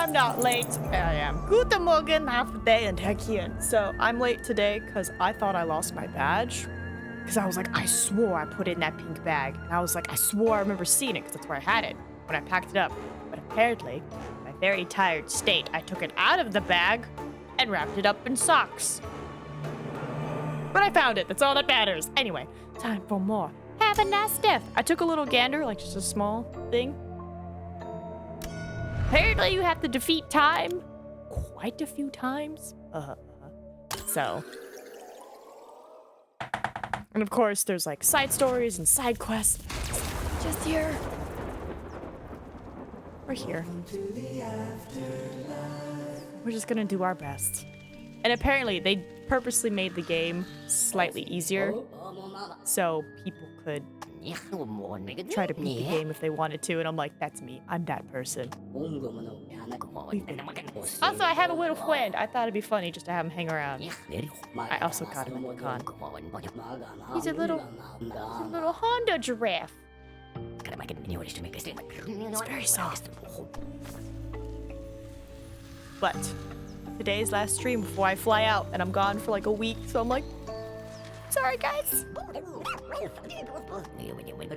I'm not late. I am. Guten Morgen, half the day, and heck here. So I'm late today because I thought I lost my badge. Because I was like, I swore I put it in that pink bag. And I was like, I swore I remember seeing it because that's where I had it when I packed it up. But apparently, in my very tired state, I took it out of the bag and wrapped it up in socks. But I found it. That's all that matters. Anyway, time for more. Have a nice day. I took a little gander, like just a small thing. Apparently, you have to defeat time quite a few times. So. And of course, there's like side stories and side quests. Just here. We're here. We're just gonna do our best. And apparently, they purposely made the game slightly easier. So people could try to beat the game if they wanted to. And I'm like, that's me. I'm that person. Also, I have a little friend. I thought it'd be funny just to have him hang around. I also got him at the con. He's a little Honda giraffe. It's very soft. But today's last stream before I fly out, and I'm gone for like a week, so I'm like, sorry guys. But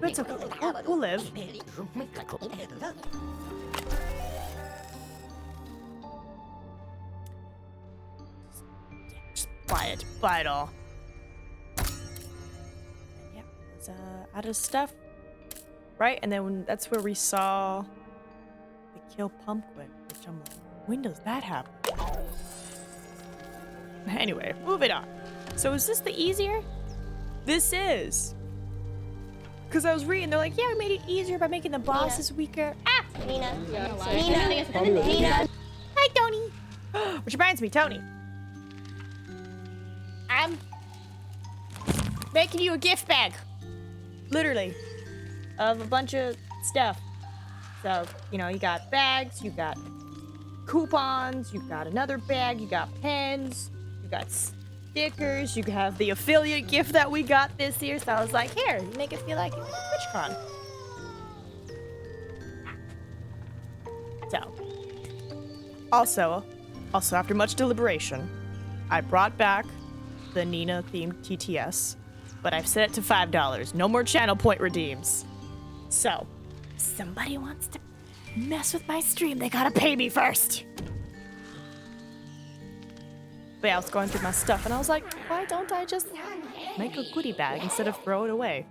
it's okay. We'll live. Just buy it all. Yep, it's out of stuff. Right, and then that's where we saw the kill pumpkin, which I'm like, when does that happen? Anyway, moving on. So is this the easier? This is. Because I was reading, they're like, yeah, we made it easier by making the bosses weaker. Ah! Nina. Hi, Tony. Which reminds me, Tony. I'm making you a gift bag. Literally. Of a bunch of stuff. So, you know, you got bags, you got coupons, you got another bag, you got pens, you got stickers, you have the affiliate gift that we got this year. So I was like, here, you make it feel like TwitchCon. So, also after much deliberation, I brought back the Nina themed TTS, but I've set it to $5. No more channel point redeems. So, if somebody wants to mess with my stream, they gotta pay me first. But yeah, I was going through my stuff and I was like, why don't I just make a goodie bag instead of throw it away?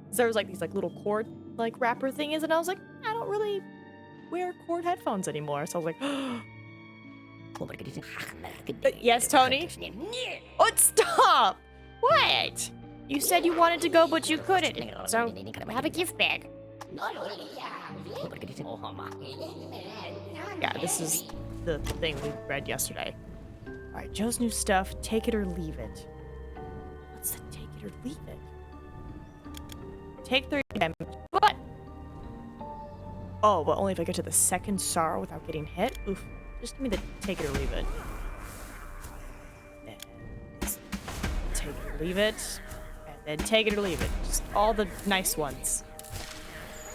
Because there was like these like little cord like wrapper thingies and I was like, I don't really wear cord headphones anymore. So I was like, yes, Tony? Oh, stop! What? You said you wanted to go, but you couldn't. So, have a gift bag. Yeah, this is the thing we read yesterday. Alright, Joe's new stuff. Take it or leave it. What's the take it or leave it? Take 30 damage, but... Oh, but only if I get to the second sorrow without getting hit? Oof. Just give me the take it or leave it. Take it or leave it. And take it or leave it. Just all the nice ones.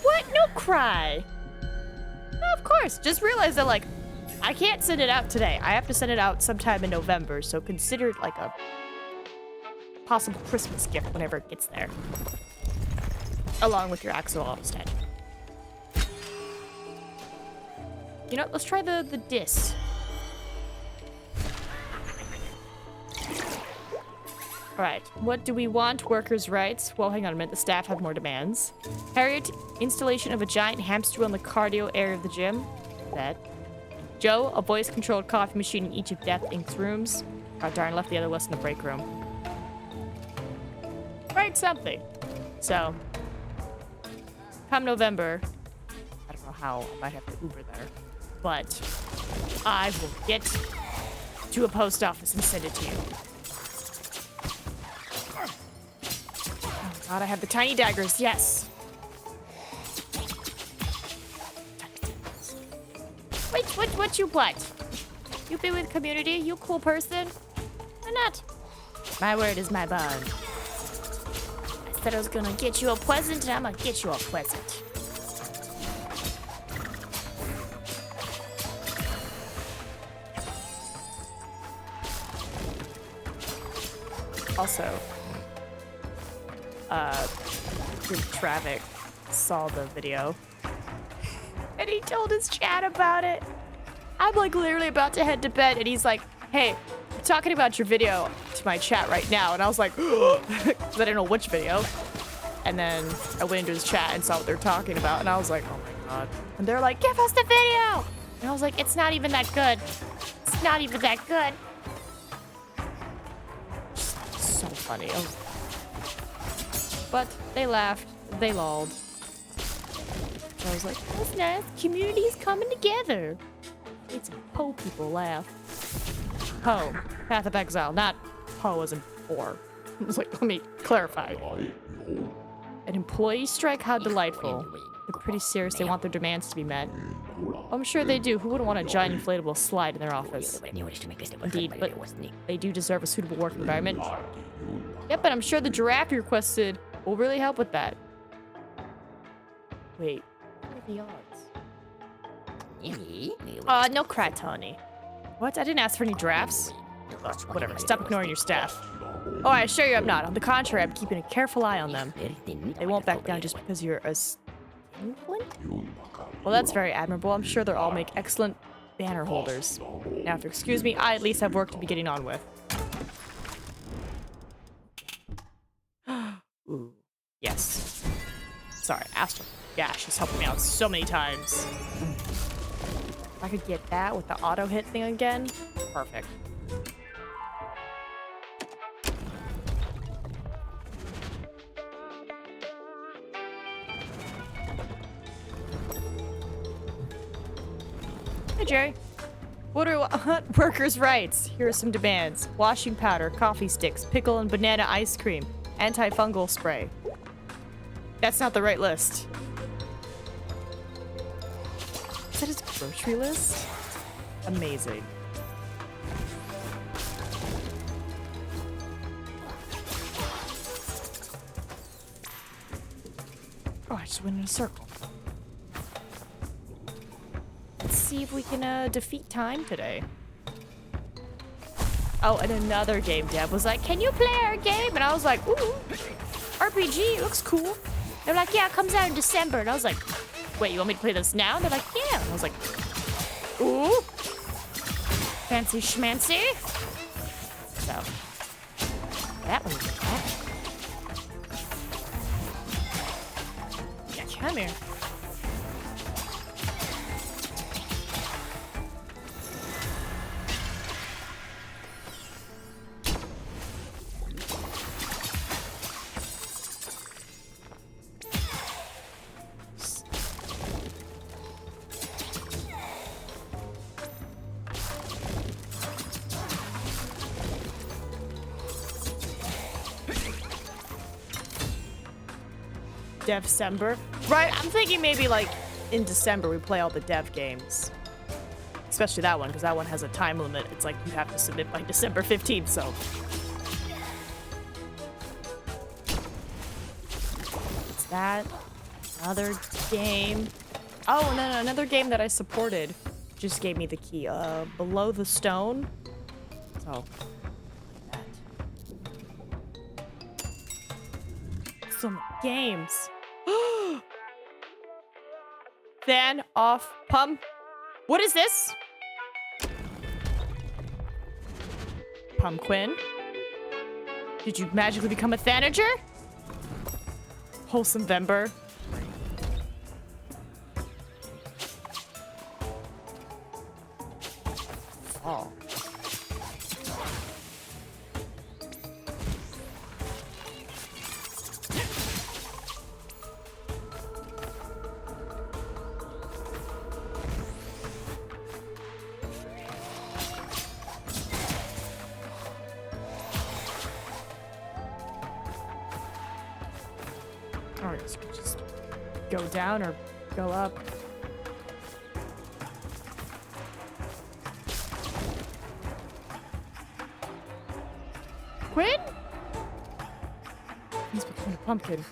What? No cry. No, of course. Just realize that, like, I can't send it out today. I have to send it out sometime in November, so consider it like a possible Christmas gift whenever it gets there. Along with your Axel Olmstead. You know, let's try the dis. Alright, what do we want? Workers' rights. Well, hang on a minute. The staff have more demands. Harriet, installation of a giant hamster on the cardio area of the gym. That. Joe, a voice-controlled coffee machine in each of Death Inc.'s rooms. Oh, darn, left the other list in the break room. Write something. So, come November, I don't know how, I might have to Uber there, but I will get to a post office and send it to you. God, I have the tiny daggers, yes. Wait, what you what? You been with community? You cool person? Or not? My word is my bond. I said I was gonna get you a present, and I'm gonna get you a present. Also, Travic saw the video and he told his chat about it. I'm like literally about to head to bed and he's like, hey, I'm talking about your video to my chat right now. And I was like, because I didn't know which video. And then I went into his chat and saw what they're talking about. And I was like, oh my God. And they're like, give us the video. And I was like, it's not even that good. It's not even that good. So funny. But they laughed. They lolled. I was like, that's nice. Community's coming together. Made some Poe people laugh. Poe. Path of Exile. Not Poe as in poor. I was like, let me clarify. An employee strike? How delightful. They're pretty serious. They want their demands to be met. I'm sure they do. Who wouldn't want a giant inflatable slide in their office? Indeed, but they do deserve a suitable work environment. Yep, but I'm sure the giraffe you requested will really help with that. Wait, what are the odds? No cry, Tony. What? I didn't ask for any drafts. Whatever, stop ignoring your staff. Oh, I assure you I'm not. On the contrary, I'm keeping a careful eye on them. They won't back down just because you're a skinflint? Well, that's very admirable. I'm sure they'll all make excellent banner holders. Now, if you excuse me, I at least have work to be getting on with. Ooh. Yes. Sorry, Astral. Yeah, she's helped me out so many times. If I could get that with the auto hit thing again, perfect. Hey, Jerry. What are workers' rights? Here are some demands. Washing powder, coffee sticks, pickle and banana ice cream, antifungal spray. That's not the right list. Is that his grocery list? Amazing. Oh, I just went in a circle. Let's see if we can defeat time today. Oh, and another game dev was like, can you play our game? And I was like, ooh, RPG, looks cool. They're like, yeah, it comes out in December. And I was like, wait, you want me to play this now? And they're like, yeah. And I was like, ooh, fancy schmancy. So, that one was that. Yeah, come here. December. Right, I'm thinking maybe like in December we play all the dev games. Especially that one, because that one has a time limit. It's like you have to submit by December 15th, so. What's that? Another game. Oh, and then another game that I supported just gave me the key. Below the Stone. So, like that. Some games. Fan off pump. What is this? Pumpkin. Did you magically become a Thanager? Wholesome Vember. Oh. Alright, so just go down or go up. Quinn? He's becoming a pumpkin.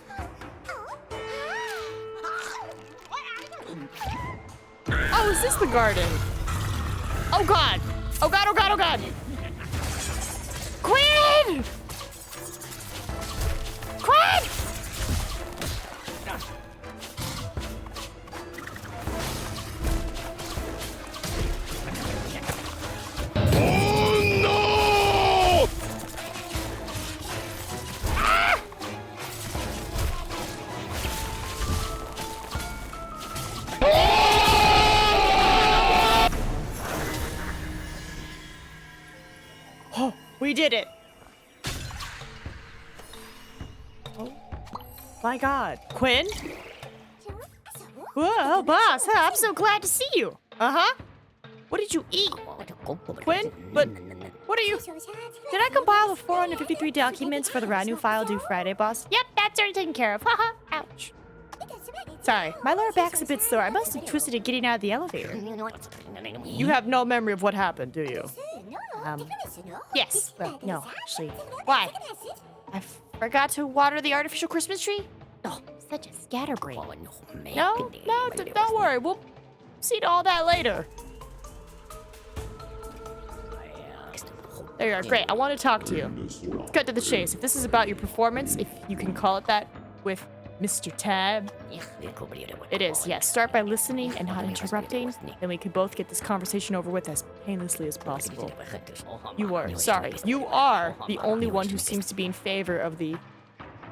Oh, is this the garden? Oh god! Oh god, oh god, oh god! Quinn! Quinn! Oh, we did it. Oh my God. Quinn? Whoa, boss. Huh, I'm so glad to see you. Uh-huh. What did you eat? Quinn? But what are you? Did I compile the 453 documents for the revenue file due Friday, boss? Yep, that's already taken care of. Haha. Ouch. Sorry, my lower back's a bit sore. I must have twisted it getting out of the elevator. You have no memory of what happened, do you? Yes. Well, no, actually. Why? I forgot to water the artificial Christmas tree? Oh, such a scatterbrain. No, don't worry. We'll see to all that later. There you are. Great. I want to talk to you. Let's cut to the chase. If this is about your performance, if you can call it that, with Mr. Tab. It is, yes. Start by listening and not interrupting. Then we can both get this conversation over with as painlessly as possible. You are the only one who seems to be in favor of the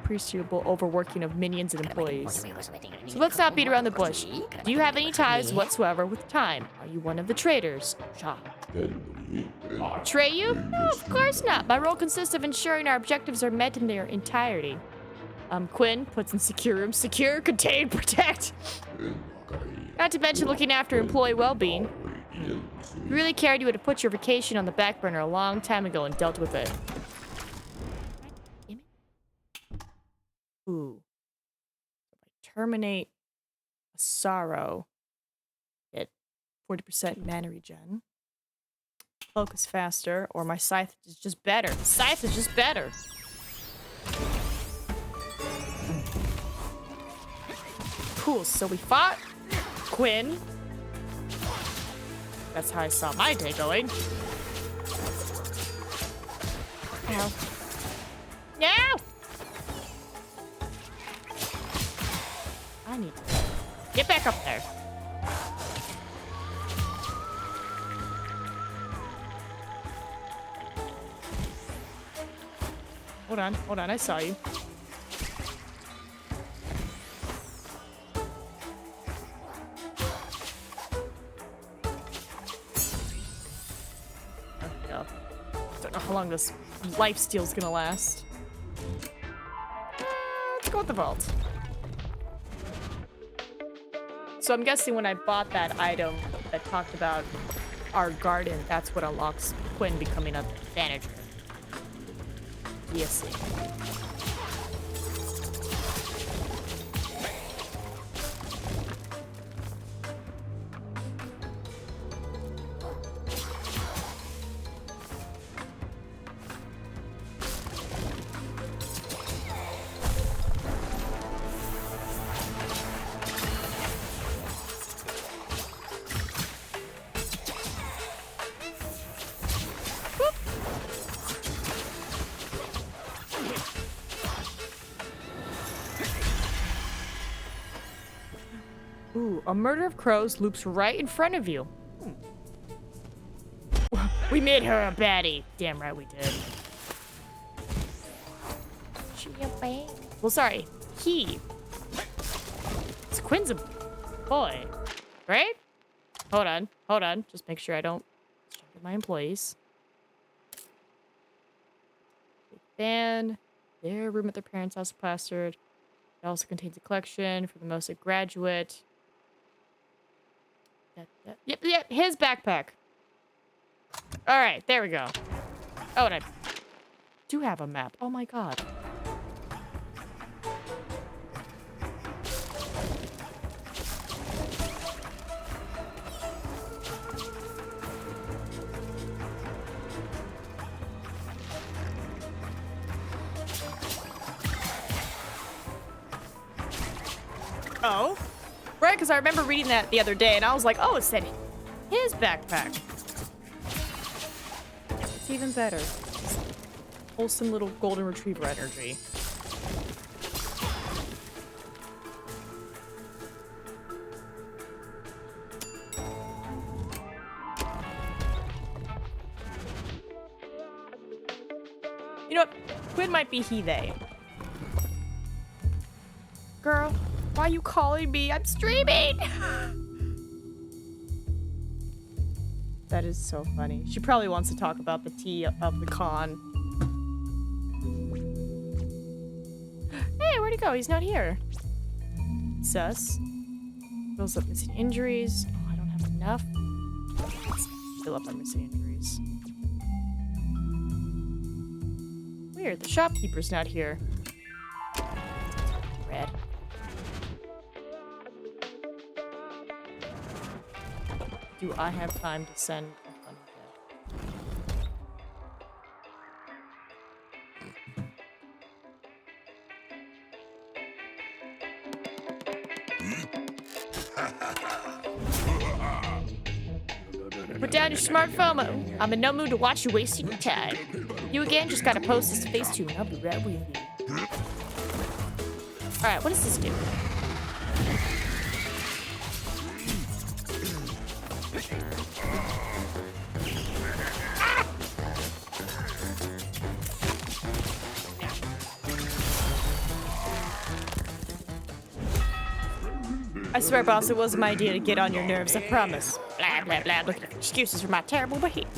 appreciable overworking of minions and employees. So let's not beat around the bush. Do you have any ties whatsoever with time? Are you one of the traitors? Betray you? No, of course not. My role consists of ensuring our objectives are met in their entirety. Quinn puts in secure room. Secure, contain, protect. Not to mention looking after employee well-being. If you really cared, you would have put your vacation on the back burner a long time ago and dealt with it. Ooh. If I terminate a sorrow, get 40% mana regen. Focus faster, or my scythe is just better. Scythe is just better. Cool, so we fought Quinn. That's how I saw my day going. Ow. No! I need to get back up there. Hold on, I saw you. Don't know how long this lifesteal's gonna last. Let's go with the vault. So I'm guessing when I bought that item that talked about our garden, that's what unlocks Quinn becoming a manager. Yes. Ooh, a murder of crows loops right in front of you. We made her a baddie. Damn right we did. Well, sorry. He. It's Quinn's a boy, right? Hold on. Just make sure I don't distract my employees. Ban. Their room at their parents' house plastered. It also contains a collection for the most graduate. Yep, his backpack. All right, there we go. Oh, and I do have a map. Oh my god. Oh. Right, because I remember reading that the other day, and I was like, oh, it said his backpack. It's even better. Wholesome little golden retriever energy. You know what? Quinn might be he, they. Girl, why are you calling me? I'm streaming! That is so funny. She probably wants to talk about the tea of the con. Hey, where'd he go? He's not here. Sus. Fills up missing injuries. Oh, I don't have enough. Let's fill up our missing injuries. Weird, the shopkeeper's not here. Red. Do I have time to send a funny gift? Put down your smartphone. I'm in no mood to watch you wasting your time. You again just gotta post this to Facetune and I'll be right with you. Alright, what does this do? I swear, boss, it wasn't my idea to get on your nerves, I promise. Blah, blah, blah, looking for excuses for my terrible behavior.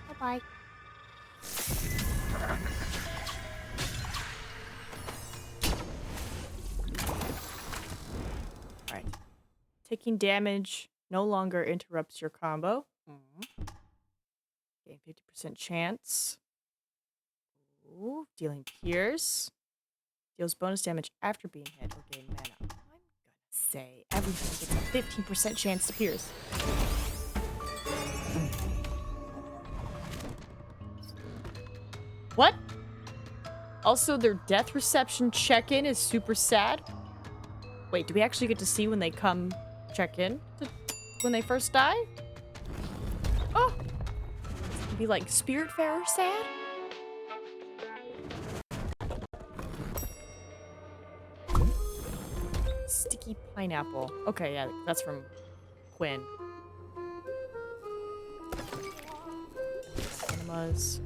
Bye-bye. Alright. Taking damage no longer interrupts your combo. Gain 50% chance. Ooh, dealing pierce. Deals bonus damage after being hit or gain mana. I'm gonna say everything gets a 15% chance to pierce. What? Also, their death reception check-in is super sad. Wait, do we actually get to see when they come check in? When they first die? Oh! Be like Spiritfarer sad? Sticky pineapple. Okay, yeah, that's from Quinn. Enemas.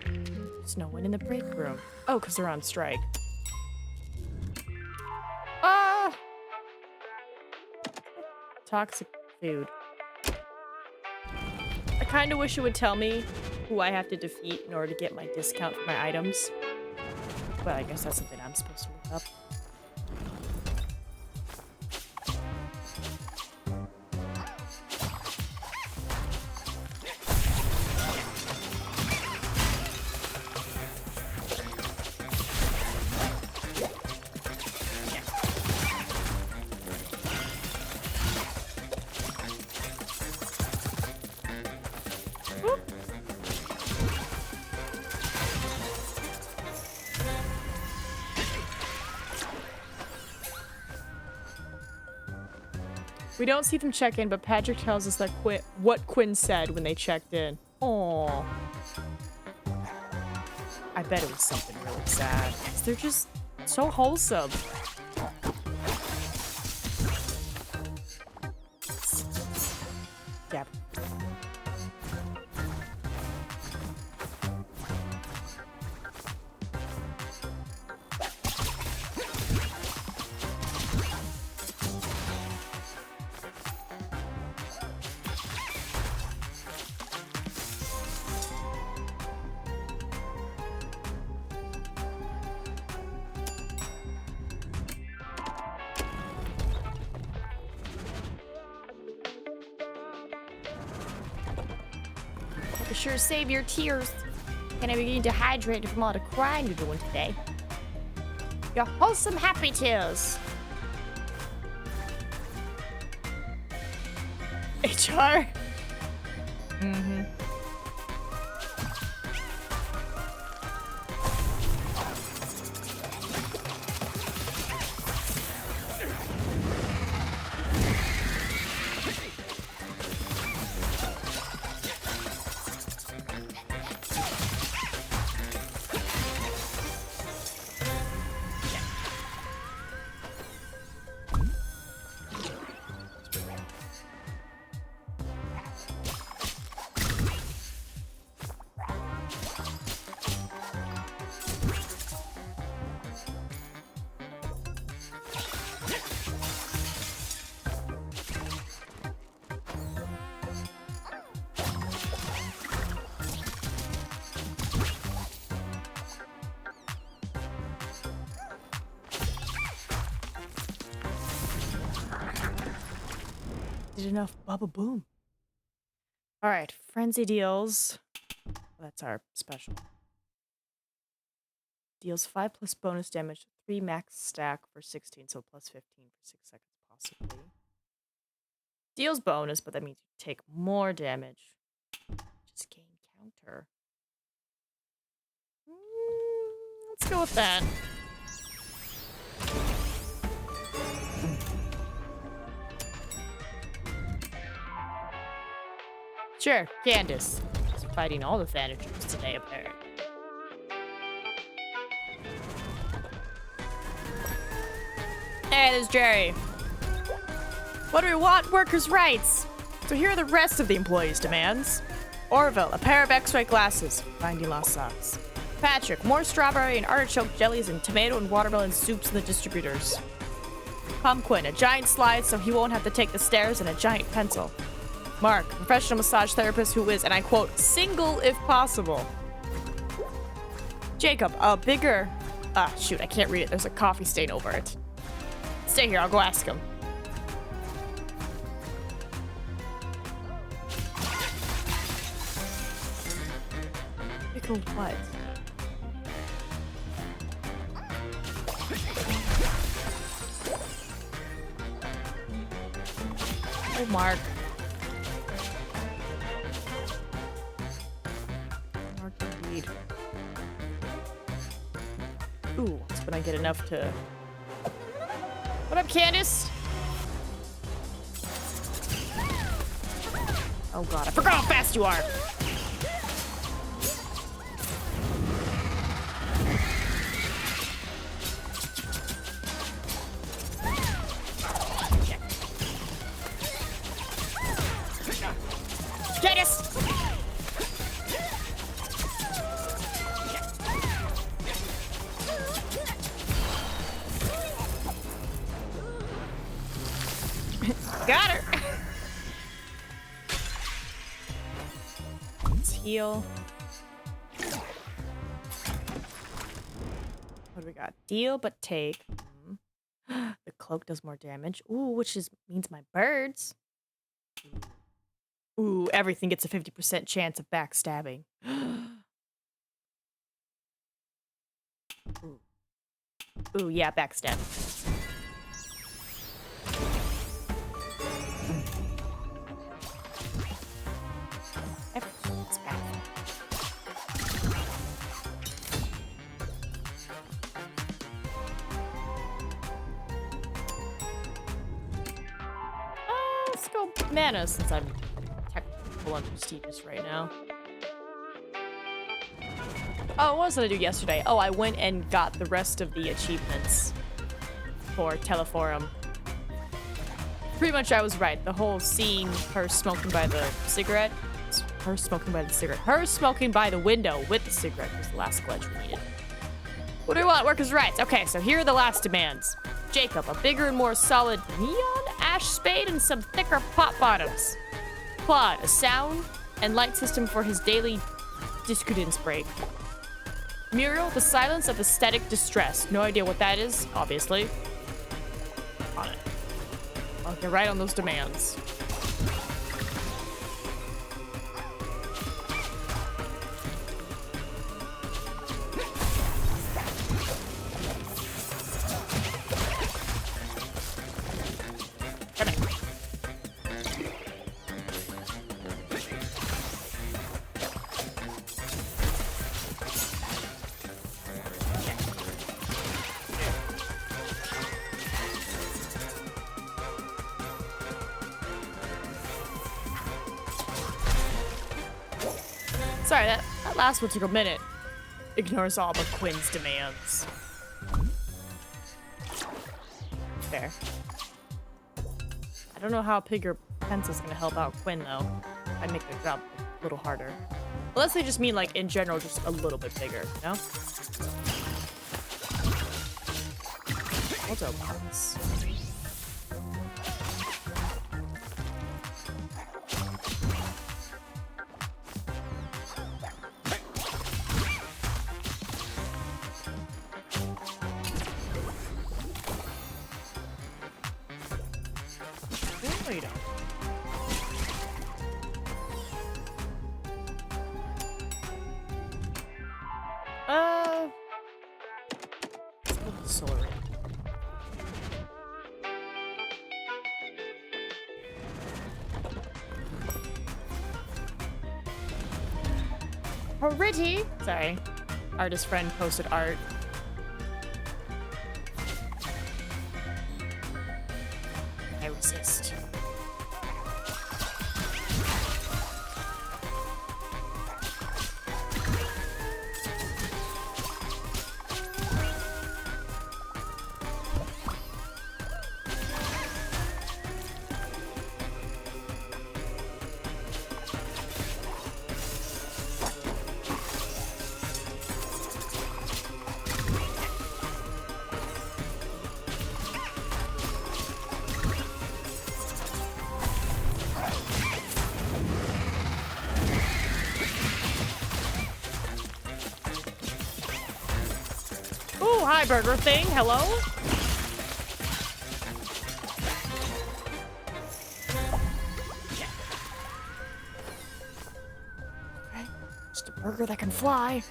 There's no one in the break room. Oh, because they're on strike. Ah! Toxic food. I kind of wish it would tell me who I have to defeat in order to get my discount for my items. But I guess that's something I'm supposed to look up. We don't see them check in, but Patrick tells us that what Quinn said when they checked in. Aww. I bet it was something really sad. 'Cause they're just so wholesome. Dab. Sure save your tears. And I'm beginning to hydrate from all the crying you're doing today. Your wholesome happy tears. HR. Mm-hmm. enough Bubba Boom. All right, Frenzy deals. That's our special. Deals 5 plus bonus damage, 3 max stack for 16, so plus 15 for 6 seconds possibly. Deals bonus, but that means you take more damage. Just gain counter. Let's go with that. Sure, Candace. She's fighting all the Thanagers today, apparently. Hey, this is Jerry. What do we want? Workers' rights. So here are the rest of the employees' demands. Orville, a pair of X-ray glasses. Finding lost socks. Patrick, more strawberry and artichoke jellies and tomato and watermelon soups in the distributors. Pumpkin, a giant slide so he won't have to take the stairs, and a giant pencil. Mark, professional massage therapist who is, and I quote, single if possible. Jacob, a bigger... Ah, shoot, I can't read it. There's a coffee stain over it. Stay here, I'll go ask him. Pickled what? Oh, Mark. Mark indeed. Ooh, that's when I get enough to... What up, Candace? Oh god, I forgot how fast you are! Candace! Got her! Let's heal. What do we got? Deal but take. The cloak does more damage. Ooh, which means my birds. Ooh, everything gets a 50% chance of backstabbing. Ooh. Ooh, yeah, backstab. Everything's back. Let's go mana since I'm technical under Steepest right now. Oh, what did I do yesterday? Oh, I went and got the rest of the achievements for Teleforum. Pretty much I was right. The whole seeing her smoking by the cigarette. Her smoking by the cigarette. Her smoking by the window with the cigarette was the last glitch we needed. What do we want? Workers' rights. Okay, so here are the last demands. Jacob, a bigger and more solid neon ash spade and some thicker pot bottoms. Claude, a sound and light system for his daily discordance break. Muriel, the silence of aesthetic distress. No idea what that is, obviously. On it. I'll get right on those demands. Sorry, that last one took a minute. Ignores all but Quinn's demands. Fair. I don't know how a bigger pencil's gonna help out Quinn, though. I'd make their job a little harder. Unless they just mean, like, in general, just a little bit bigger, you know? Also, buttons. solar ring. Pretty. Sorry. Artist friend posted art. I resist. Ooh, hi, burger thing. Hello? Okay. Just a burger that can fly.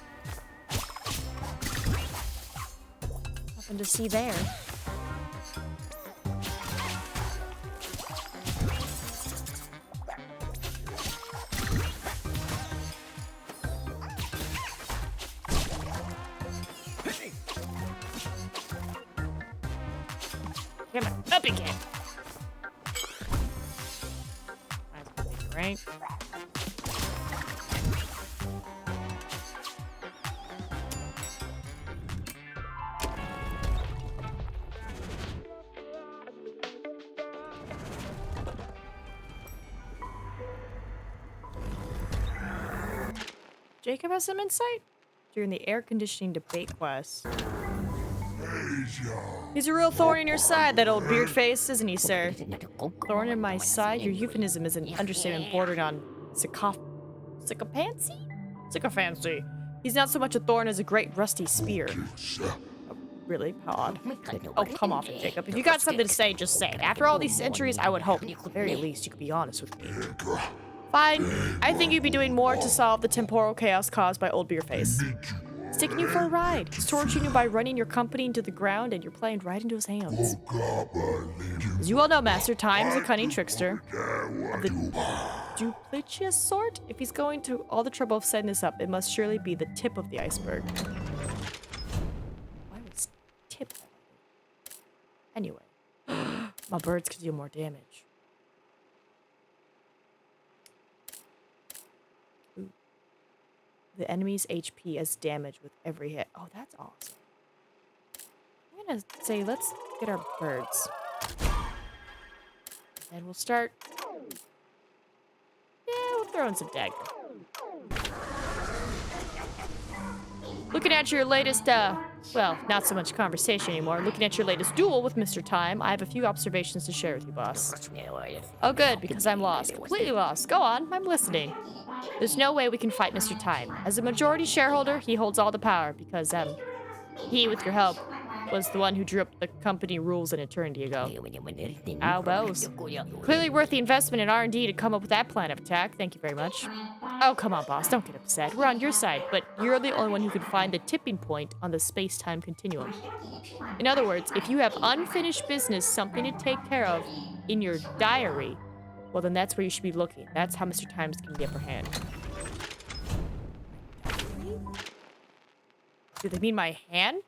Nothing to see there. Come on, up again. That's right. Jacob has some insight during the air conditioning debate quest. He's a real thorn in your side, that old beard face, isn't he, sir? Thorn in my side? Your euphemism is an understatement bordering on sycophancy? Sycophancy. He's not so much a thorn as a great rusty spear. Oh, really? How odd. Oh, come off it, Jacob. If you got something to say, just say it. After all these centuries, I would hope, at the very least, you could be honest with me. Fine. I think you'd be doing more to solve the temporal chaos caused by old Beerface. He's taking you for a ride. He's torturing you by running your company into the ground, and you're playing right into his hands. As you all know, Master, Time is a cunning trickster of the duplicious sort. If he's going to all the trouble of setting this up, it must surely be the tip of the iceberg. Why would tip? Anyway, my birds could deal more damage. The enemy's HP is damaged with every hit. Oh, that's awesome. I'm gonna say, let's get our birds. And we'll start. Yeah, we'll throw in some dagger. Looking at your latest, well, not so much conversation anymore. Looking at your latest duel with Mr. Time, I have a few observations to share with you, boss. Oh, good, because I'm lost. Completely lost. Go on, I'm listening. There's no way we can fight Mr. Time. As a majority shareholder, he holds all the power because, he, with your help, was the one who drew up the company rules an eternity ago. Ah, well, it was clearly worth the investment in R&D to come up with that plan of attack. Thank you very much. Oh, come on, boss. Don't get upset. We're on your side, but you're the only one who can find the tipping point on the space-time continuum. In other words, if you have unfinished business, something to take care of in your diary, well, then that's where you should be looking. That's how Mr. Time's getting the upper hand. Do they mean my handbook?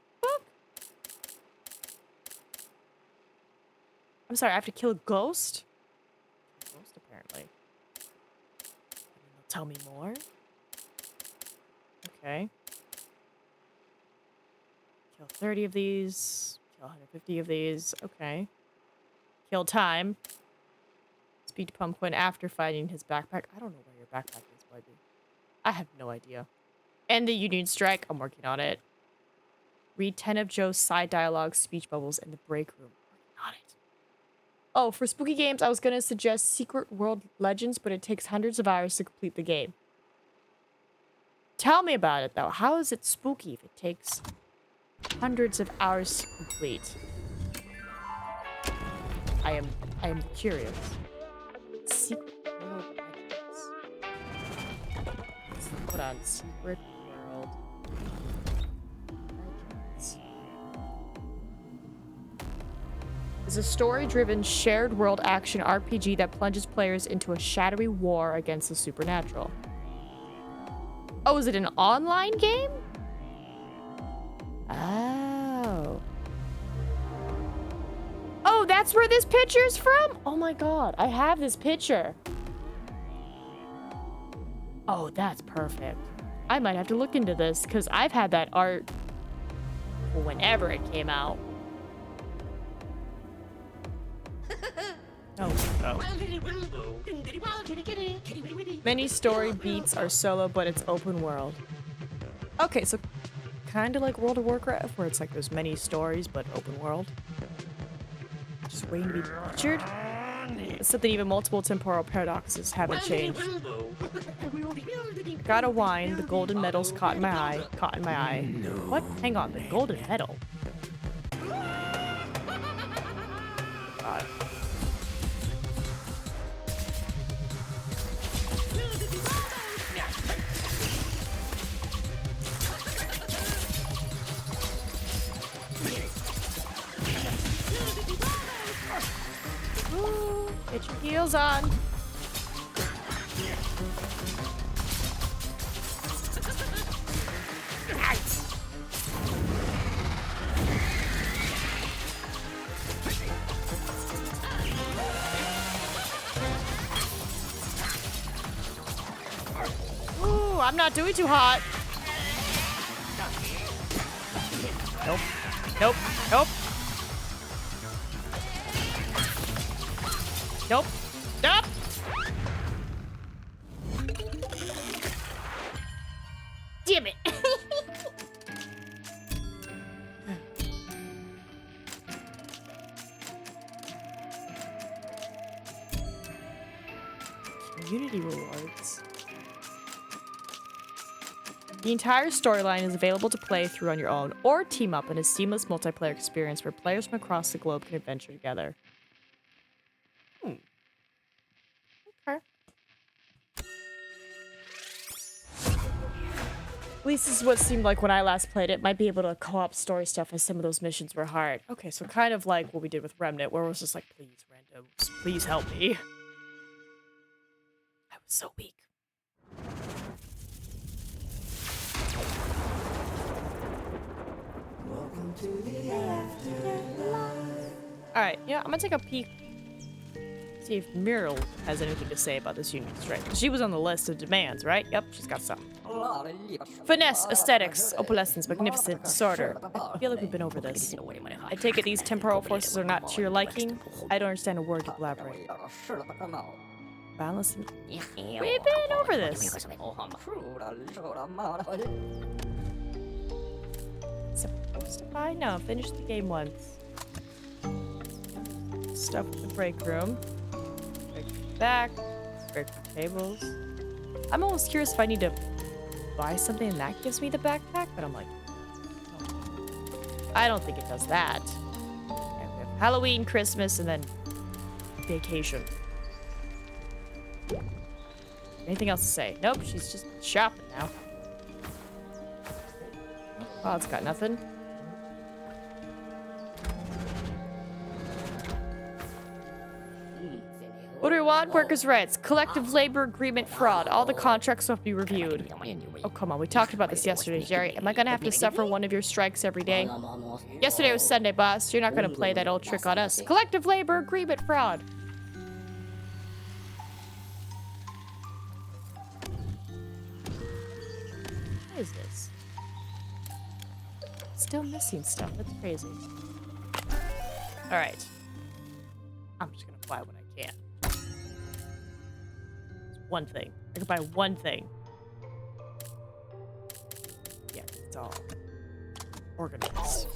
I'm sorry, I have to kill a ghost? Ghost, apparently. They'll tell me more? Okay. Kill 30 of these. Kill 150 of these. Okay. Kill time. Speak to Pumpkin after finding his backpack. I don't know where your backpack is, baby. I have no idea. End the Union Strike. I'm working on it. Read 10 of Joe's side dialogue speech bubbles in the break room. Working on it. Oh, for spooky games, I was going to suggest Secret World Legends, but it takes hundreds of hours to complete the game. Tell me about it, though. How is it spooky if it takes hundreds of hours to complete? I am curious. Secret World Legends. Let's put on Secret World Legends. a story-driven, shared-world action RPG that plunges players into a shadowy war against the supernatural. Oh, is it an online game? Oh. Oh, that's where this picture's from? Oh my god, I have this picture. Oh, that's perfect. I might have to look into this, because I've had that art whenever it came out. Oh, no. Many story beats are solo, but it's open world. Okay, so kind of like World of Warcraft, where it's like there's many stories, but open world. Just waiting to be featured. It's something even multiple temporal paradoxes haven't changed. Gotta whine, the golden medal's caught in my eye. Caught in my eye. No. What? Hang on, the golden medal? God. Ooh, get your heels on. Ooh, I'm not doing too hot. Nope. Nope. Nope. Nope. Nope. Damn it. Community rewards. The entire storyline is available to play through on your own or team up in a seamless multiplayer experience where players from across the globe can adventure together. Okay. At least this is what it seemed like when I last played it. Might be able to co-op story stuff as some of those missions were hard. Okay, so kind of like what we did with Remnant, where it was just like, please, randos, please help me. I was so weak. Alright, you know, I'm gonna take a peek. See if Muriel has anything to say about this union strike. She was on the list of demands, right? Yep, she's got some. Finesse, aesthetics, opalescence, magnificent, disorder. I feel like we've been over this. I take it these temporal forces are not to your liking. I don't understand a word to collaborate. Balance. We've been over this. Supposed to buy? No, finish the game once. Stuff in the break room. Break back. Break the tables. I'm almost curious if I need to buy something and that gives me the backpack, but I'm like, I don't think it does that. Okay, we have Halloween, Christmas, and then vacation. Anything else to say? Nope, she's just shopping now. Oh, it's got nothing. What do we want? Workers' rights. Collective labor agreement fraud. All the contracts must be reviewed. Oh, come on. We talked about this yesterday, Jerry. Am I gonna have to suffer one of your strikes every day? Yesterday was Sunday, boss. You're not gonna play that old trick on us. Collective labor agreement fraud. What is this? Still missing stuff. That's crazy. Alright. I'm just gonna buy what I can. It's one thing. I can buy one thing. Yeah, it's all organized.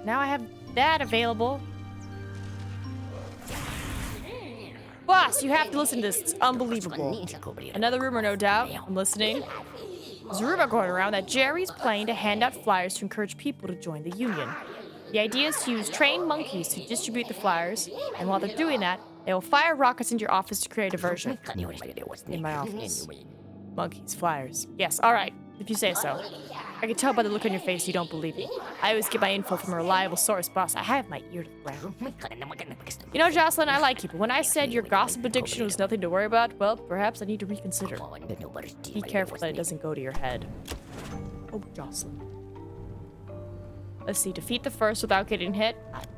Now I have that available. Boss, you have to listen to this. It's unbelievable. Another rumor, no doubt. I'm listening. There's a rumor going around that Jerry's planning to hand out flyers to encourage people to join the union. The idea is to use trained monkeys to distribute the flyers, and while they're doing that, they will fire rockets into your office to create a diversion. In my office. Monkeys, flyers. Yes, alright. If you say so. I can tell by the look on your face you don't believe me. I always get my info from a reliable source, boss. I have my ear to the ground. You know, Jocelyn, I like you, but when I said your gossip addiction was nothing to worry about, well, perhaps I need to reconsider. Be careful that it doesn't go to your head. Oh, Jocelyn. Let's see. Defeat the first without getting hit. I can't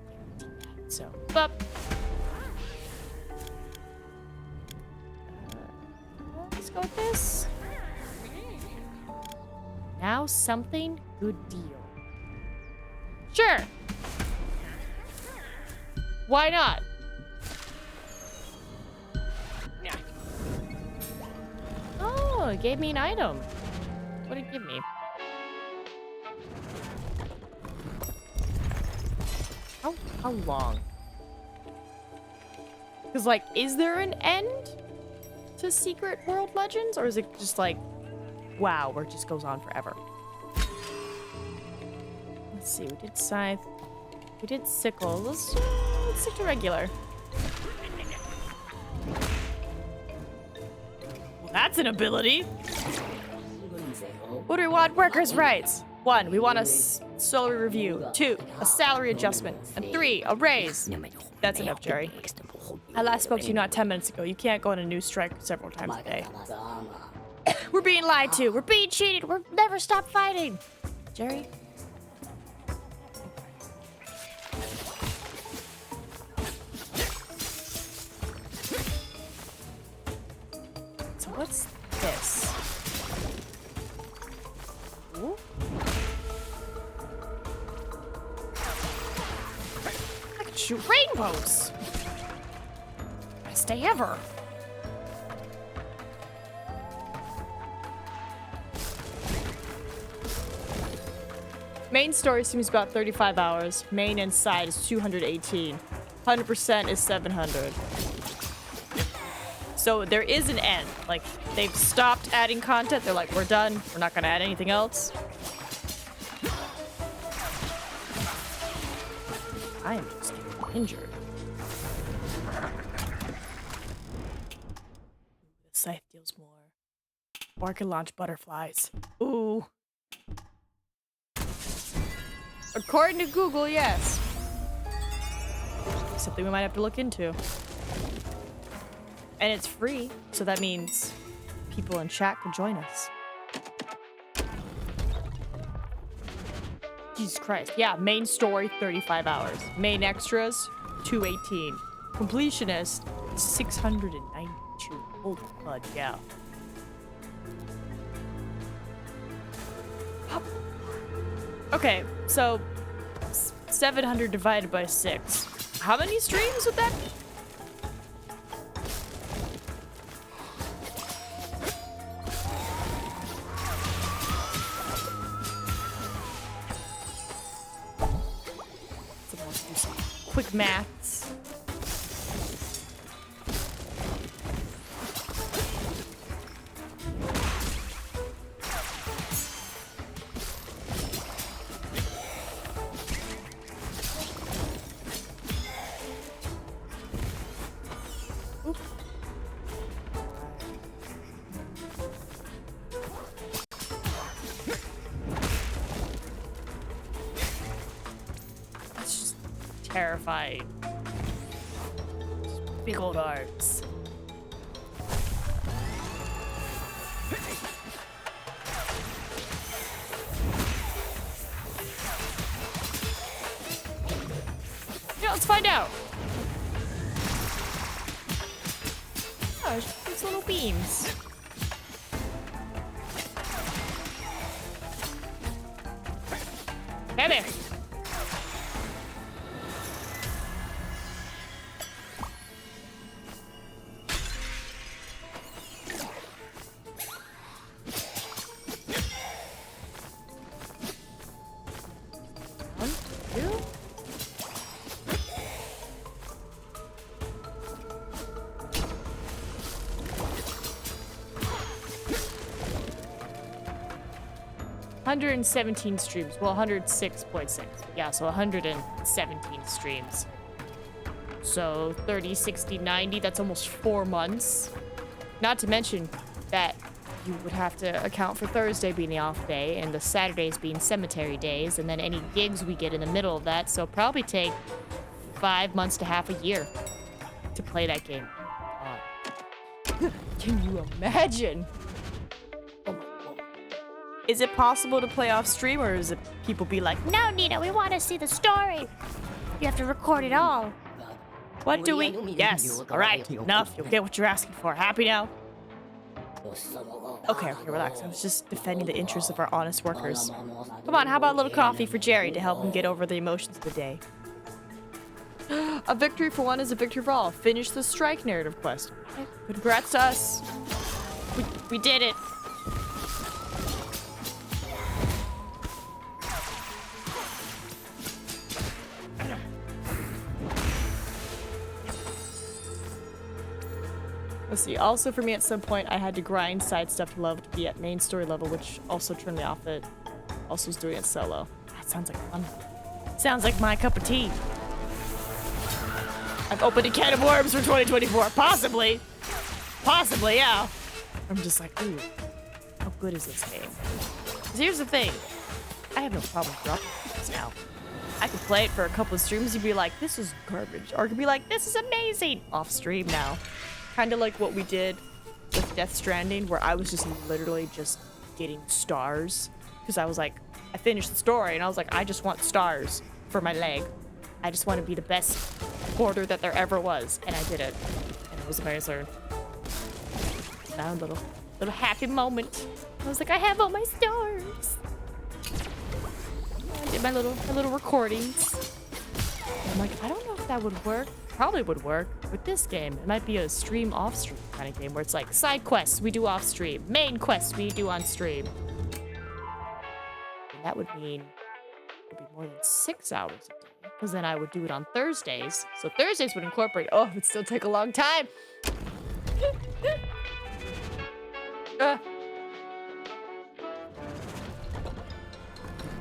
guarantee that. So, up. Let's go with this. Now something? Good deal. Sure. Why not? Oh, it gave me an item. What did it give me? How long? Because, like, is there an end to Secret World Legends? Or is it just like, wow, where it just goes on forever? Let's see, we did Scythe. We did Sickle. Let's stick to regular. Well, that's an ability. What do we want? Workers' rights. 1, we want a salary review. 2, a salary adjustment. And 3, a raise. That's enough, Jerry. I last spoke to you not 10 minutes ago. You can't go on a news strike several times a day. We're being lied to. We're being cheated. We'll never stop fighting. Jerry? So what's this? Ooh. I can shoot rainbows. Best day ever. Main story seems about 35 hours. Main and side is 218. 100% is 700. So there is an end. Like, they've stopped adding content. They're like, we're done. We're not gonna add anything else. I am just getting injured. The scythe deals more. Or I can launch butterflies. Ooh. According to Google, yes. Something we might have to look into. And it's free, so that means people in chat can join us. Jesus Christ. Yeah, main story, 35 hours. Main extras, 218. Completionist, 692. Holy mud, yeah. Okay, so 700 divided by 6. How many streams would that be? Let's do some quick maths. Terrifying. Big old arms. Yeah, let's find out. Oh, these little beams. Hey there. Hundred and 17 streams. Well, 106.6. Yeah, so 117 streams. So 30, 60, 90. That's almost 4 months. Not to mention that you would have to account for Thursday being the off day and the Saturdays being cemetery days, and then any gigs we get in the middle of that. So probably take 5 months to half a year to play that game. Can you imagine? Is it possible to play off stream, or is it people be like, no, Nina, we want to see the story. You have to record it all. What do we? Yes. All right. Enough. You'll get what you're asking for. Happy now? Okay, relax. I was just defending the interests of our honest workers. Come on, how about a little coffee for Jerry to help him get over the emotions of the day? A victory for one is a victory for all. Finish the strike narrative quest. Congrats to us. We did it. Let's see. Also, for me, at some point, I had to grind side stuff level to be at main story level, which also turned me off it. Also was doing it solo. That sounds like fun. Sounds like my cup of tea. I've opened a can of worms for 2024. Possibly. Possibly, yeah. I'm just like, ooh, how good is this game? 'Cause here's the thing. I have no problem dropping this now. I could play it for a couple of streams. You'd be like, this is garbage. Or I could be like, this is amazing. Off stream now. Kind of like what we did with Death Stranding, where I was just literally just getting stars. Because I was like, I finished the story, and I was like, I just want stars for my leg. I just want to be the best porter that there ever was. And I did it. And it was amazing. Now a little happy moment. I was like, I have all my stars. I did my little recordings. I'm like, I don't know if that would work. Probably would work with this game. It might be a stream off stream kind of game where it's like side quests we do off stream, main quests we do on stream. And that would mean it would be more than 6 hours a day, because then I would do it on Thursdays. So Thursdays would incorporate. Oh, it would still take a long time.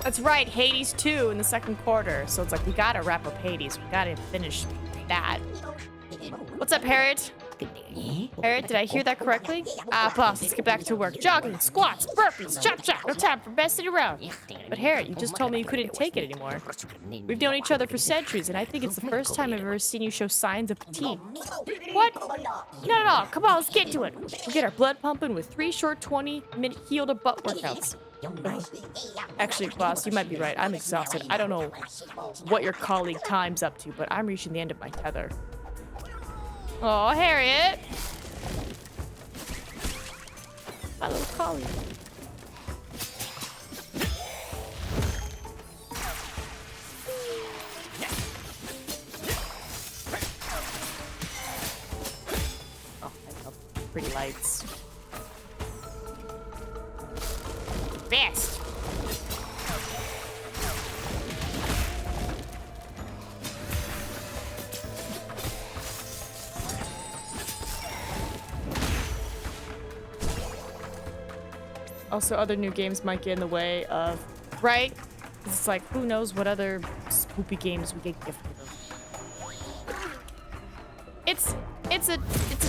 That's right, Hades 2 in the second quarter. So it's like, we gotta wrap up Hades. We gotta finish that. What's up, Harriet? Harriet, did I hear that correctly? Boss, let's get back to work. Jogging, squats, burpees, chop chop. No time for messing around. But Harriet, you just told me you couldn't take it anymore. We've known each other for centuries, and I think it's the first time I've ever seen you show signs of fatigue. What? Not at all. Come on, let's get to it. We'll get our blood pumping with 3 short 20-minute heel-to-butt workouts. Actually, boss, you might be right. I'm exhausted. I don't know what your colleague time's up to, but I'm reaching the end of my tether. Oh, Harriet! My little colleague. Oh, I love pretty lights. Best! Also, other new games might get in the way of, right? It's like, who knows what other spoopy games we get gifted. It's a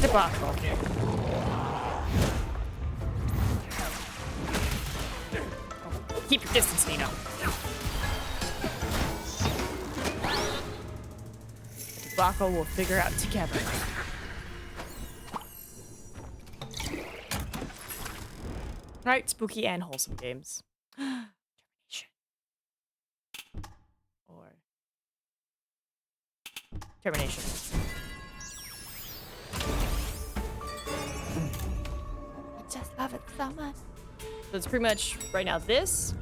debacle. Keep your distance, Nino. Debacle we'll figure out together. Right, spooky and wholesome games. Termination. Or termination. I just love it so much. So it's pretty much right now this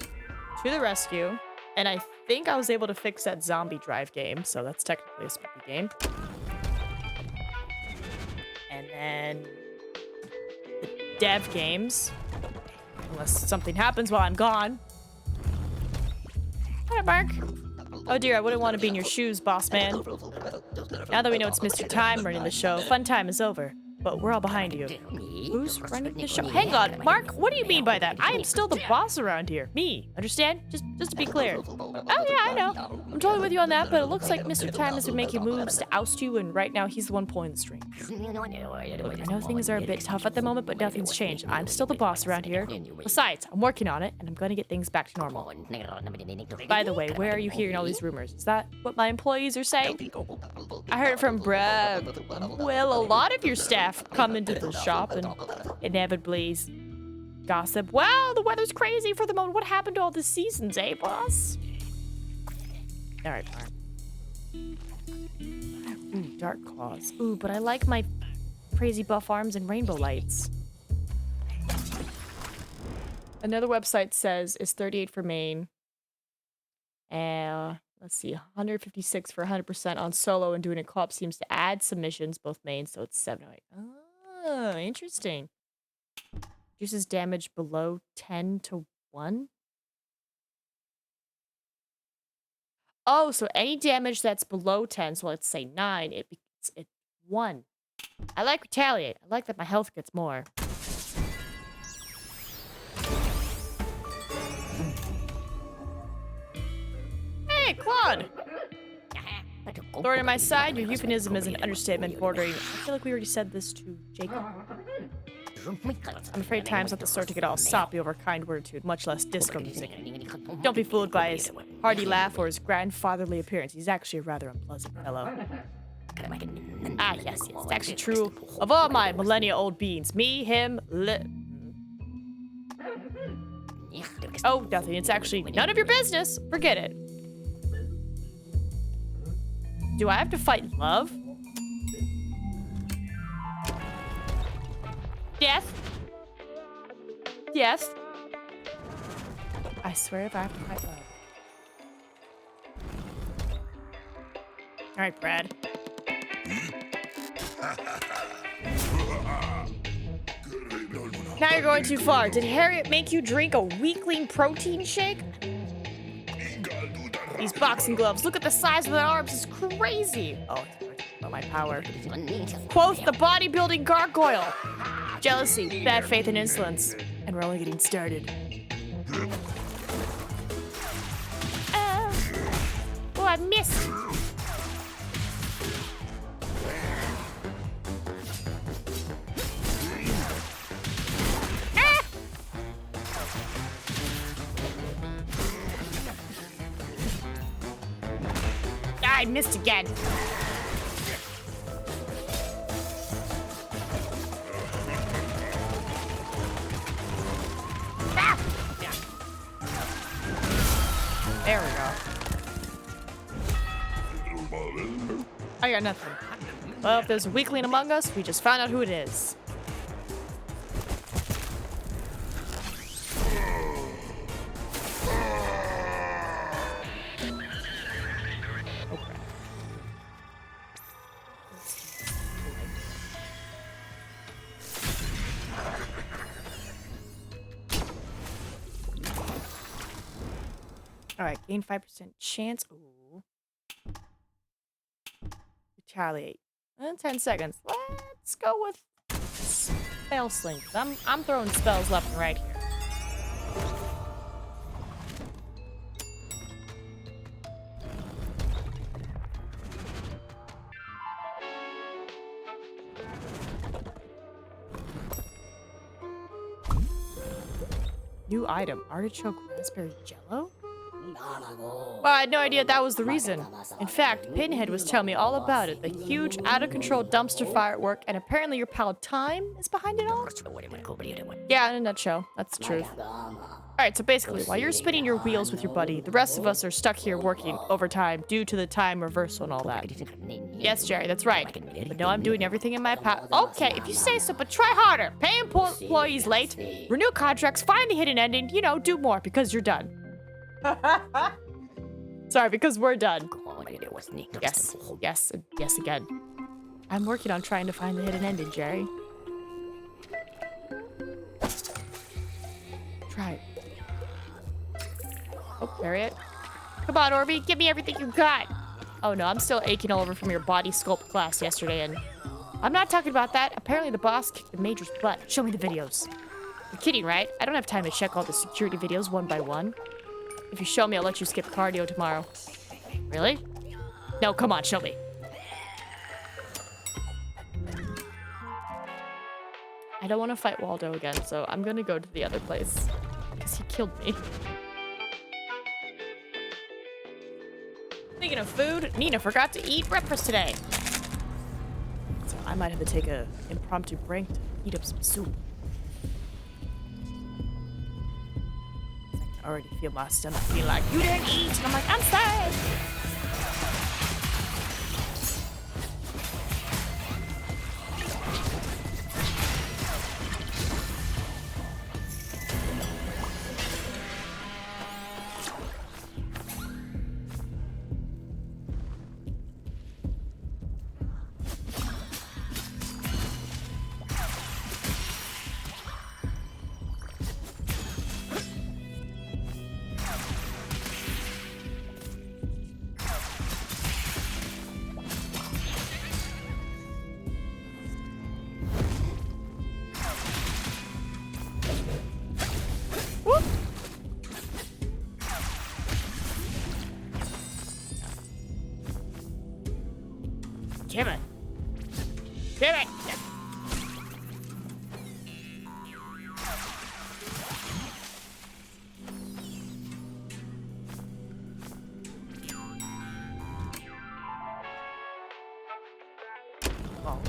to the rescue, and I think I was able to fix that zombie drive game, so that's technically a spooky game. And then the dev games. Unless something happens while I'm gone. Hi, Mark. Oh dear, I wouldn't want to be in your shoes, boss man. Now that we know it's Mr. Time running the show, fun time is over. But we're all behind you. Who's running the show? Hang on, Mark, what do you mean by that? I am still the boss around here. Me, understand? Just to be clear. Oh yeah, I know. I'm totally with you on that, but it looks like Mr. Time has been making moves to oust you, and right now he's the one pulling the strings. Look, I know things are a bit tough at the moment, but nothing's changed. I'm still the boss around here. Besides, I'm working on it, and I'm gonna get things back to normal. By the way, where are you hearing all these rumors? Is that what my employees are saying? I heard it from Brad. Well, a lot of your staff come into the shop and inevitably gossip. Wow, the weather's crazy for the moment. What happened to all the seasons, eh, boss? All right, fine. Ooh, dark claws. Ooh, but I like my crazy buff arms and rainbow lights. Another website says it's 38 for main. Let's see, 156 for 100% on solo, and doing a co-op seems to add submissions, both mains, so it's 708. Oh, interesting. Reduces damage below 10 to 1. Oh, so any damage that's below 10, so let's say 9, it's 1. I like retaliate. I like that my health gets more. Hey, Claude! Thorn in my side, your euphemism is an understatement bordering. I feel like we already said this to Jacob. I'm afraid time's not the sort to get all soppy over kind worditude, much less disco music. Don't be fooled by his hearty laugh or his grandfatherly appearance. He's actually a rather unpleasant fellow. Ah, yes, it's actually true of all my millennia-old beings. Me, him, Oh, nothing. It's actually none of your business. Forget it. Do I have to fight love? Yes. Yes. I swear if I have to fight love. All right, Brad. Now you're going too far. Did Harriet make you drink a weakling protein shake? These boxing gloves. Look at the size of their arms. It's crazy. Oh, it's about my power. Quoth the bodybuilding gargoyle. Jealousy, bad faith, and insolence. And we're only getting started. Oh, I missed. I missed again. Ah! There we go. I got nothing. Well, if there's a weakling among us, we just found out who it is. All right, gain 5% chance. Ooh. Retaliate. 10 seconds. Let's go with spell sling. I'm throwing spells left and right here. New item, artichoke raspberry jello? Well, I had no idea that was the reason. In fact, Pinhead was telling me all about it. The huge, out-of-control dumpster fire at work, and apparently your pal Time is behind it all? Yeah, in a nutshell. That's the truth. Alright, so basically, while you're spinning your wheels with your buddy, the rest of us are stuck here working overtime due to the time reversal and all that. Yes, Jerry, that's right. But no, I'm doing everything in my power. Okay, if you say so, but try harder. Pay employees late, renew contracts, find the hidden ending, you know, do more, because you're done. Sorry, because we're done. Yes, yes, and yes again. I'm working on trying to find the hidden ending, Jerry. Try it. Oh, Harriet. Come on, Orby, give me everything you got. Oh no, I'm still aching all over from your body sculpt class yesterday, and I'm not talking about that. Apparently the boss kicked the major's butt. Show me the videos. You're kidding, right? I don't have time to check all the security videos one by one. If you show me, I'll let you skip cardio tomorrow. Really? No, come on, show me. I don't want to fight Waldo again, so I'm gonna go to the other place. Because he killed me. Speaking of food, Nina forgot to eat breakfast today. So I might have to take an impromptu break to heat up some soup. I can already feel my stomach being like, you didn't eat! And I'm like, I'm sorry! Damn it. Damn it. Oh.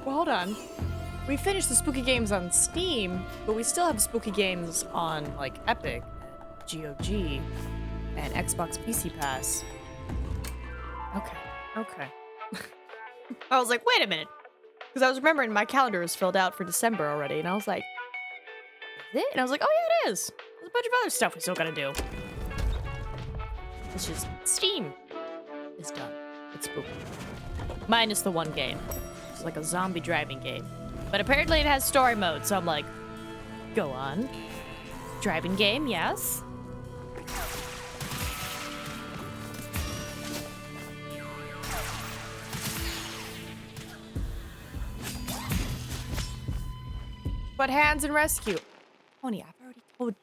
Well, hold on. We finished the spooky games on Steam, but we still have spooky games on, like, Epic, GOG, and Xbox PC Pass. Okay. I was like, wait a minute. Because I was remembering my calendar is filled out for December already, and I was like, is it? And I was like, oh yeah, it is. There's a bunch of other stuff we still gotta do. It's just, Steam is done. It's spooky. Minus the one game. It's like a zombie driving game. But apparently it has story mode, so I'm like, go on. Driving game, yes. But Hands and Rescue. Tony, I've already told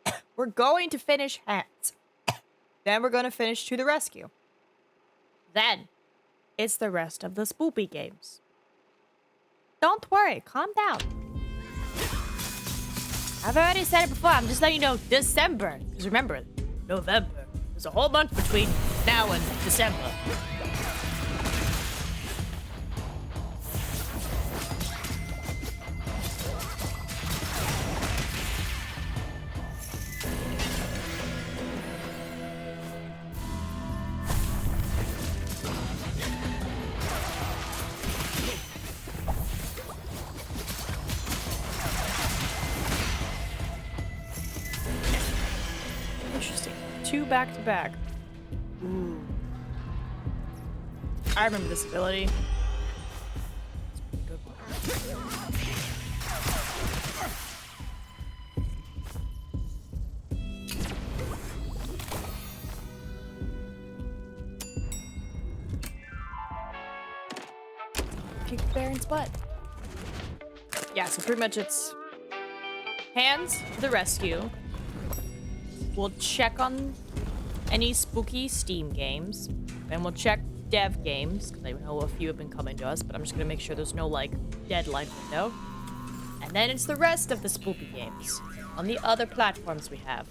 you. We're going to finish Hands. Then we're going to finish To the Rescue. Then it's the rest of the spoopy games. Don't worry, calm down. I've already said it before, I'm just letting you know December. Because remember, November. There's a whole month between now and December. Interesting. 2 back to back. Ooh. I remember this ability. It's a good one. Kick Baron's butt. Yeah, so pretty much it's Hands to the rescue. We'll check on any spooky Steam games. And we'll check dev games, because I know a few have been coming to us, but I'm just going to make sure there's no, like, deadline window. And then it's the rest of the spooky games on the other platforms we have.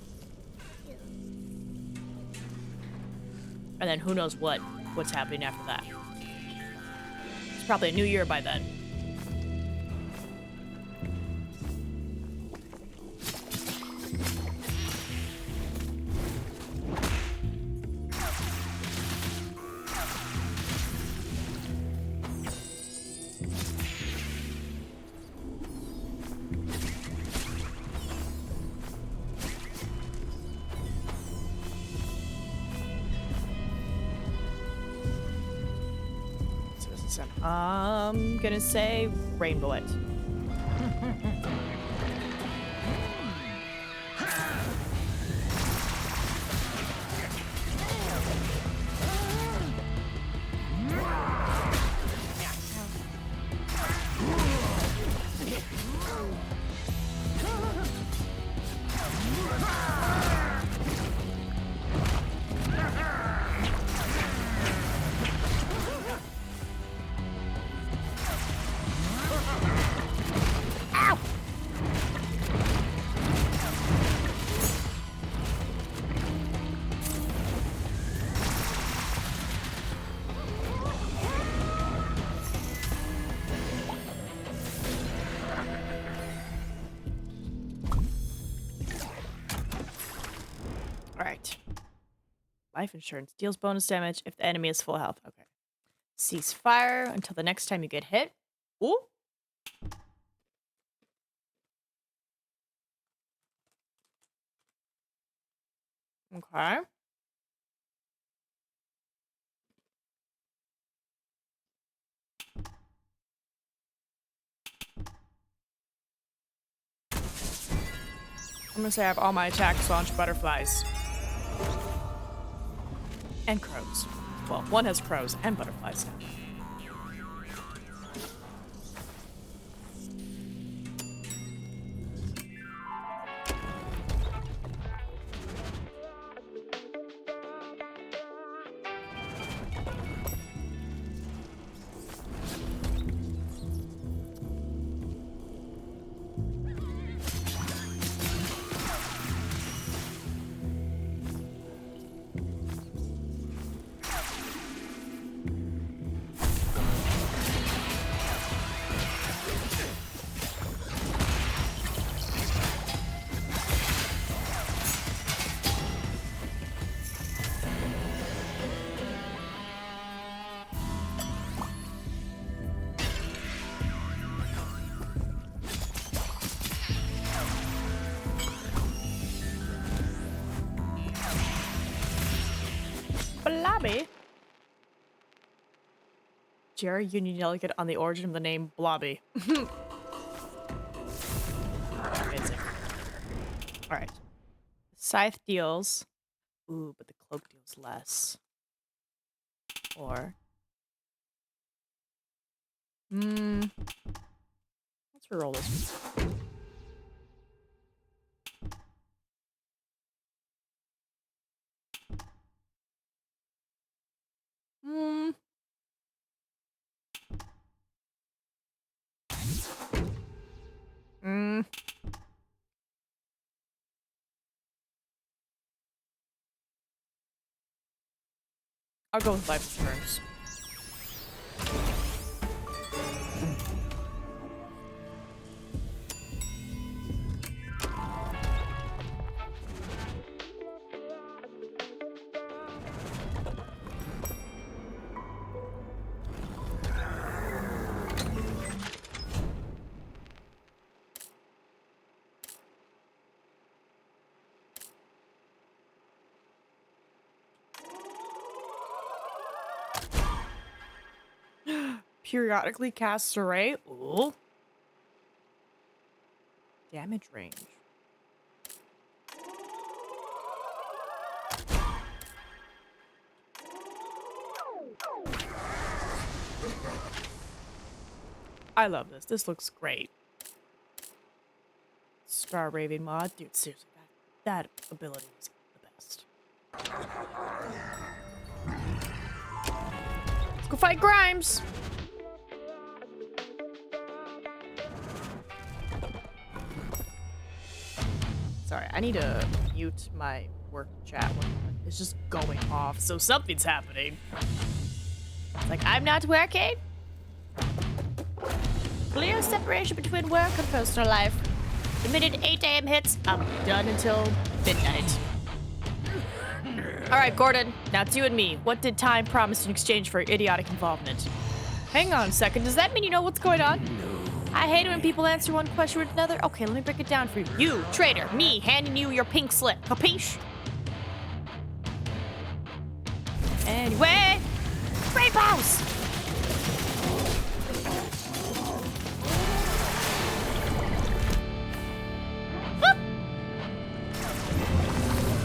And then who knows what's happening after that. It's probably a new year by then. I'm gonna say rainbow it. Life insurance deals bonus damage if the enemy is full health. Okay. Cease fire until the next time you get hit. Ooh. Okay. I'm gonna say I have all my attacks launch butterflies. And crows. Well, one has crows and butterflies now. Blobby? Jerry, Union Delegate on the origin of the name Blobby. Amazing. Alright. Scythe deals. Ooh, but the cloak deals less. Or. Let's reroll this one. I'll go with life insurance. Periodically casts array. Ooh. Damage range. I love this. This looks great. Let's 5-star raving mod. Dude, seriously, that ability is the best. Let's go fight Grimes! Sorry, I need to mute my work chat. It's just going off, so something's happening. It's like, I'm not working. Clear separation between work and personal life. The minute 8 a.m. hits, I'm done until midnight. All right, Gordon, now it's you and me. What did time promise in exchange for idiotic involvement? Hang on a second, does that mean you know what's going on? I hate it when people answer one question with another. Okay, let me break it down for you. You, traitor, me, handing you your pink slip. Capiche? Anyway, Great House!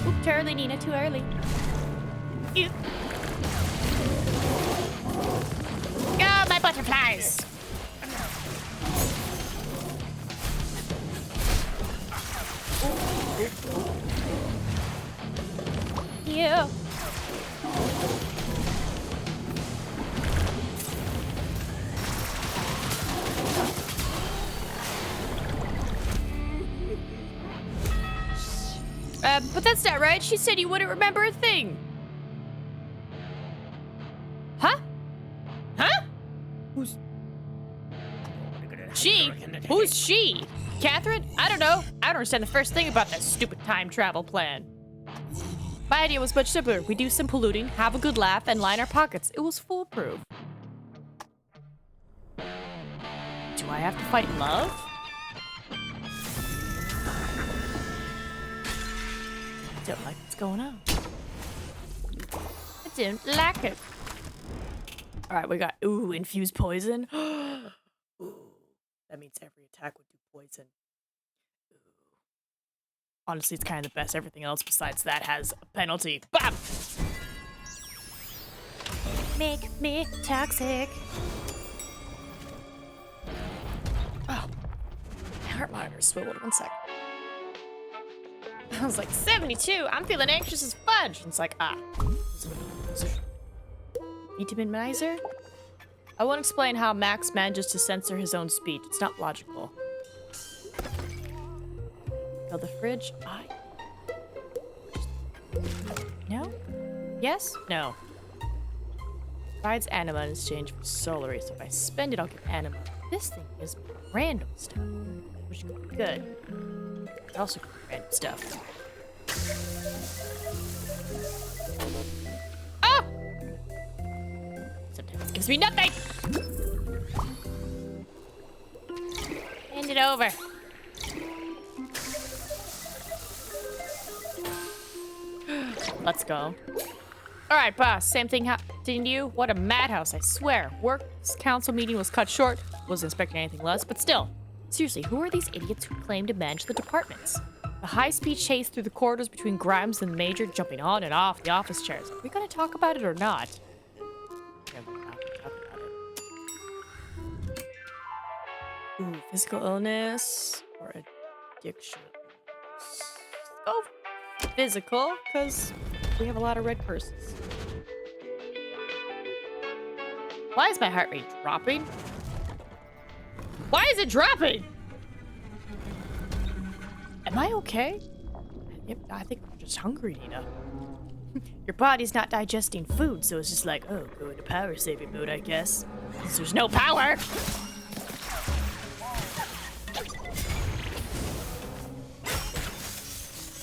Oop, too early, Nina, too early. Ew. Oh, my butterflies! Yeah. But that's not right. She said you wouldn't remember a thing. Huh? Huh? Who's... She? Who's she? Catherine? I don't know. I don't understand the first thing about that stupid time travel plan. My idea was much simpler. We do some polluting, have a good laugh, and line our pockets. It was foolproof. Do I have to fight love? I don't like what's going on. I didn't like it. Alright, we got, ooh, infused poison. Ooh, that means every attack would do poison. Ooh. Honestly, it's kind of the best. Everything else besides that has a penalty. Bam! Make me toxic. Oh. My heart monitor swiveled 1 sec. I was like, 72, I'm feeling anxious as fudge. And it's like, Vitamin Miser? I won't explain how Max manages to censor his own speech. It's not logical. Fill the fridge. No? Yes? No. Provides anima in exchange for solary, so if I spend it, I'll get anima. This thing is random stuff, which could be good. It also could be random stuff. Ah! Sometimes it gives me nothing! Hand it over. Let's go. Alright, boss. Same thing happened to you? What a madhouse, I swear. Works council meeting was cut short. Wasn't expecting anything less, but still. Seriously, who are these idiots who claim to manage the departments? A high-speed chase through the corridors between Grimes and the Major, jumping on and off the office chairs. Are we gonna talk about it or not? Yeah, we're not gonna talk about it. Ooh, physical illness or addiction. Oh, physical, because we have a lot of red curses. Why is my heart rate dropping? Why is it dropping? Am I okay? Yep, I think we're just hungry, Nina. Your body's not digesting food, so it's just like, oh, go into power saving mode, I guess. Since there's no power.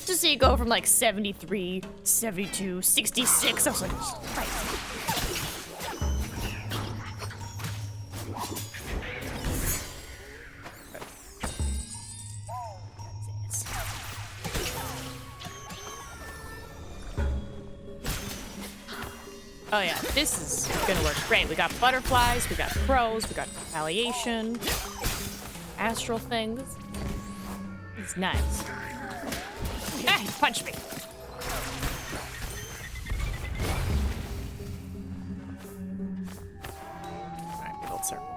Just see it go from like 73, 72, 66. I was like, right. Oh yeah, this is gonna work great. We got butterflies, we got crows, we got retaliation, astral things. It's nice. Ah, he punched me. Alright, big old circle.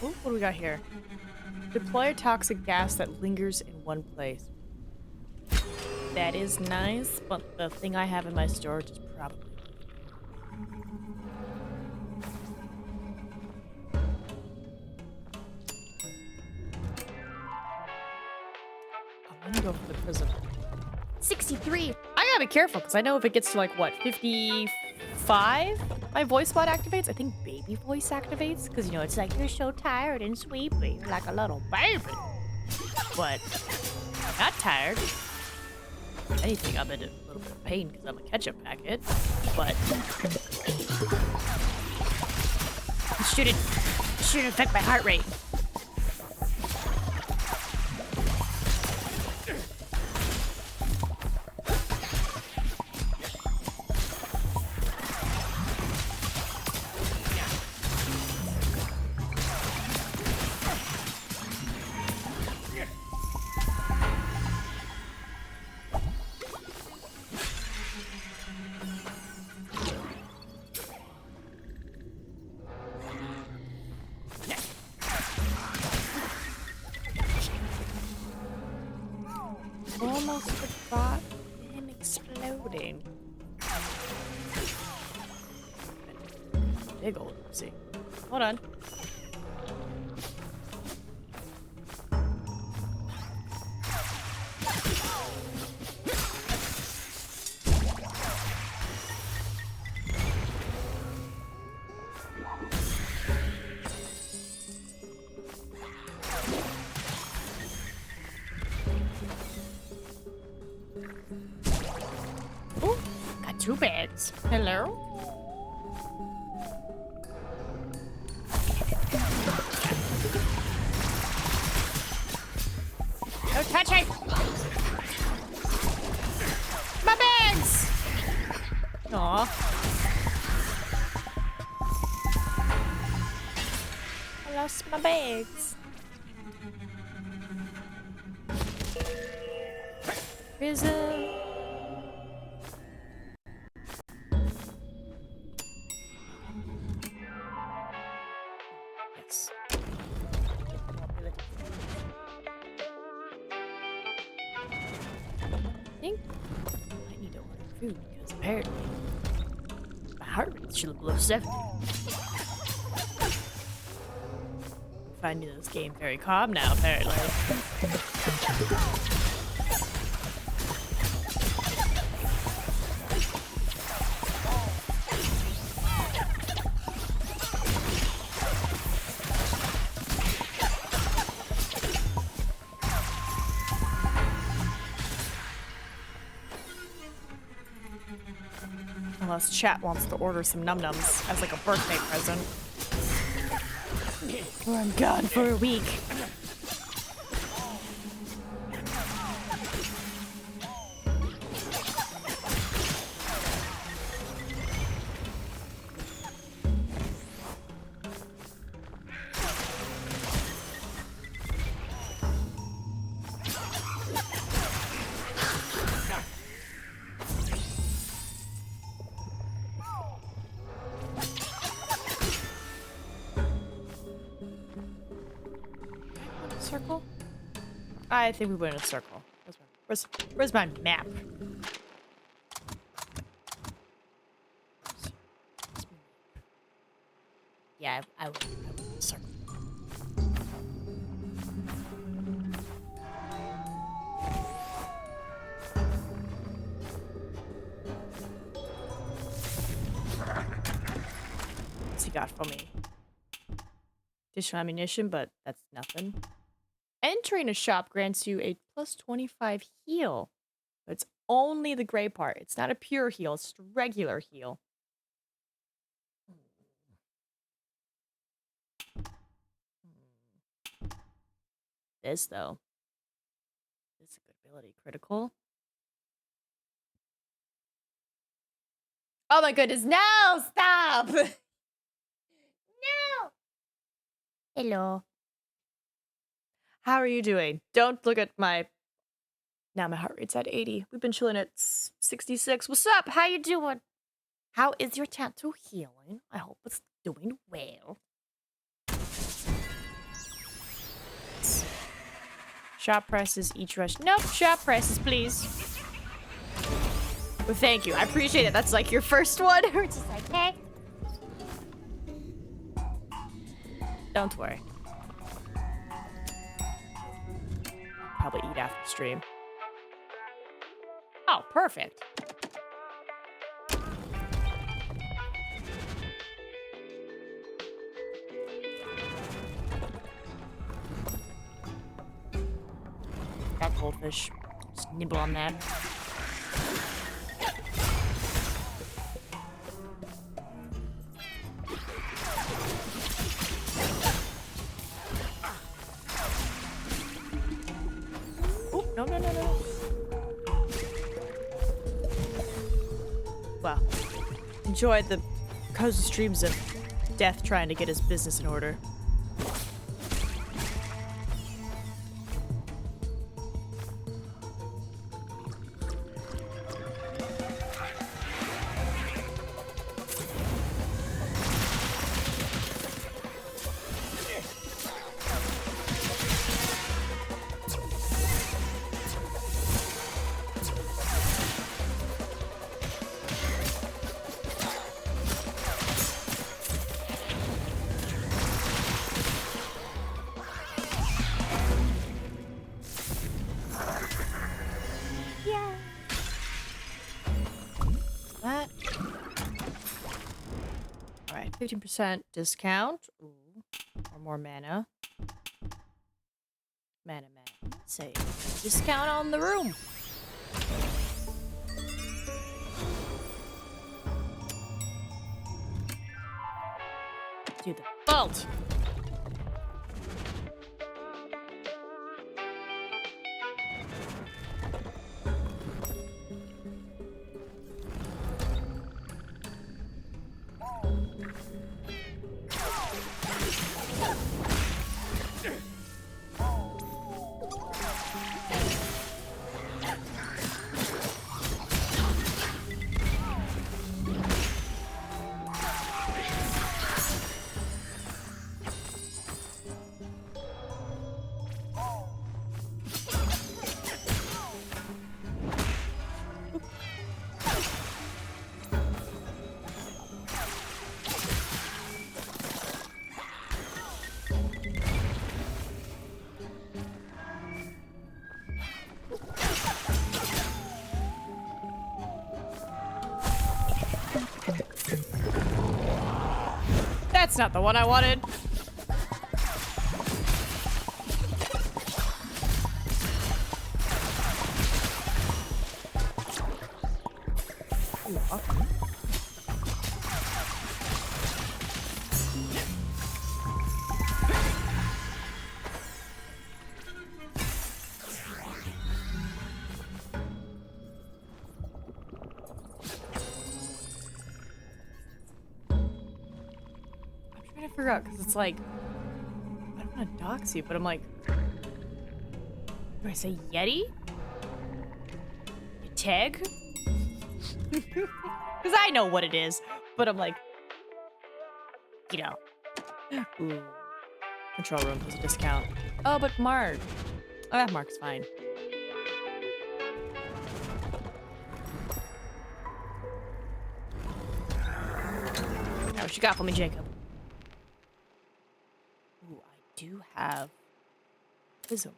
Ooh, what do we got here? Deploy a toxic gas that lingers in one place. That is nice, but the thing I have in my storage is probably... I'm gonna go for the prism. 63! I gotta be careful, because I know if it gets to, like, what, 55? My voice mod activates? I think baby voice activates, because, you know, it's like, you're so tired and sleepy. You're like a little baby. But, not tired. If anything, I'm in a little bit of pain, because I'm a ketchup packet. But... it shouldn't affect my heart rate. Almost forgot him exploding. Big old oopsie. Hold on. Ooh, got 2 bags. Hello? Don't touch it! My bags! Aw. I lost my bags. Prison. Yes. I think I need to order food because apparently my heart rate should be below 70. Finding this game very calm now, apparently. Unless chat wants to order some num-nums as like a birthday present. Or I'm gone for a week. Circle? I think we went in a circle. Where's my map? Yeah, I went in a circle. What's he got for me? Additional ammunition, but that's nothing. Entering a shop grants you a plus 25 heal. But it's only the gray part. It's not a pure heal. It's just a regular heal. This, though. This is a good ability. Critical. Oh my goodness. No! Stop! No! Hello. How are you doing? Don't look at my... Now my heart rate's at 80. We've been chilling at 66. What's up? How you doing? How is your tattoo healing? I hope it's doing well. Shop prices, each rush. Nope, shop prices, please. Well, thank you. I appreciate it. That's like your first one. We're just like, hey. Don't worry. Probably eat after stream. Oh, perfect. Got goldfish. Just nibble on that. Oh, no, no, no, no. Well, enjoy the cozy streams of Death trying to get his business in order. That. All right, 15% discount. Ooh, or more mana. Mana. Say discount on the room. Do the bolt. That's not the one I wanted. Ooh, okay. I forgot because it's like I don't want to dox you, but I'm like, do I say Yeti? Tag? Because I know what it is, but I'm like, you know. Ooh. Control room has a discount. Oh, but Mark. Oh, Mark's fine. Now, what you got for me, Jacob? Ooh, I do have Prism.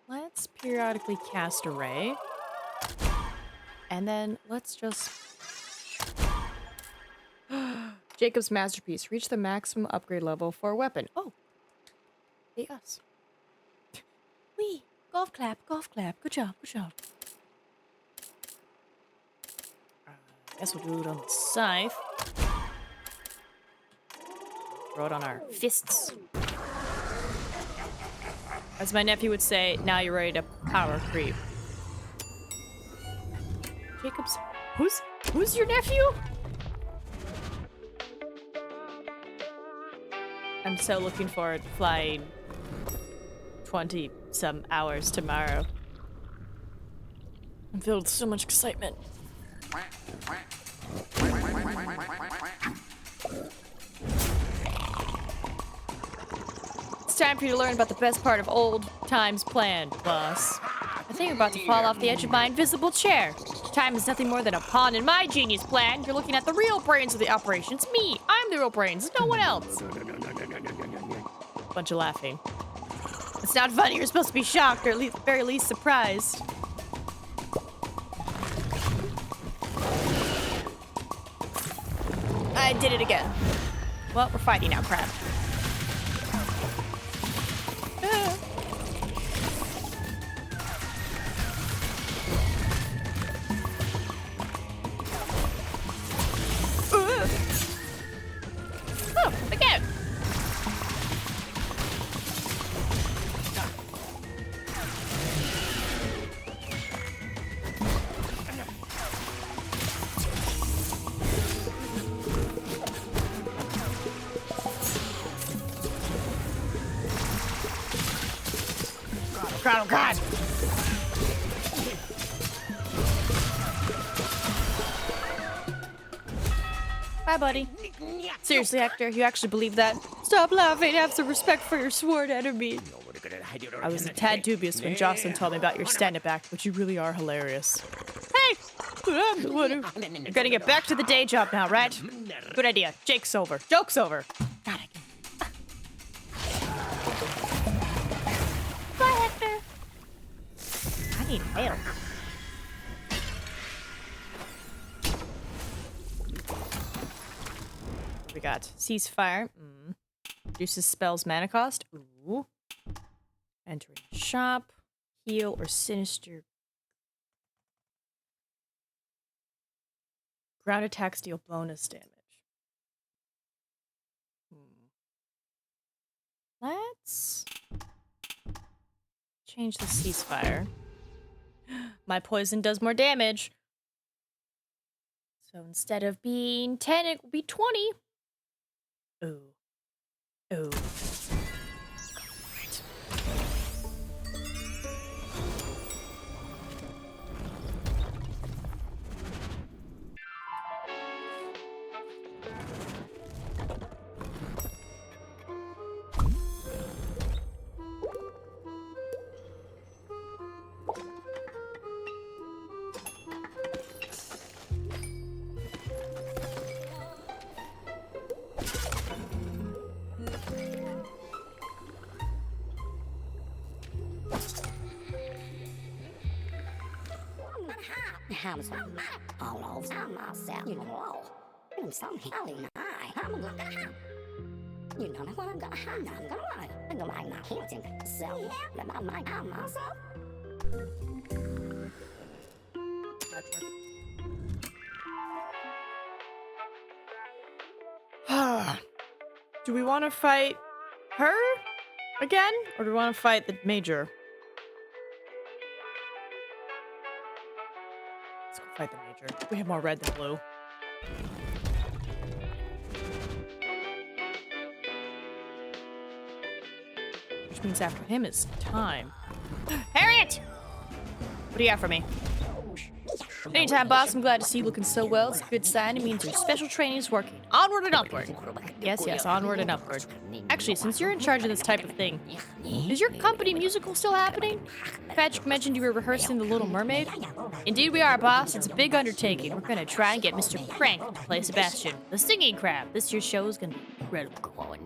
Let's periodically cast Array. And then let's just... Jacob's masterpiece. Reach the maximum upgrade level for a weapon. Oh. Hey, us. Wee. Golf clap, golf clap. Good job, good job. Guess we'll do it on the scythe. Throw it on our fists. As my nephew would say, now you're ready to power creep. Jacob's... Who's your nephew? I'm so looking forward to flying 20-some hours tomorrow. I'm filled with so much excitement. It's time for you to learn about the best part of old times plan, boss. I think you're about to fall off the edge of my invisible chair. Time is nothing more than a pawn in my genius plan. You're looking at the real brains of the operation. It's me. I'm the real brains. No one else. Bunch of laughing. It's not funny. You're supposed to be shocked or at least, very least surprised. I did it again. Well, we're fighting now, crap. Oh, again. God, oh God. Bye, buddy. Seriously, Hector, you actually believe that? Stop laughing. Have some respect for your sworn enemy. I was a tad dubious when Jocelyn told me about your stand-up act, but you really are hilarious. Hey! You're gonna get back to the day job now, right? Good idea. Jake's over. Joke's over. God, bye, Hector. I need help. We got ceasefire. Reduces spells mana cost. Ooh. Entering shop. Heal or sinister. Ground attacks deal bonus damage. Let's change the ceasefire. My poison does more damage. So instead of being 10, it will be 20. Ooh. Ooh. Right. Do we want to fight her again? Or do we want to fight the major? Let's go fight the major. We have more red than blue. Which means after him is time. Harriet! What do you have for me? Anytime, boss. I'm glad to see you looking so well. It's a good sign. It means your special training is working. Onward and upward. Yes, yes, onward and upward. Actually, since you're in charge of this type of thing, is your company musical still happening? Patrick mentioned you were rehearsing The Little Mermaid. Indeed we are, boss. It's a big undertaking. We're gonna try and get Mr. Crank to play Sebastian, the singing crab. This year's show is gonna be incredible.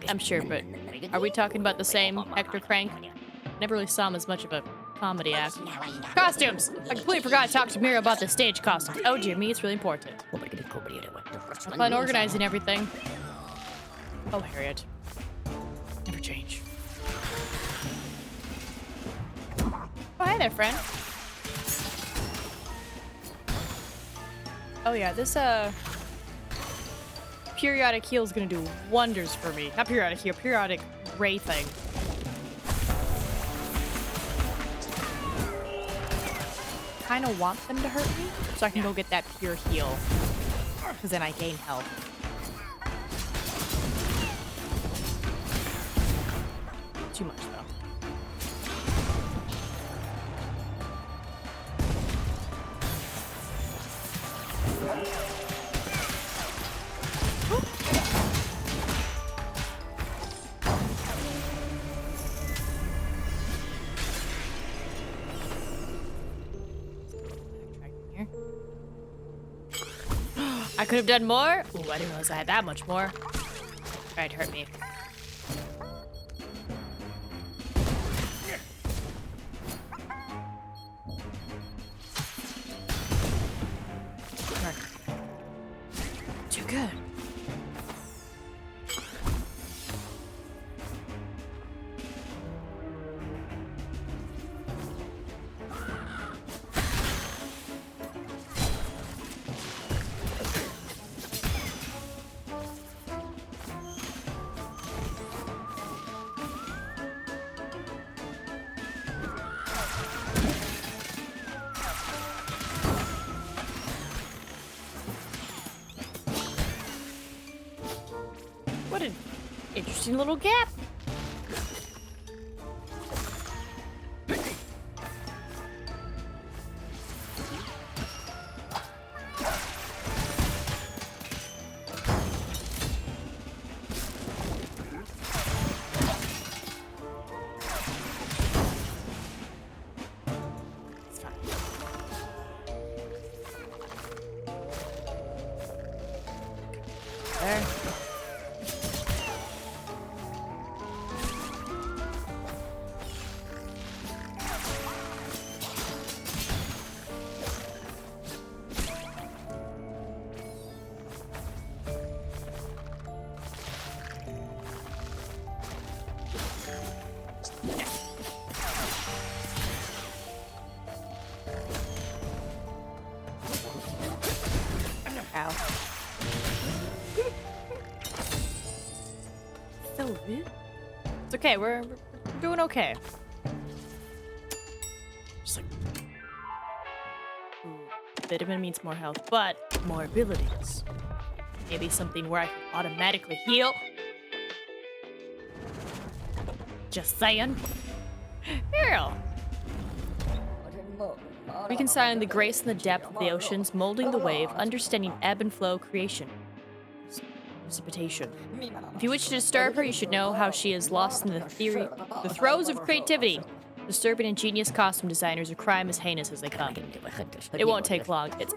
I'm sure, but are we talking about the same Hector Crank? Never really saw him as much of a comedy act. Costumes! I completely forgot to talk to Mira about the stage costumes. Oh dear me, it's really important. Have fun organizing everything. Oh, Harriet. Never change. Oh, hi there, friend. Oh yeah, this, periodic heal is gonna do wonders for me. Not periodic heal, periodic ray thing. Kind of want them to hurt me so I can go get that pure heal, because then I gain health. Too much though. I could have done more. Ooh, I didn't realize I had that much more. Alright, hurt me. Too good. What an interesting little gap. It's fine. There. Ow. So rude. It's okay. We're doing okay. Just like, ooh, vitamin means more health, but more abilities. Maybe something where I can automatically heal. Just saying. Hero. Reconciling the grace and the depth of the oceans, molding the wave, understanding ebb and flow, creation. Precipitation. If you wish to disturb her, you should know how she is lost in the throes of creativity. Disturbing ingenious costume designers, a crime as heinous as they come. It won't take long. It's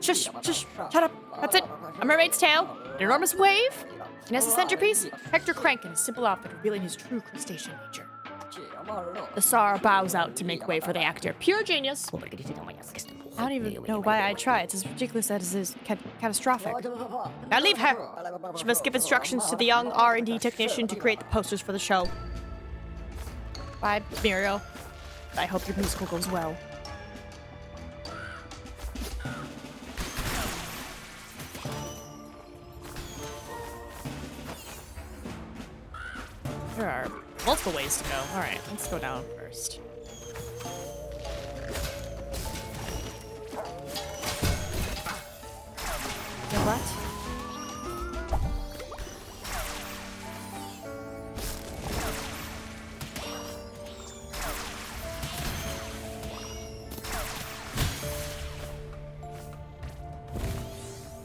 shush, shut up. That's it. A mermaid's tail, an enormous wave, and as a centerpiece, Hector Crank in a simple outfit revealing his true crustacean nature. The Tsar bows out to make way for the actor. Pure genius. I don't even know why I try. It's as ridiculous as it is catastrophic. Now leave her. She must give instructions to the young R&D technician to create the posters for the show. Bye, Muriel. I hope your musical goes well. There are multiple ways to go. All right, let's go down first. The what?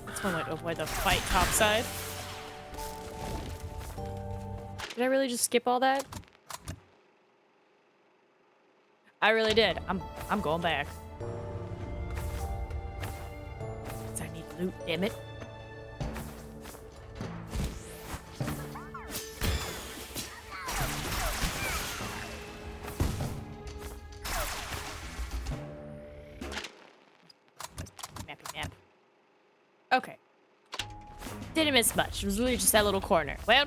That's one way to avoid the fight topside. Did I really just skip all that? I really did. I'm going back. 'Cause I need loot, damn it. Mappy map. Okay. Didn't miss much. It was really just that little corner. Well.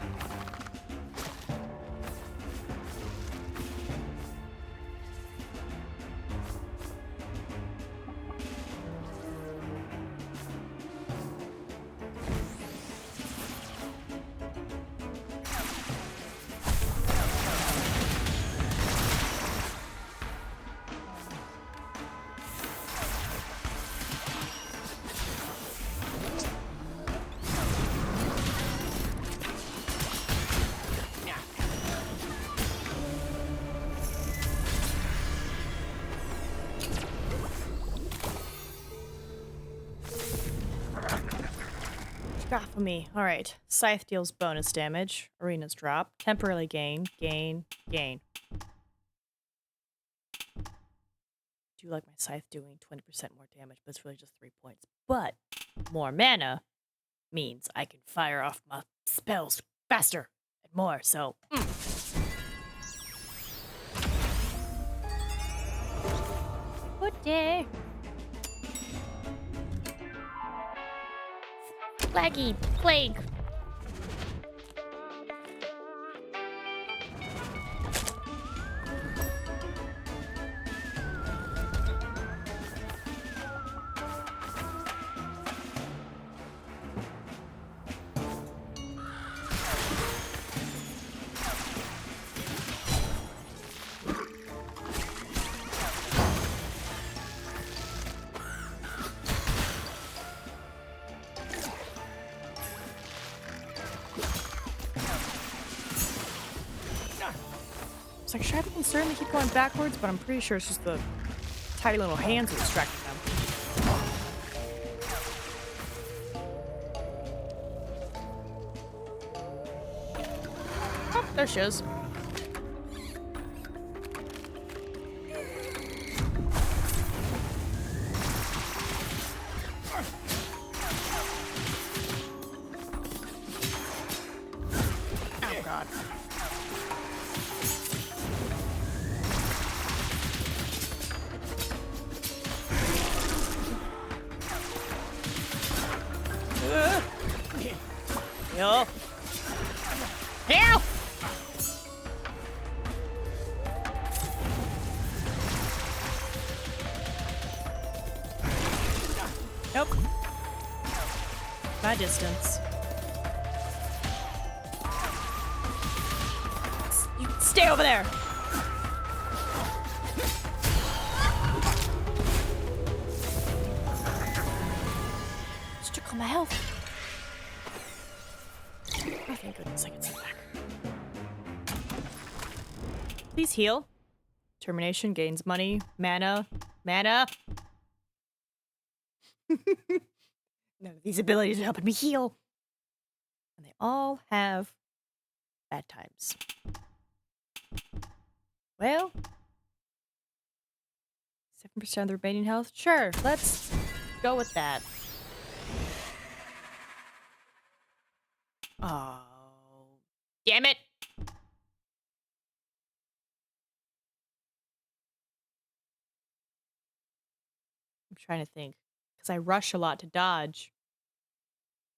Got for me. All right. Scythe deals bonus damage. Arenas drop. Temporarily gain. Gain. Gain. Do like my scythe doing 20% more damage, but it's really just 3 points. But more mana means I can fire off my spells faster and more, so... Good day. Flaggy, plague. It's like, should I be concerned they keep going backwards? But I'm pretty sure it's just the tiny little hands are distracting them. Oh, there she is. Oh, God. Yo. Help! Nope. My distance. You stay over there. Just took all my health. Oh, thank goodness I can sit back. Please heal. Termination gains money. Mana. Mana! None of these abilities are helping me heal. And they all have bad times. Well, 7% of the remaining health? Sure, let's go with that. Oh, damn it! I'm trying to think. Because I rush a lot to dodge.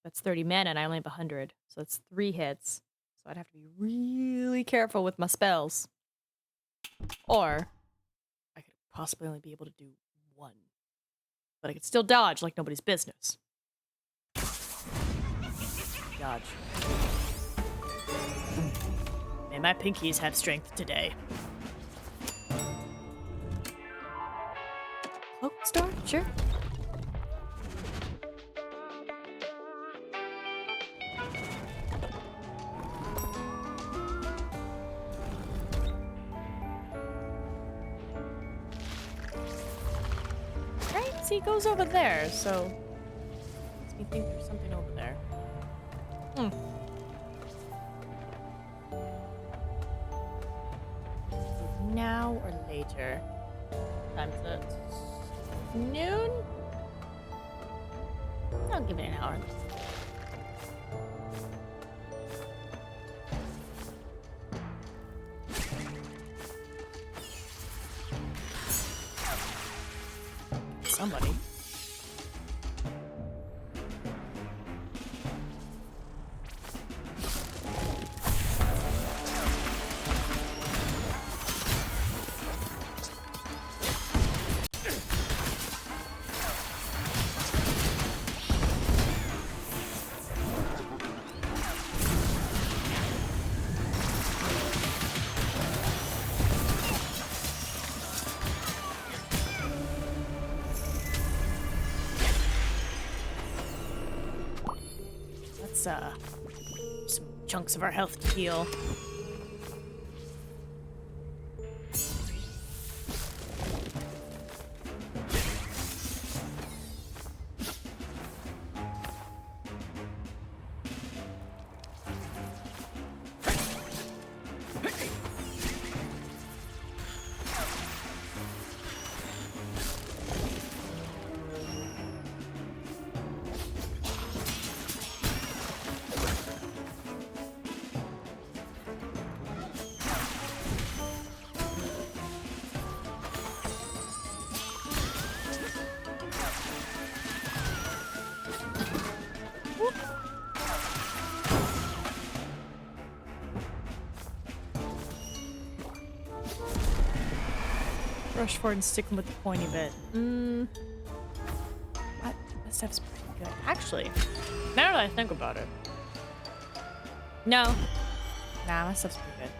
That's 30 mana and I only have 100. So that's 3 hits. So I'd have to be really careful with my spells. Or I could possibly only be able to do 1. But I could still dodge like nobody's business. Dodge. May my pinkies have strength today. Cloak star? Sure. Right? See, it goes over there, so... makes me think there's something over there. Now or later? Time to... noon? I'll give it an hour. Somebody. Some chunks of our health to heal. Rush forward and stick with the pointy bit. What? That stuff's pretty good. Actually, now that I think about it. No. Nah, my stuff's pretty good.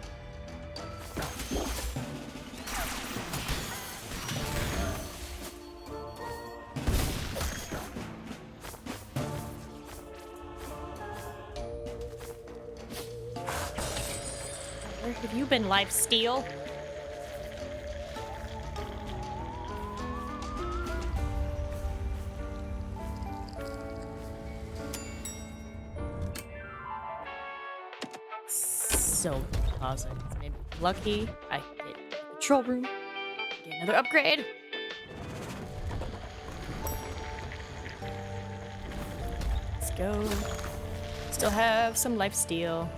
Where have you been, Lifesteal? So awesome. Maybe lucky I get a control room. Get another upgrade. Let's go. Still have some life steal.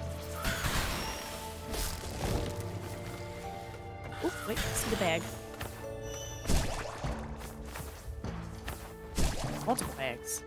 Oh, wait, see the bag. Multiple bags.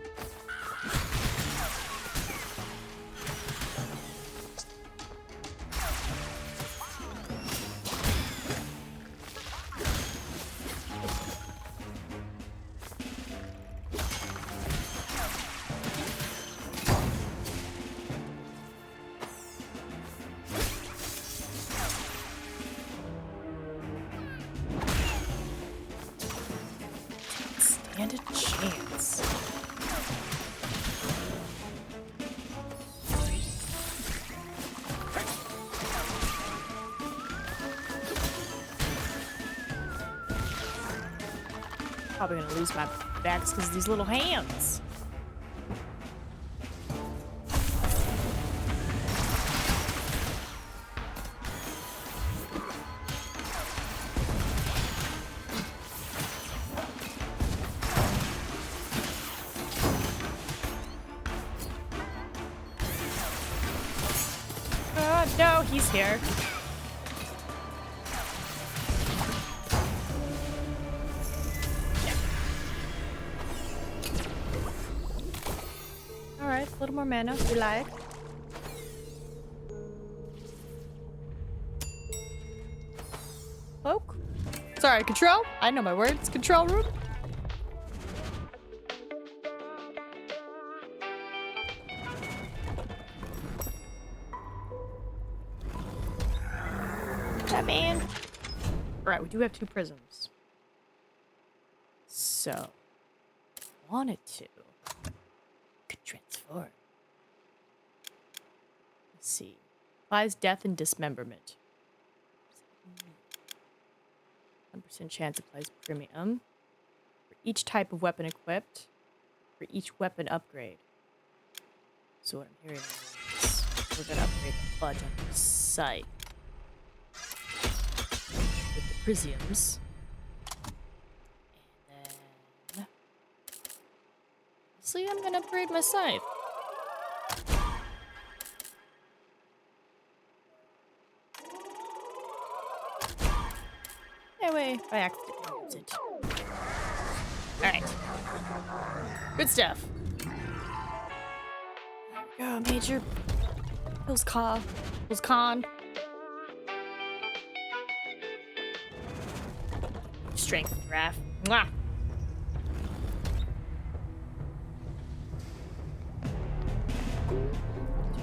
Stand a chance. Probably gonna lose my backs because of these little hands. No, he's here. Alright, a little more mana, we like. Poke. Sorry, control. I know my words. Control room. That man. Alright, we do have 2 prisms. So, wanted to. Could transform. Let's see. Applies death and dismemberment. 100% chance applies premium. For each type of weapon equipped. For each weapon upgrade. So what I'm hearing is we're gonna upgrade the fudge on the site. With the prisms. And then... see, I'm gonna upgrade my scythe. Anyway, I accidentally used it. Alright. Good stuff. There we go, Major. Hills Con. Strength graph. Mwah! Too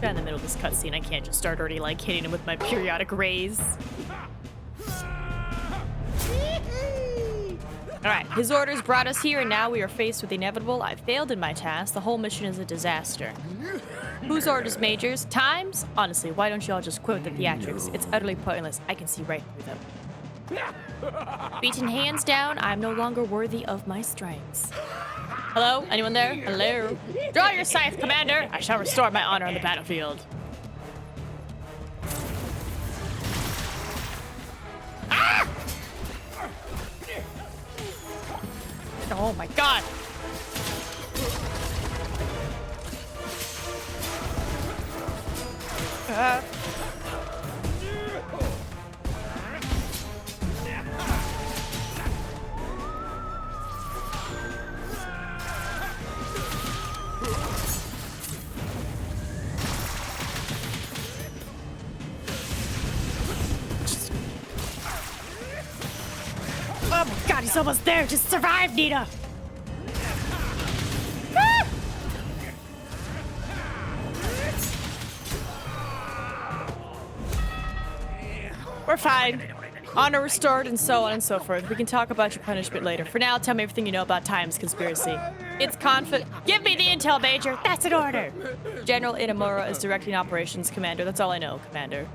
bad in the middle of this cutscene I can't just start already like hitting him with my periodic rays. Alright, his orders brought us here and now we are faced with the inevitable. I failed in my task. The whole mission is a disaster. Whose orders, Majors? Times? Honestly, why don't you all just quote the theatrics? It's utterly pointless. I can see right through them. Beaten hands down, I'm no longer worthy of my strengths. Hello? Anyone there? Hello? Draw your scythe, Commander! I shall restore my honor on the battlefield. Ah! Oh my god! God, he's almost there. Just survive, Nina. Ah! We're fine. Honor restored and so on and so forth. We can talk about your punishment later. For now, tell me everything you know about Time's conspiracy. It's Give me the intel, Major. That's an order. General Inamura is directing operations, Commander. That's all I know, Commander.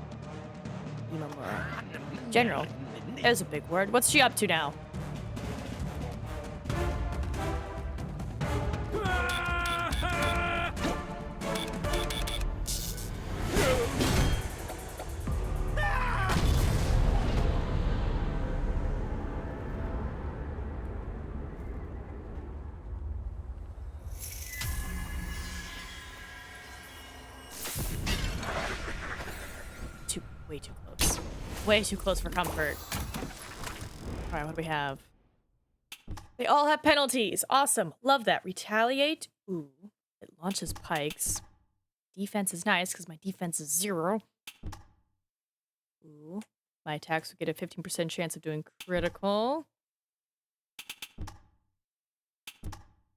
Imamura. General. There's a big word. What's she up to now? Way too close. Way too close for comfort. Alright, what do we have? They all have penalties. Awesome. Love that. Retaliate. Ooh. It launches pikes. Defense is nice because my defense is 0. Ooh. My attacks will get a 15% chance of doing critical.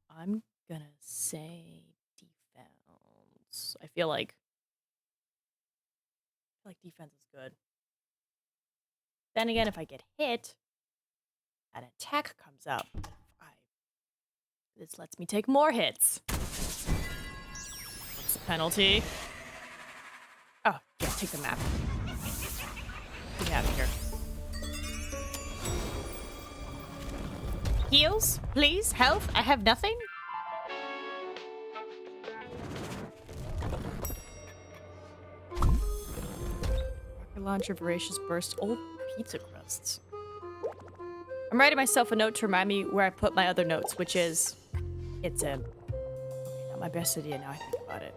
I'm gonna say defense. I feel like defense is good. Then again, if I get hit, an attack comes up. This lets me take more hits. What's the penalty? Oh, yeah, take the map. Get me out of here. Heals, please. Health. I have nothing. Launcher, voracious burst, old pizza crusts. I'm writing myself a note to remind me where I put my other notes, which is, it's okay, not my best idea now I think about it.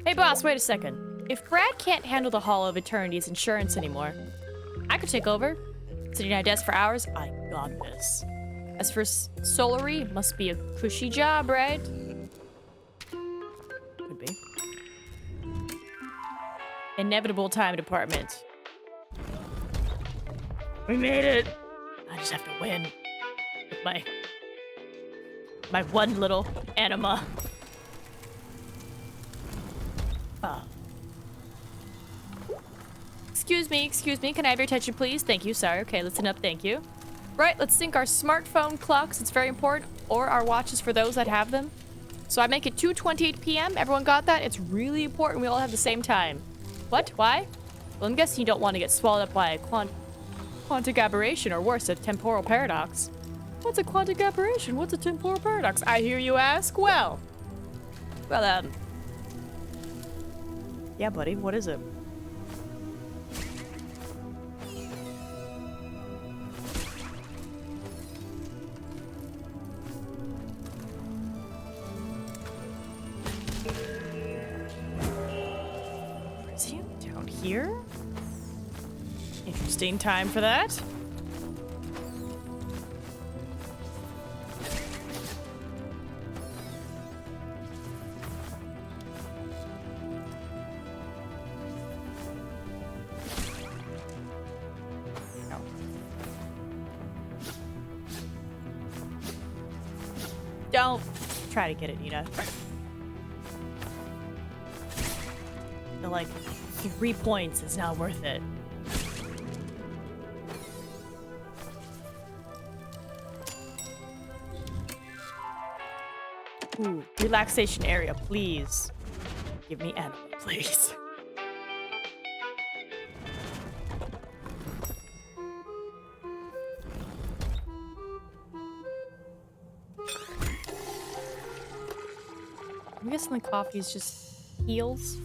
Hey boss, wait a second. If Brad can't handle the Hall of Eternity's insurance anymore, I could take over. Sitting at a desk for hours, I got this. As for Solary, must be a cushy job, right? Could be. Inevitable time department. We made it. I just have to win. With my one little anima. Excuse me, can I have your attention, please? Thank you, sorry. Okay, listen up, thank you. Right, let's sync our smartphone clocks, it's very important, or our watches for those that have them. So I make it 2:28 p.m., everyone got that? It's really important we all have the same time. What? Why? Well, I'm guessing you don't want to get swallowed up by a quantic aberration, or worse, a temporal paradox. What's a quantic aberration? What's a temporal paradox? I hear you ask? Well, yeah, buddy, what is it? Here? Interesting time for that. No. Don't try to get it, Nina. They're like 3 points is not worth it. Ooh, relaxation area, please. Give me animal, please. I'm guessing the coffee is just heals.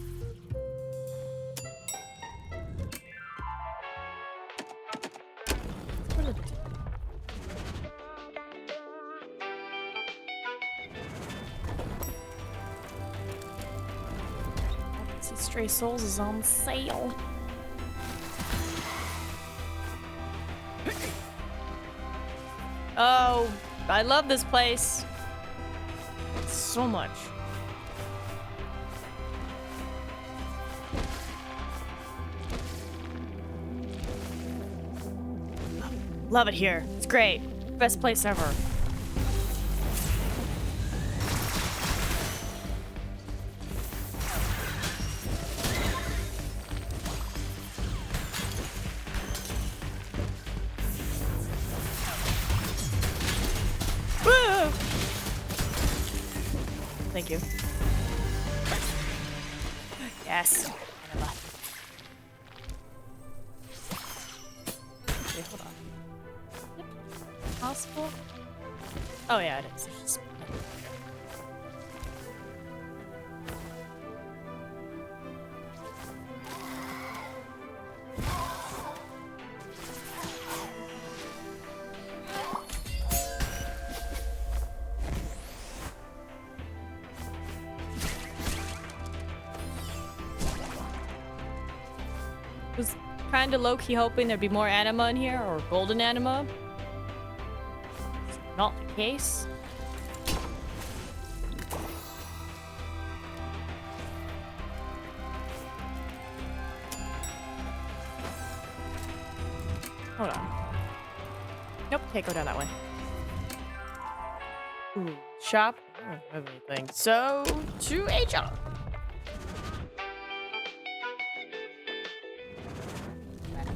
Stray Souls is on sale. Oh, I love this place. It's so much. Love it here. It's great. Best place ever. Woo! Thank you. Yes. Okay, hold on. Possible? Oh yeah, it is. It's just... was kind of low-key hoping there'd be more anima in here, or golden anima. It's not the case. Hold on. Nope, can't go down that way. Ooh, shop. I don't have anything. So, to HR.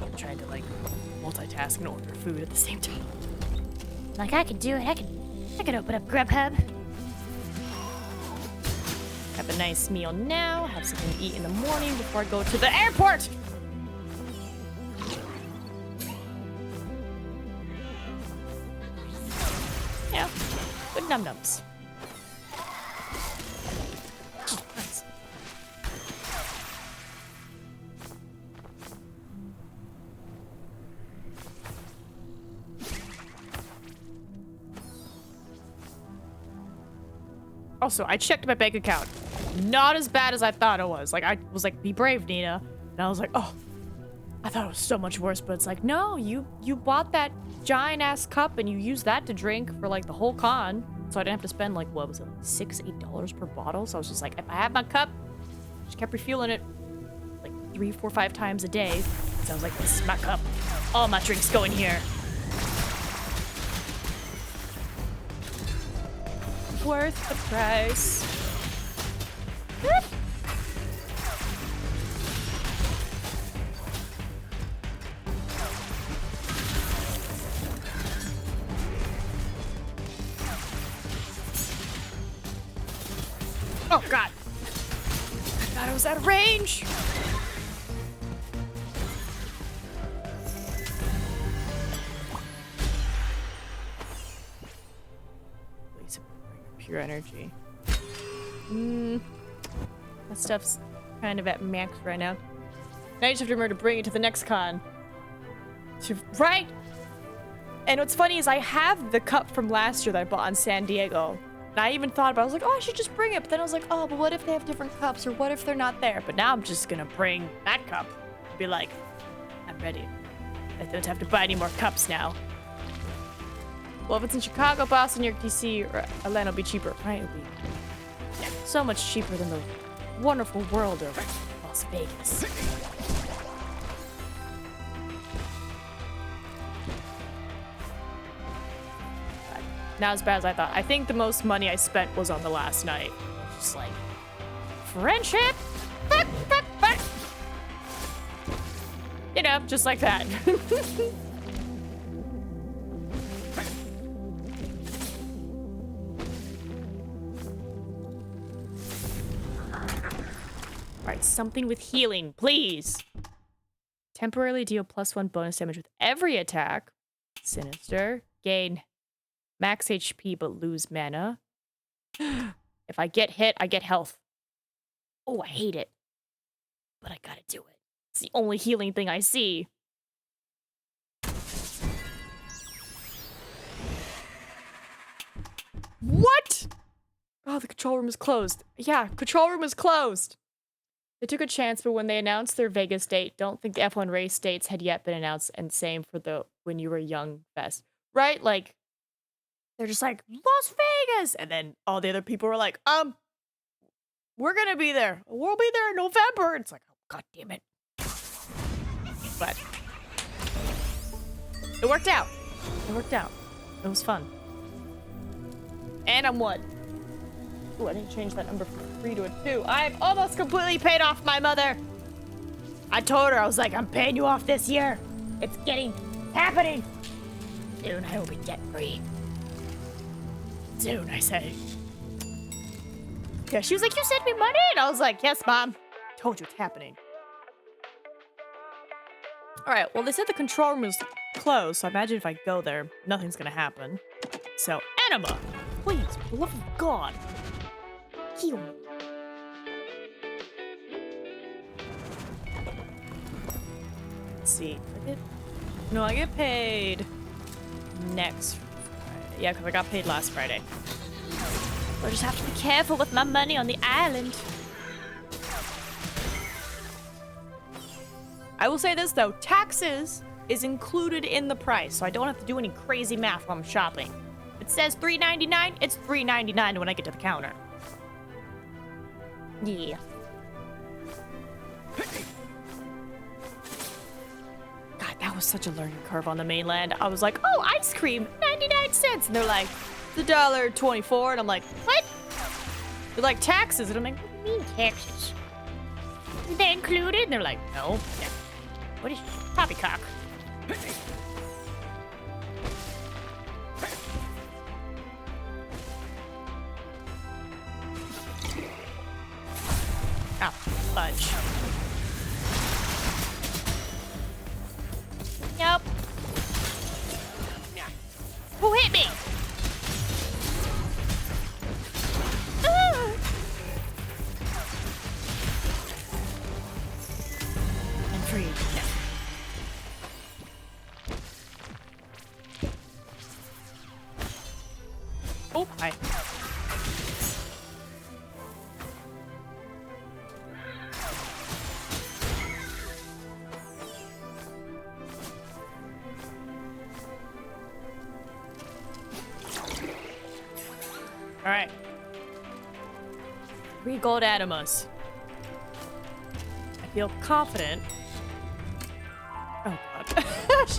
I'm trying to like multitask and order food at the same time. Like, I can do it. I can open up Grubhub. Have a nice meal now. Have something to eat in the morning before I go to the airport. Yeah, good num-nums. Nice. Also, I checked my bank account. Not as bad as I thought it was. Like, I was like, be brave, Nina. And I was like, oh, I thought it was so much worse. But it's like, no, you bought that giant-ass cup and you used that to drink for, like, the whole con. So I didn't have to spend, like, what was it, like $6, $8 per bottle? So I was just like, if I have my cup, just kept refueling it, like, 3, 4, 5 times a day. So I was like, this is my cup. All my drinks go in here. Worth the price. Oh god. I thought I was out of range. Pure energy. That stuff's kind of at max right now. Now you just have to remember to bring it to the next con. Right? And what's funny is I have the cup from last year that I bought in San Diego. And I even thought about it. I was like, oh, I should just bring it. But then I was like, oh, but what if they have different cups? Or what if they're not there? But now I'm just gonna bring that cup. And be like, I'm ready. I don't have to buy any more cups now. Well, if it's in Chicago, Boston, New York, DC, or Atlanta, it'll be cheaper. Right? It'll be so much cheaper than the wonderful world of Las Vegas. Not as bad as I thought. I think the most money I spent was on the last night. Just like, friendship! You know, just like that. Alright, something with healing, please. Temporarily deal +1 bonus damage with every attack. Sinister. Gain max HP but lose mana. If I get hit, I get health. Oh, I hate it. But I gotta do it. It's the only healing thing I see. What? Oh, the control room is closed. Yeah, control room is closed. They took a chance, but when they announced their Vegas date, don't think the F1 race dates had yet been announced, and same for the When You Were Young fest. Right? Like, They're just like, Las Vegas! And then all the other people were like, we're gonna be there. We'll be there in November. It's like, oh, God damn it. But it worked out. It worked out. It was fun. And I'm what? Ooh, I need to change that number from a 3 to a 2. I've almost completely paid off my mother. I told her, I was like, I'm paying you off this year. It's happening. Soon I will be debt free. Soon, I say. Yeah, she was like, you sent me money? And I was like, yes, Mom. Told you it's happening. All right, well, they said the control room is closed, so I imagine if I go there, nothing's gonna happen. So, Anima, please, for the love of God, heal me. Let's see. I get paid next Friday. Yeah, because I got paid last Friday. We'll just have to be careful with my money on the island. I will say this though, taxes is included in the price, so I don't have to do any crazy math while I'm shopping. It says $3.99, it's $3.99 when I get to the counter. Yeah. God, that was such a learning curve on the mainland. I was like, oh, ice cream, 99 cents. And they're like, it's $1.24. And I'm like, what? They're like, taxes. And I'm like, what do you mean taxes? Is that included? And they're like, no. What is poppycock? Oh, fudge. Nope. Who hit me? And free. Oh, hi. All right. 3 gold animas. I feel confident. Oh, God.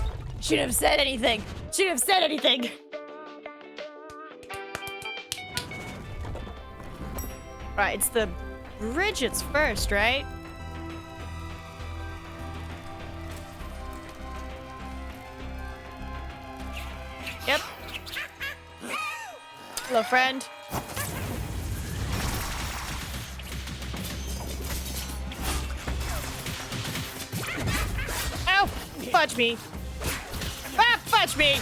Shouldn't have said anything. Shouldn't have said anything. Right, it's the Bridget's first, right? Yep. Hello, friend. Ow! Fudge me. Ah, fudge me!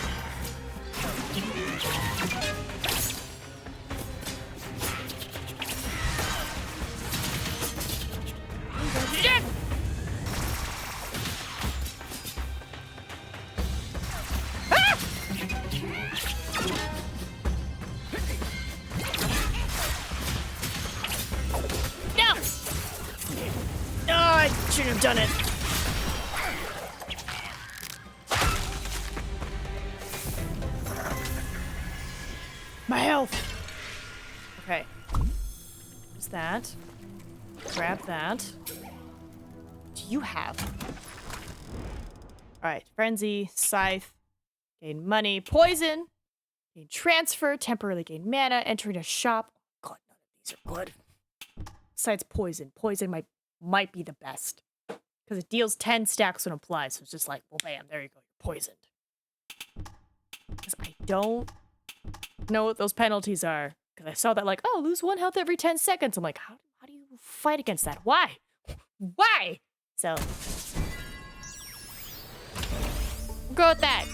Shouldn't have done it. My health. Okay. What's that? Grab that. What do you have? Alright. Frenzy, Scythe, gain money, poison, gain transfer, temporarily gain mana, entering a shop. God, none of these are good. Besides poison. Poison might be the best. Because it deals 10 stacks when applied, so it's just like, well, bam, there you go, you're poisoned. Because I don't know what those penalties are. Because I saw that like, oh, lose 1 health every 10 seconds. I'm like, how do you fight against that? Why? Why? So, we'll go with that.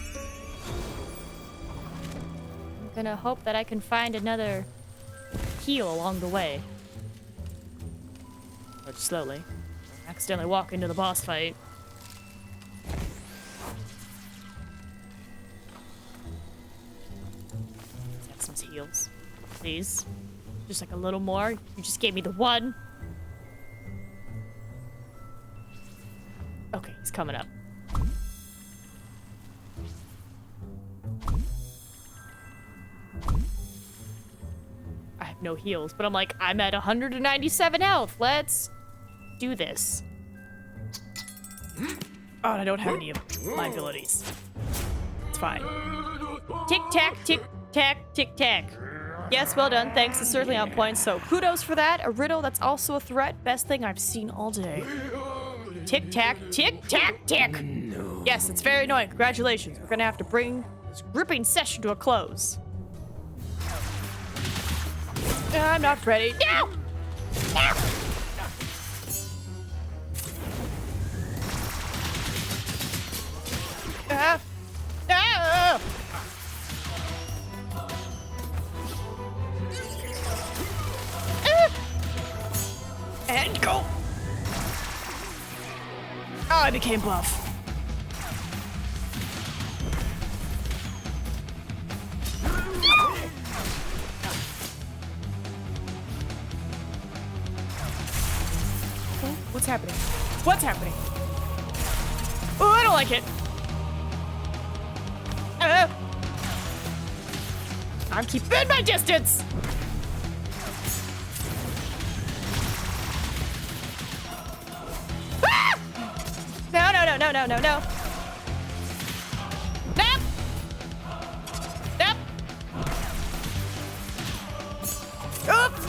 I'm gonna hope that I can find another heal along the way. But slowly. Accidentally walk into the boss fight. Let's have some heals. Please. Just like a little more. You just gave me the 1. Okay, he's coming up. had no heals. But I'm like, I'm at 197 health. Let's do this. Oh, and I don't have any of my abilities. It's fine. Tic-tac, tic-tac, tic-tac. Yes, well done. Thanks. It's certainly on point. So kudos for that. A riddle that's also a threat. Best thing I've seen all day. Tic-tac, tic-tac, tick. Yes, it's very annoying. Congratulations. We're going to have to bring this gripping session to a close. I'm not ready. No! No! Ah! And go! Oh, I became buff. What's happening? What's happening? Oh, I don't like it. I'm keeping my distance. Ah! No, no, no, no, no, no, no. Nope. Nope. Oops.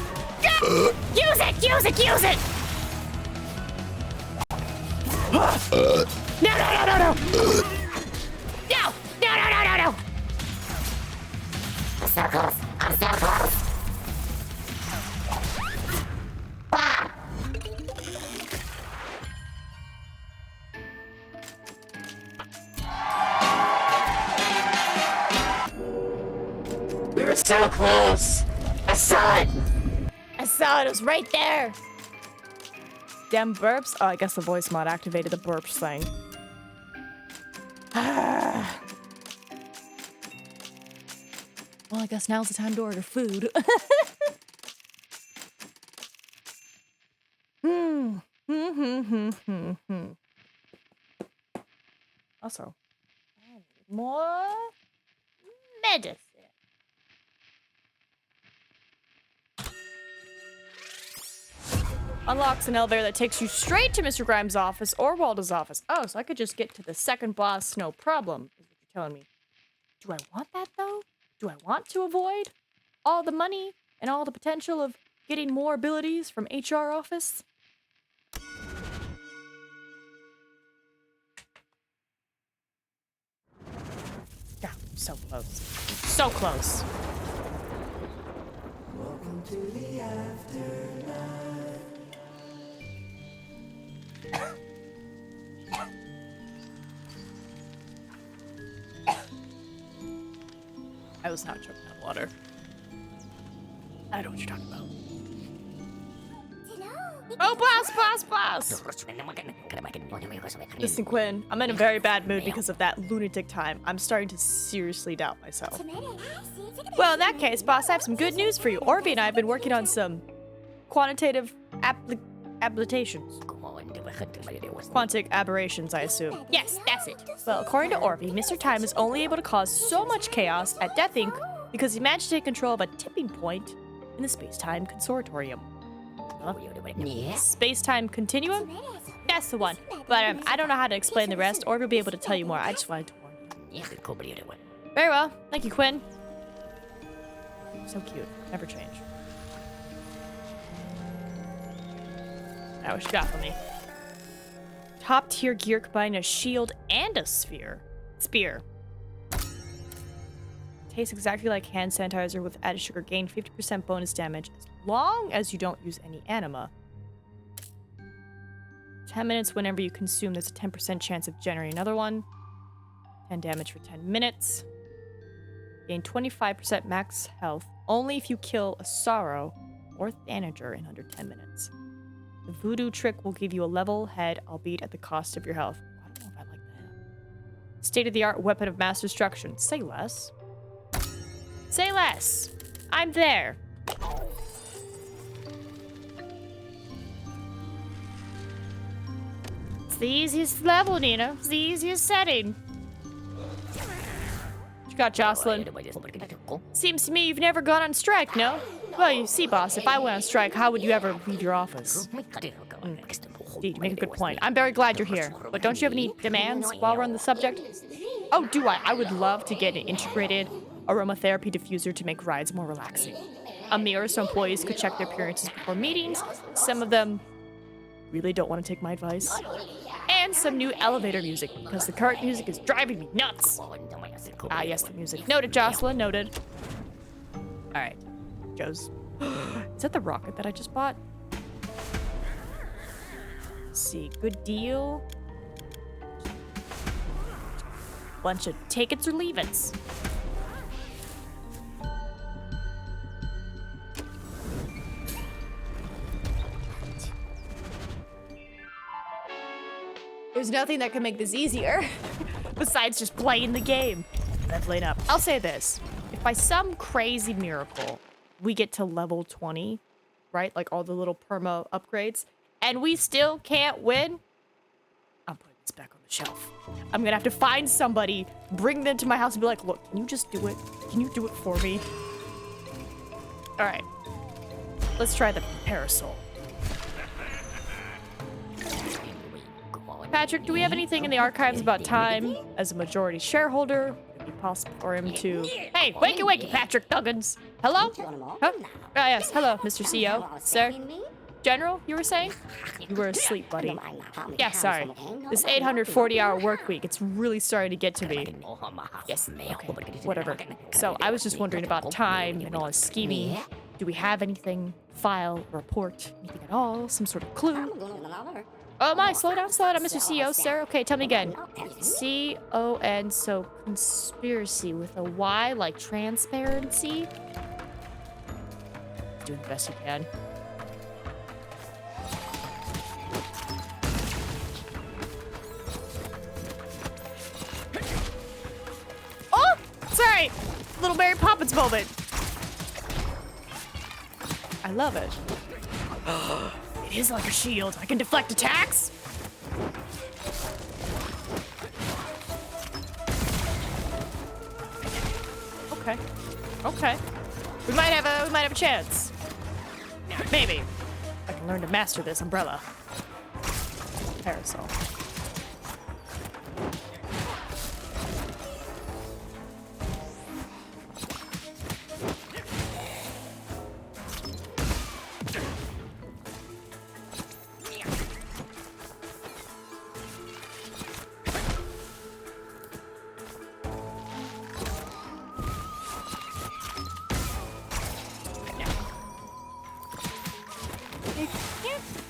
Use it, use it, use it. No, no, no, no, no. No, no, no, no, no, no. I'm so close. I'm so close. Ah. We were so close. I saw it. I saw it. It was right there. Damn burps. Oh, I guess the voice mod activated the burps thing. Well, I guess now's the time to order food. Also, I need more medicine. Unlocks an elevator that takes you straight to Mr. Grimes' office or Waldo's office. Oh, so I could just get to the second boss, no problem, is what you're telling me. Do I want that, though? Do I want to avoid all the money and all the potential of getting more abilities from HR office? Yeah, so close. So close. Welcome to the afterlife. I was not choking on water. I don't know what you're talking about. Oh, boss! Listen, Quinn, I'm in a very bad mood because of that lunatic time. I'm starting to seriously doubt myself. Well, in that case, boss, I have some good news for you. Orvie and I have been working on some quantitative applications. Quantic aberrations, I assume. Yes, that's it. Well, according to Orvie, Mr. Time is only able to cause so much chaos at Death Inc. because he managed to take control of a tipping point in the space-time consortium. Huh? Yeah. Space-time continuum? That's the one. But I don't know how to explain the rest. Orvie will be able to tell you more. I just wanted to warn you. Very well. Thank you, Quinn. So cute. Never change. Now what you got for me? Top tier gear combining a shield and a spear. Tastes exactly like hand sanitizer with added sugar. Gain 50% bonus damage as long as you don't use any anima. 10 minutes whenever you consume. There's a 10% chance of generating another one. 10 damage for 10 minutes. Gain 25% max health only if you kill a Sorrow or Thanager in under 10 minutes. The voodoo trick will give you a level head, albeit at the cost of your health. I don't know if I like that. State-of-the-art weapon of mass destruction. Say less. Say less. I'm there. It's the easiest level, Nina. It's the easiest setting. What you got, Jocelyn? Seems to me you've never gone on strike, no? Well, you see, boss, if I went on strike, how would you ever leave your office? Indeed, you make a good point. I'm very glad you're here. But don't you have any demands while we're on the subject? Oh, do I? I would love to get an integrated aromatherapy diffuser to make rides more relaxing. A mirror so employees could check their appearances before meetings. Some of them really don't want to take my advice. And some new elevator music, because the current music is driving me nuts. Ah, yes, the music. Noted, Jocelyn, noted. All right, Joe's. Is that the rocket that I just bought? Let's see, good deal. Bunch of take it's or leave it's. There's nothing that can make this easier besides just playing the game. Leveling up. I'll say this. If by some crazy miracle we get to level 20, right? Like all the little perma upgrades, and we still can't win, I'm putting this back on the shelf. I'm gonna have to find somebody, bring them to my house and be like, look, can you just do it? Can you do it for me? All right. Let's try the parasol. Patrick, do we have anything in the archives about time? As a majority shareholder, would it be possible for him to... Hey, wakey, wakey, Patrick Duggins. Hello? Huh? Ah, yes, hello, Mr. CEO. Sir? General, you were saying? You were asleep, buddy. Yeah, sorry. This 840-hour work week, it's really starting to get to me. Yes, okay, whatever. So, I was just wondering about time and all his scheming. Do we have anything? File, report, anything at all? Some sort of clue? Oh my, slow down, Mr. CEO, sir. Okay, tell me again. C-O-N, so conspiracy with a Y, like transparency? Do the best you can. Oh, sorry. Little Mary Poppins moment. I love it. It is like a shield. I can deflect attacks. Okay. Okay. We might have a chance. Maybe. I can learn to master this umbrella. Parasol.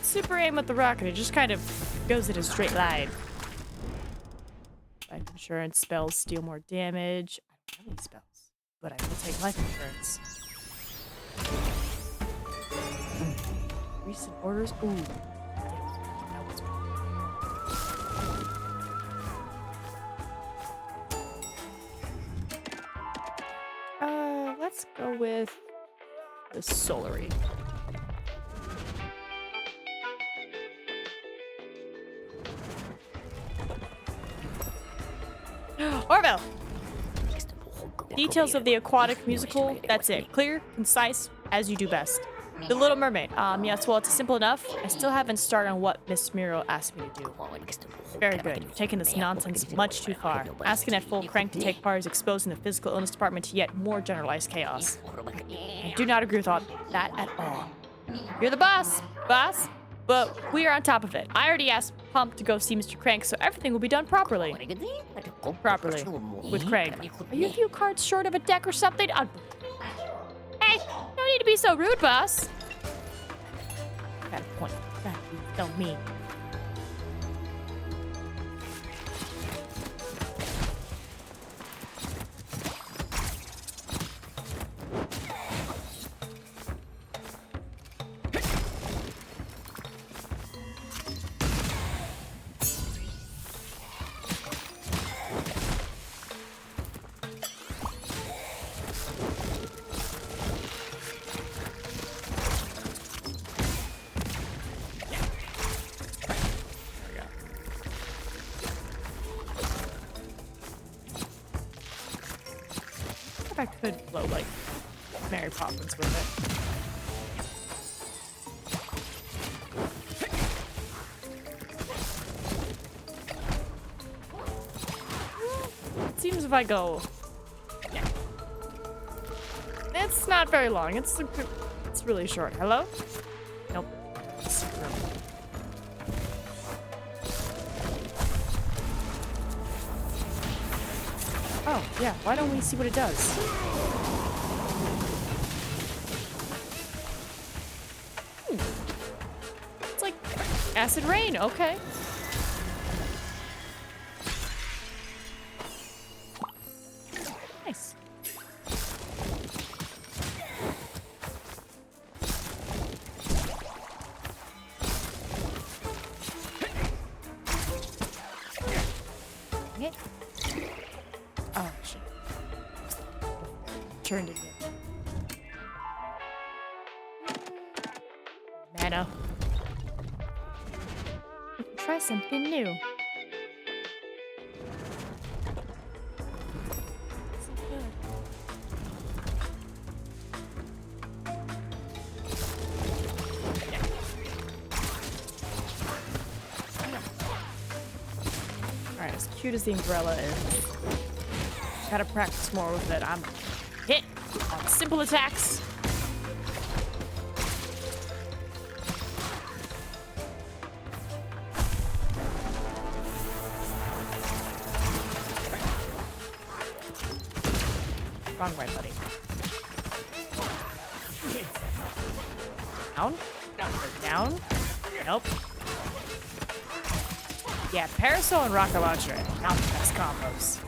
Super aim with the rocket, it just kind of goes in a straight line. Life insurance spells steal more damage. I don't have any spells, but I will take life insurance. Recent orders. Ooh. Let's go with the Solary. Orville! Details of the aquatic musical, that's it. Clear, concise, as you do best. The Little Mermaid. Yes, well, it's simple enough. I still haven't started on what Miss Muriel asked me to do. Very good. You're taking this nonsense much too far. Asking that full crank to take part is exposing the physical illness department to yet more generalized chaos. I do not agree with that at all. You're the boss, but we are on top of it. I already asked Pump to go see Mr. Crank, so everything will be done properly. Properly. With Craig. Are you a few cards short of a deck or something? Hey, no need to be so rude, boss. Got a point. Don't me. I could blow like Mary Poppins with it. It seems if I go... Yeah. It's not very long. It's really short. Hello? Nope. Oh, yeah. Why don't we see what it does? It's like acid rain. Okay. Nice. Dang it. Oh, shit. Turned it in. Mana. Try something new. Alright, as cute as the umbrella is, gotta practice more with it. I'm hit on simple attacks. Wrong way, buddy. Down? Down? Nope. Yeah, Parasol and Rocket Launcher, not the best combos.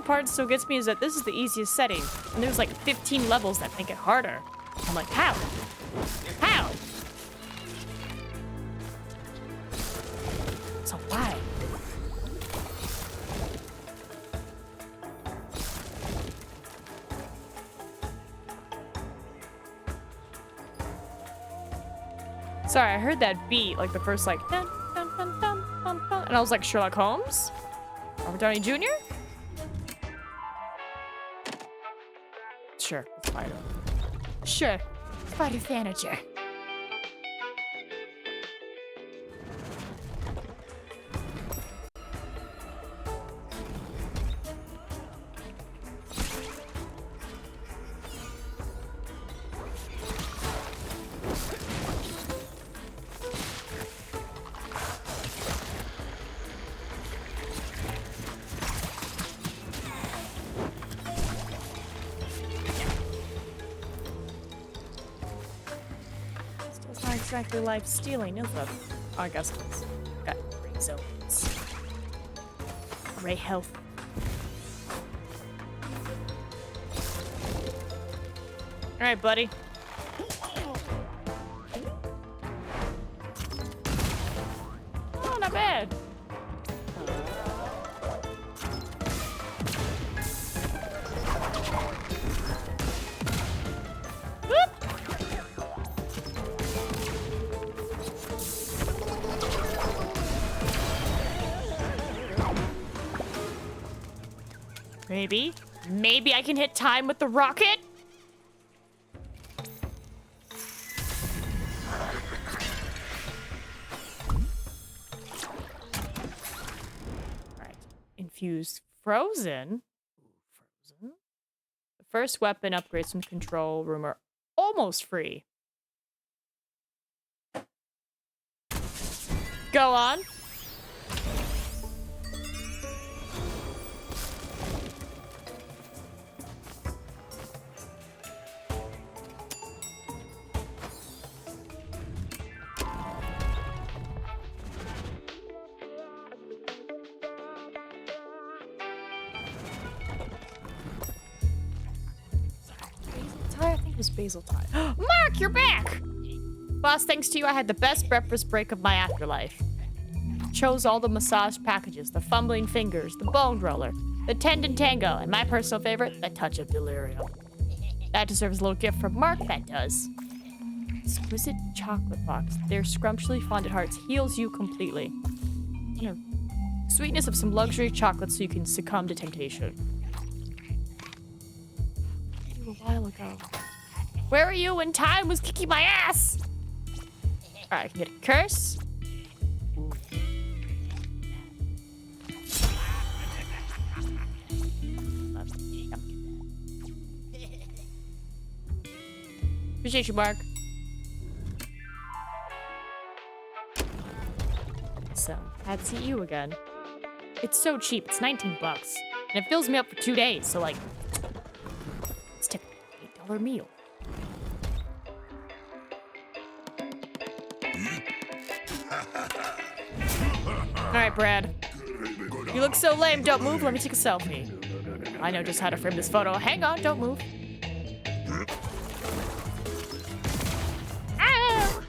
Part that still gets me is that this is the easiest setting, and there's like 15 levels that make it harder. I'm like, how? How? So why? Sorry, I heard that beat, like the first like dun dun dun dun dun dun, and I was like, Sherlock Holmes? Robert Downey Jr.? Sure, Spider. Sure, Spider Fanager. Exactly life stealing, is it? Oh, I guess it's got gray zones. Gray health. Alright, buddy. Oh, not bad. Maybe I can hit time with the rocket? Alright. Infused frozen. Frozen. The first weapon upgrades from control room are almost free. Go on. Basil time. Mark, you're back! Boss, thanks to you, I had the best breakfast break of my afterlife. Chose all the massage packages, the fumbling fingers, the bone roller, the tendon tango, and my personal favorite, the touch of delirium. That deserves a little gift from Mark, that does. Exquisite chocolate box. Their scrumptiously fondant hearts heals you completely. Sweetness of some luxury chocolate so you can succumb to temptation. A while ago. Where were you when time was kicking my ass? Alright, I can get a curse. Appreciate you, Mark. So, glad to see you again. It's so cheap. It's 19 bucks. And it fills me up for 2 days, so like... Let's take an $8 meal. Alright, Brad. You look so lame. Don't move. Let me take a selfie. I know just how to frame this photo. Hang on. Don't move. Ah!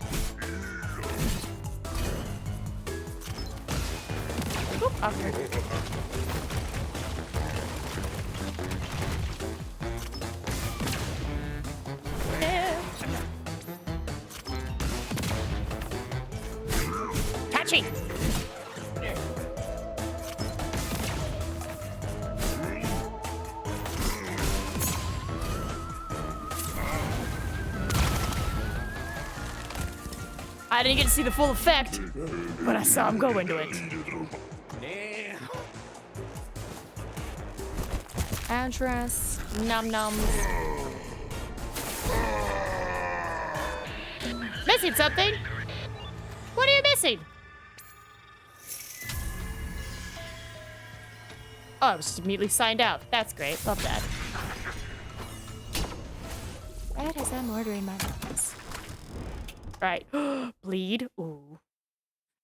Oop, okay. Catchy! I didn't get to see the full effect, but I saw him go into it. Address, num-nums. Missing something? What are you missing? Oh, I was just immediately signed out. That's great. Love that. Right as I'm ordering my breakfast. Right. Bleed. Ooh.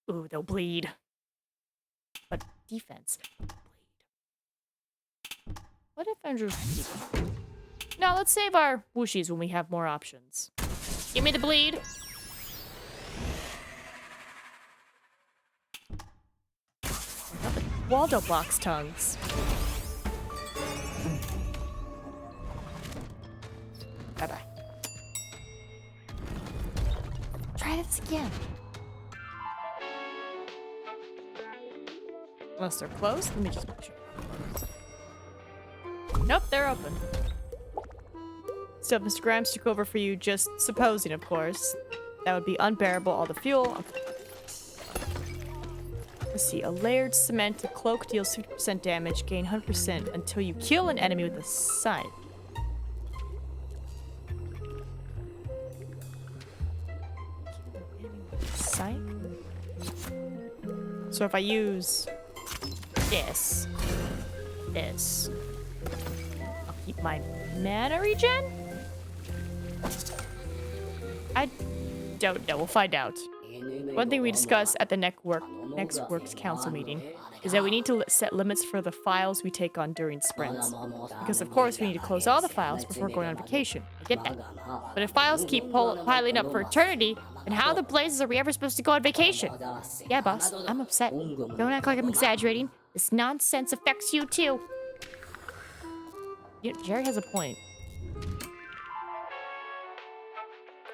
Ooh, they'll bleed. But defense. Bleed. What if Andrew's... No, let's save our whooshies when we have more options. Give me the bleed. Waldo blocks tongues. Bye-bye. Try this again. Unless they're closed, let me just make sure. Nope, they're open. So if Mr. Grimes took over for you, just supposing, of course, that would be unbearable, all the fuel. Let's see, a layered cement, a cloak deals 50% damage, gain 100% until you kill an enemy with a scythe. Scythe? So if I use this, I'll keep my mana regen? I don't know. We'll find out. One thing we discussed at the next Works Council meeting is that we need to set limits for the files we take on during sprints. Because of course we need to close all the files before going on vacation. I get that. But if files keep piling up for eternity, then how the blazes are we ever supposed to go on vacation? Yeah, boss, I'm upset. Don't act like I'm exaggerating. This nonsense affects you too. You know, Jerry has a point.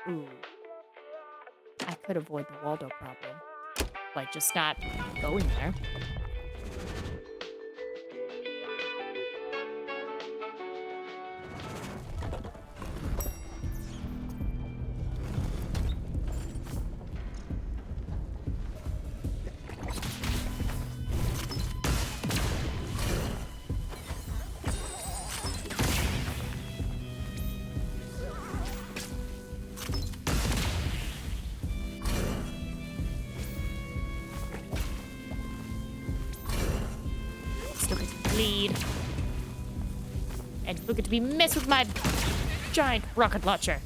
Ooh. I could avoid the Waldo problem. Like, just not going there. And look at me mess with my giant rocket launcher.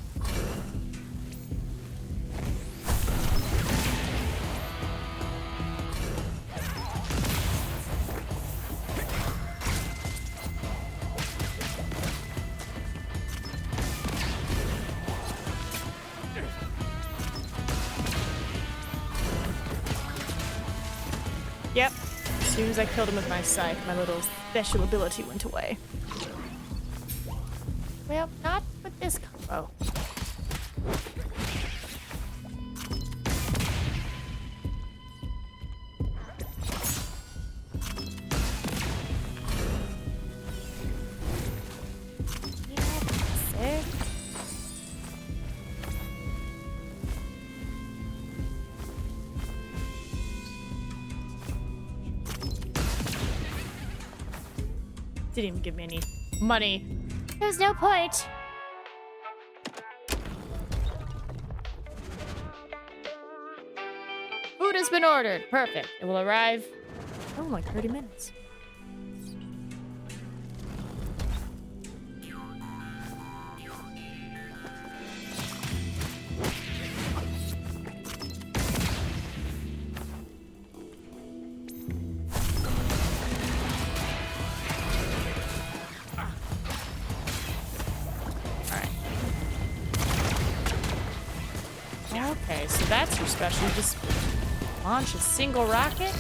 Yep. As soon as I killed him with my scythe, my little special ability went away. Well, not with this combo. Didn't even give me any money. There's no point. Food has been ordered. Perfect. It will arrive in like 30 minutes. Okay, so that's your special. You just launch a single rocket?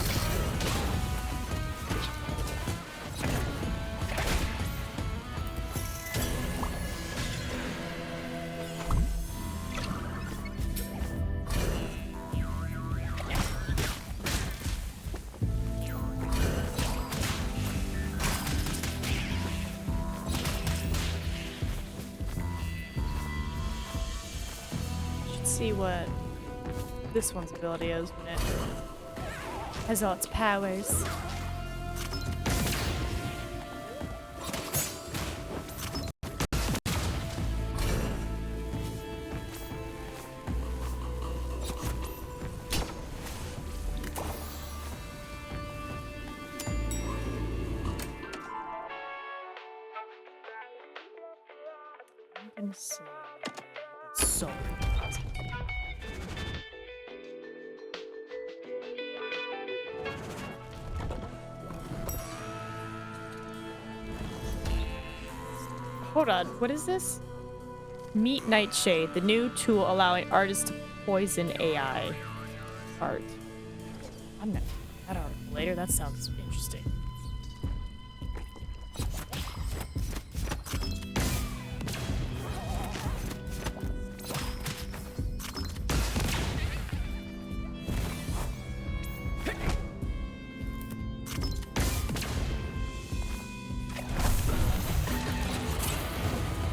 Should see what this one's ability is when it has all its powers. I'm gonna see. So hold on, what is this? Meet Nightshade, the new tool allowing artists to poison AI art. I'm gonna do that art later. That sounds interesting.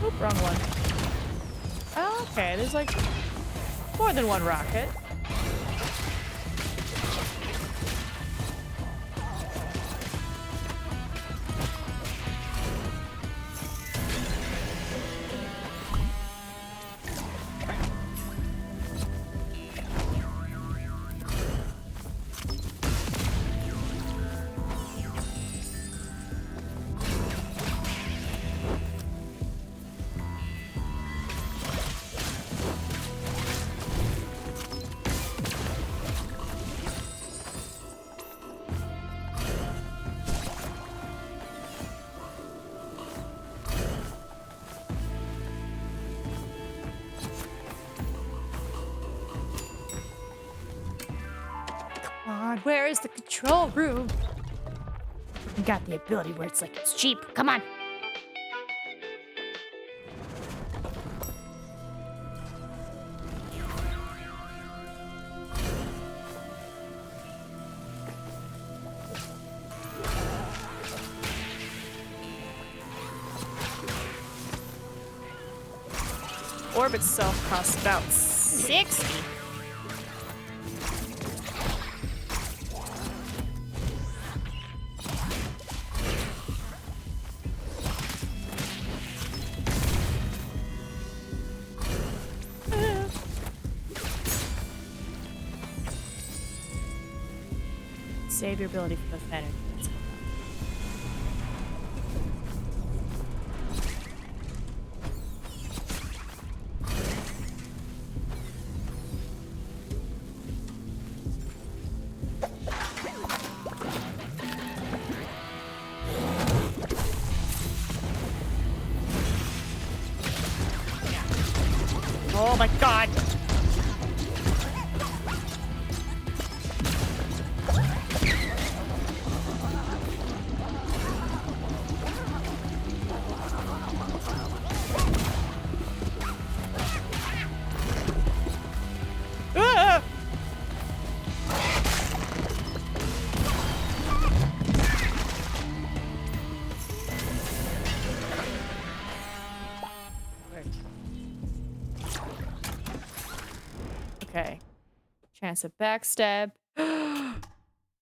Oop, wrong one. Oh, okay, there's like more than one rocket. Where is the control room? You got the ability where it's like it's cheap. Come on. Orb itself costs about 60. Save your ability for the better. Oh my god! Ah! Okay. Chance of backstab.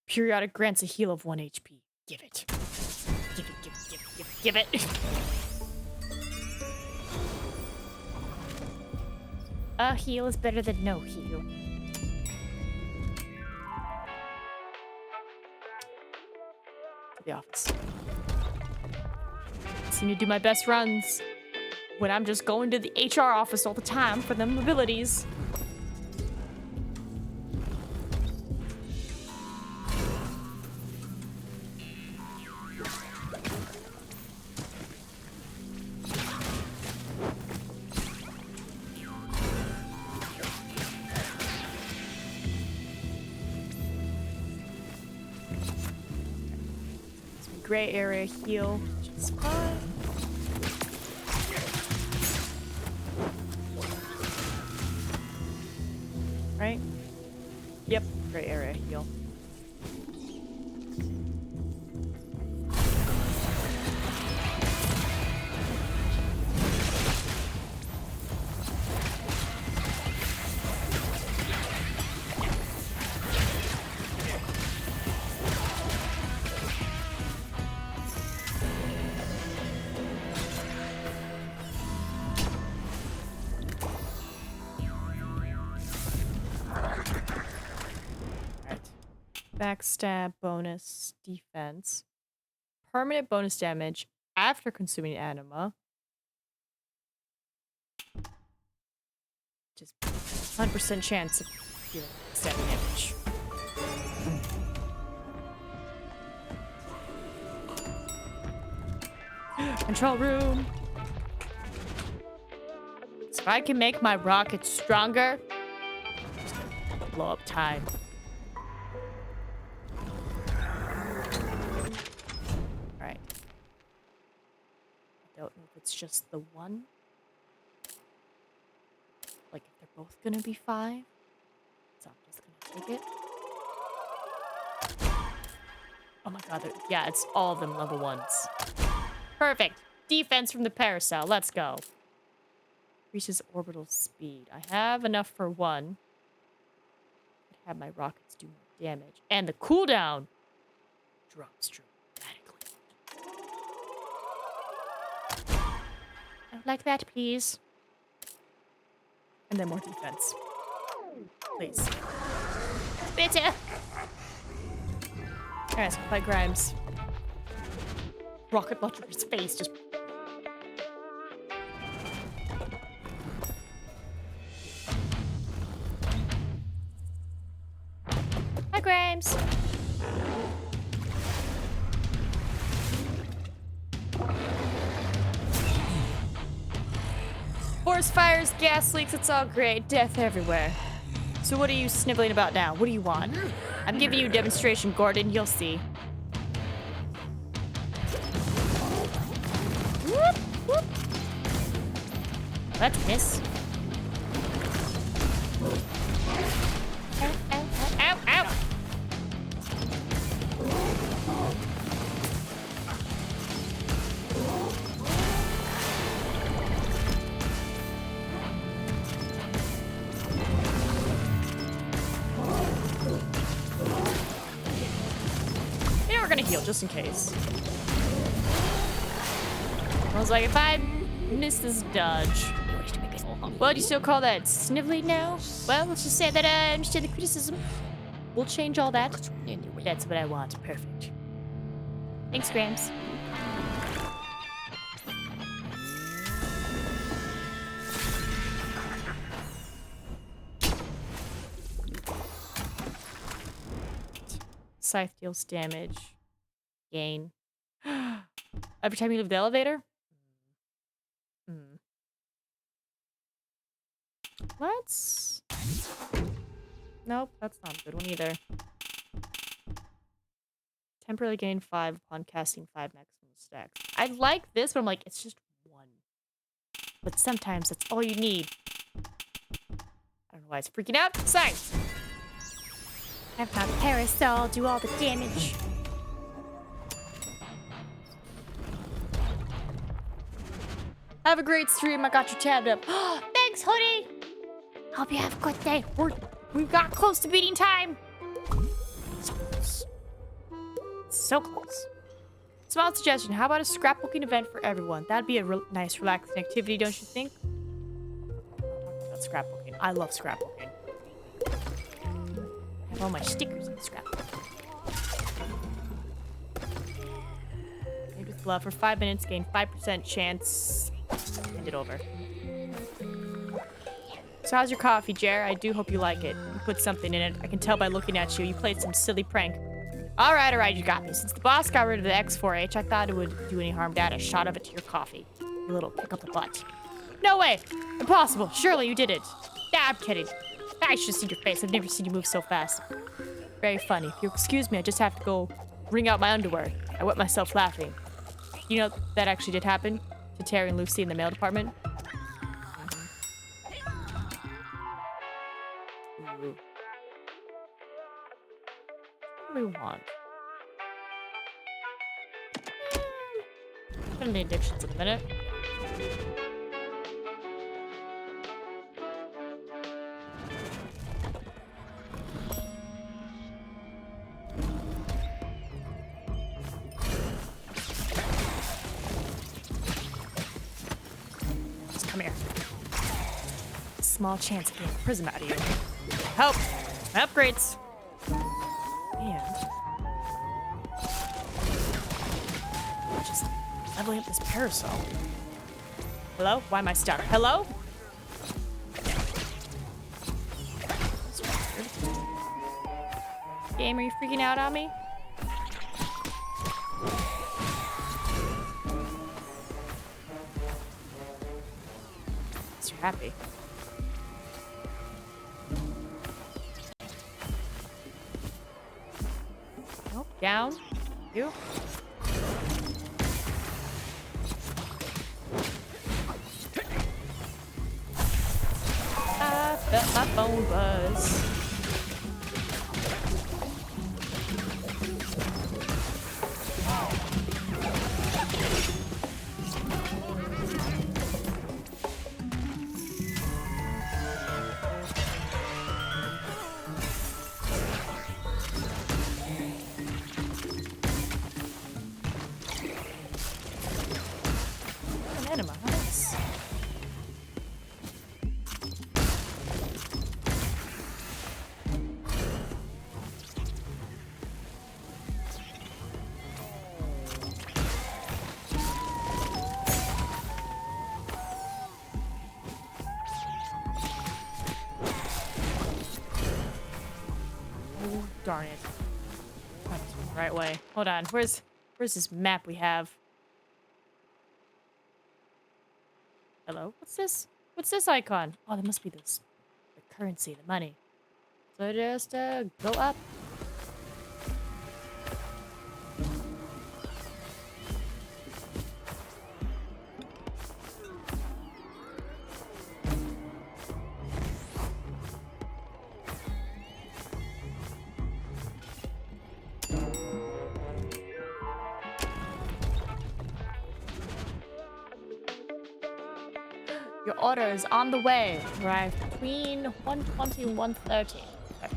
Periodic grants a heal of 1 HP. Give it. Give it, give it, give it, give it. Give it. A heal is better than no heal. To the office. I seem to do my best runs when I'm just going to the HR office all the time for them abilities. Gray area heal, which is fine. Right? Yep, gray area heal. Backstab bonus defense. Permanent bonus damage after consuming anima. Just 100% chance of dealing stab damage. Control room. So if I can make my rocket stronger, blow up time. Alright. I don't know if it's just the one. Like, if they're both gonna be 5. So I'm just gonna take it. Oh my god, yeah, it's all of them level 1s. Perfect. Defense from the paracel. Let's go. Increases orbital speed. I have enough for 1. I'd have my rockets do more damage. And the cooldown drops dramatically. I'd like that, please. And then more defense. Please. Bitte. Alright, so fight Grimes. Rocket launcher his face, just... Hi, Grimes. Forest fires, gas leaks, it's all great. Death everywhere. So what are you sniveling about now? What do you want? I'm giving you a demonstration, Gordon. You'll see. Whoop, whoop. Let's miss. Ow, ow, ow, ow, ow. You know, we're gonna heal just in case. I was like, if I miss this dodge. Well, do you still call that sniveling now? Well, let's just say that I understand the criticism. We'll change all that. That's what I want. Perfect. Thanks, Grimes. Scythe deals damage. Gain. Every time you leave the elevator? Let's... Nope, that's not a good one either. Temporarily gain 5 upon casting 5 maximum stacks. I like this, but I'm like, it's just 1. But sometimes that's all you need. I don't know why it's freaking out. Scythe! Have my parasol do all the damage. Have a great stream. I got you tabbed up. Thanks, Hoodie. Hope you have a good day. We got close to beating time. So close. So close. Small suggestion, how about a scrapbooking event for everyone? That'd be a nice, relaxing activity, don't you think? About scrapbooking. I love scrapbooking. I have all my stickers in the scrapbook. Made with glove for 5 minutes, gain 5% chance. Hand it over. So how's your coffee, Jer? I do hope you like it. You put something in it. I can tell by looking at you. You played some silly prank. All right, you got me. Since the boss got rid of the X4H, I thought it would do any harm to add a shot of it to your coffee. A little kick up the butt. No way! Impossible! Surely you did it! Yeah, I'm kidding. I should have seen your face. I've never seen you move so fast. Very funny. If you'll excuse me, I just have to go wring out my underwear. I wet myself laughing. You know, that actually did happen to Terry and Lucy in the mail department. Ooh. What do we want? Gonna need addictions in a minute. Just come here. Small chance of getting a prism out of you. Help! Upgrades! And just leveling up this parasol. Hello? Why am I stuck? Hello? Game, are you freaking out on me? You're happy. Nope. Down. You. I felt my phone buzz. An enema. Nice. Oh, darn it. That was the right way. Hold on. Where's this map we have? Hello? What's this? What's this icon? Oh, that must be the currency, the money. So just go up. Your order is on the way. Arrive between 1:20 and 1:30. Okay.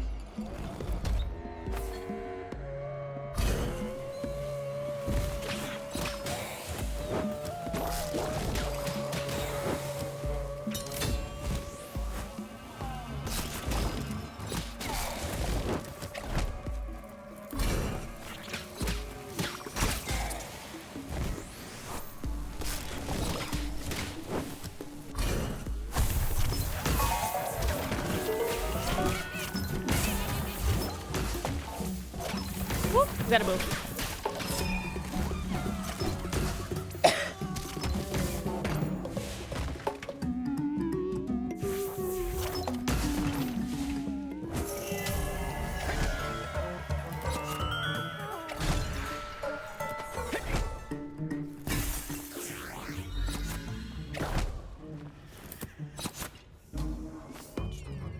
Whoop, we gotta move.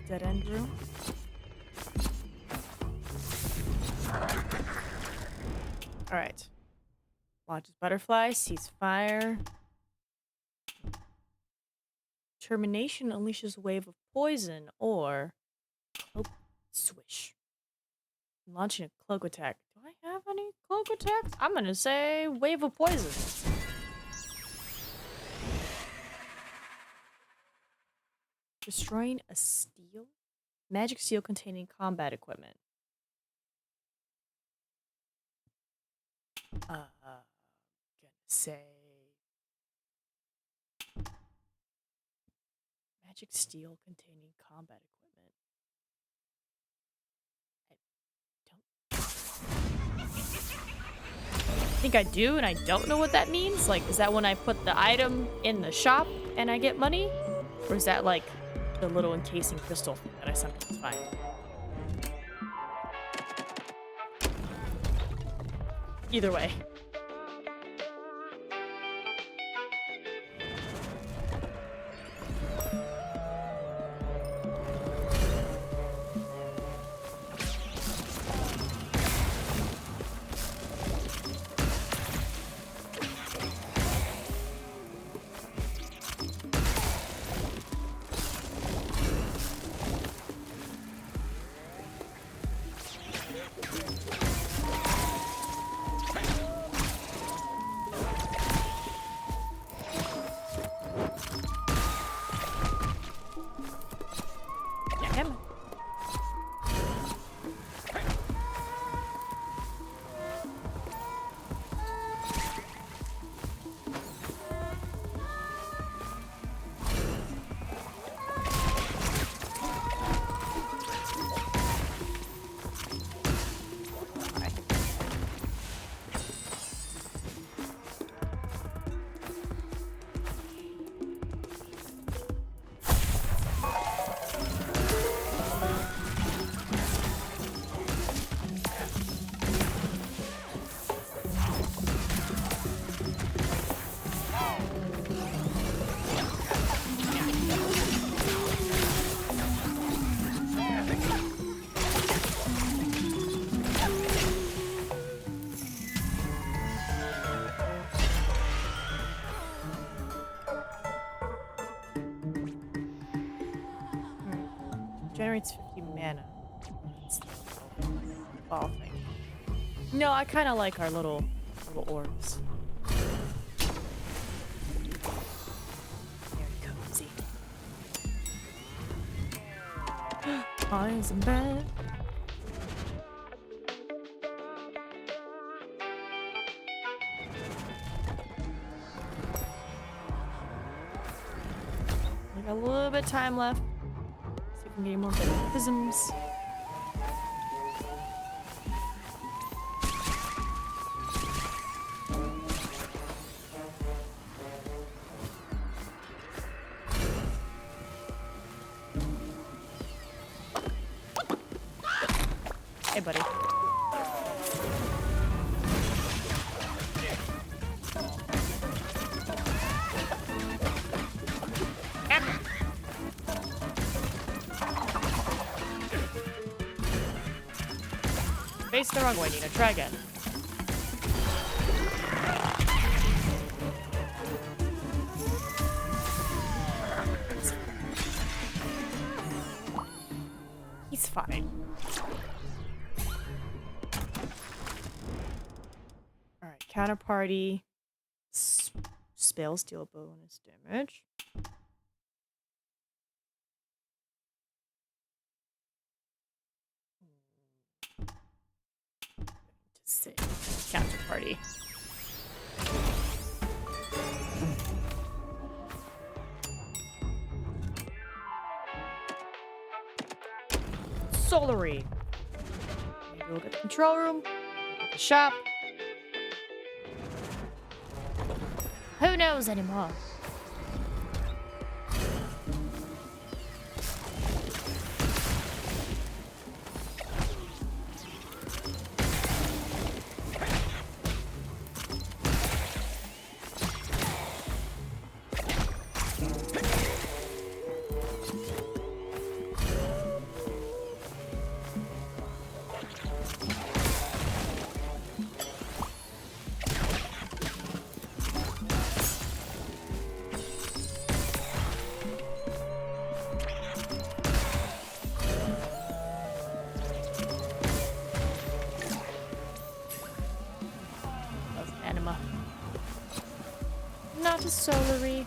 Dead end room. All right. Launches butterfly, sees fire. Termination unleashes a wave of poison, or oh, swish. Launching a cloak attack. Do I have any cloak cloak attacks? I'm gonna say wave of poison. Destroying a steel? Magic steel containing combat equipment. Gonna say magic steel containing combat equipment. I think I do, and I don't know what that means. Like, is that when I put the item in the shop and I get money? Or is that like the little encasing crystal thing that I sometimes find? Either way. Generates 50 mana. That's the ball thing. No, I kind of like our little orbs. Very cozy. Eyes in bed. We got a little bit of time left. See if we can get more prisms. Hey, buddy. Face the wrong way, Nina. Try again. He's fine. Alright, counterparty. Spells deal bonus damage. Save. Counterparty. Solary. Maybe we'll get the control room. Get the shop. Who knows anymore? to Solary.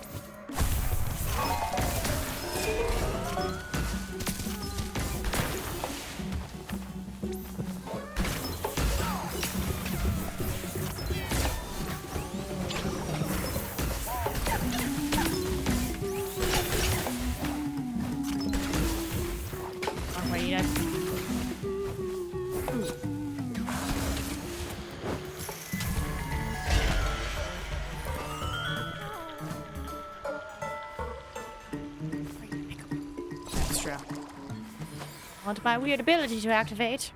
Oh, wait, that's true. I want my weird ability to activate.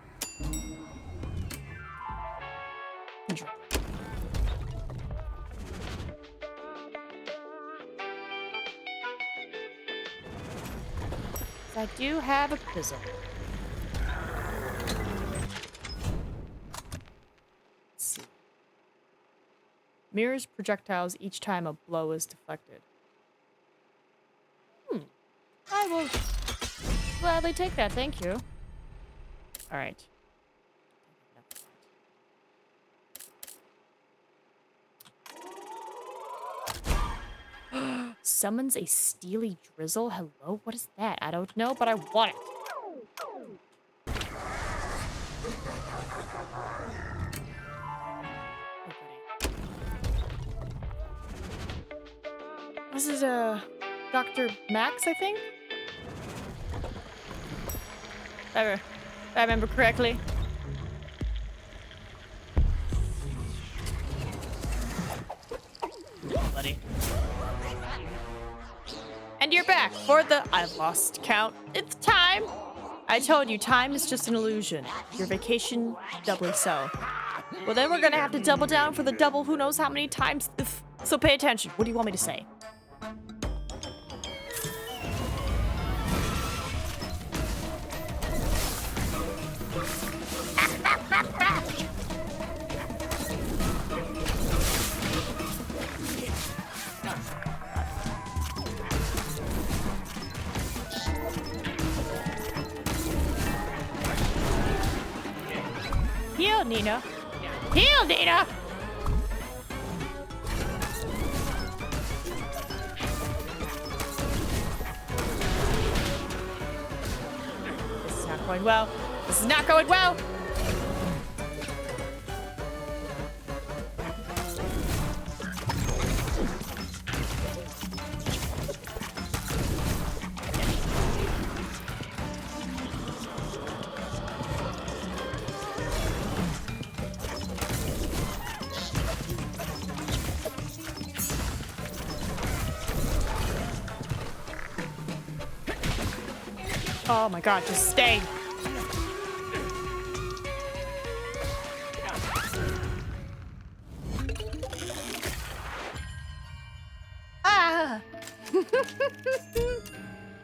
I do have a prism. Let's see. Mirrors projectiles each time a blow is deflected. I will gladly take that, thank you. Alright. Summons a steely drizzle? Hello? What is that? I don't know, but I want it. This is Dr. Max, I think? If I remember correctly. Buddy. And you're back for the I've lost count. It's time. I told you, time is just an illusion. Your vacation, doubly so. Well, then we're gonna have to double down for the double who knows how many times. So pay attention. What do you want me to say? Heal, Nina. Heal, Nina! This is not going well. This is not going well! Oh my god, just stay. Ah!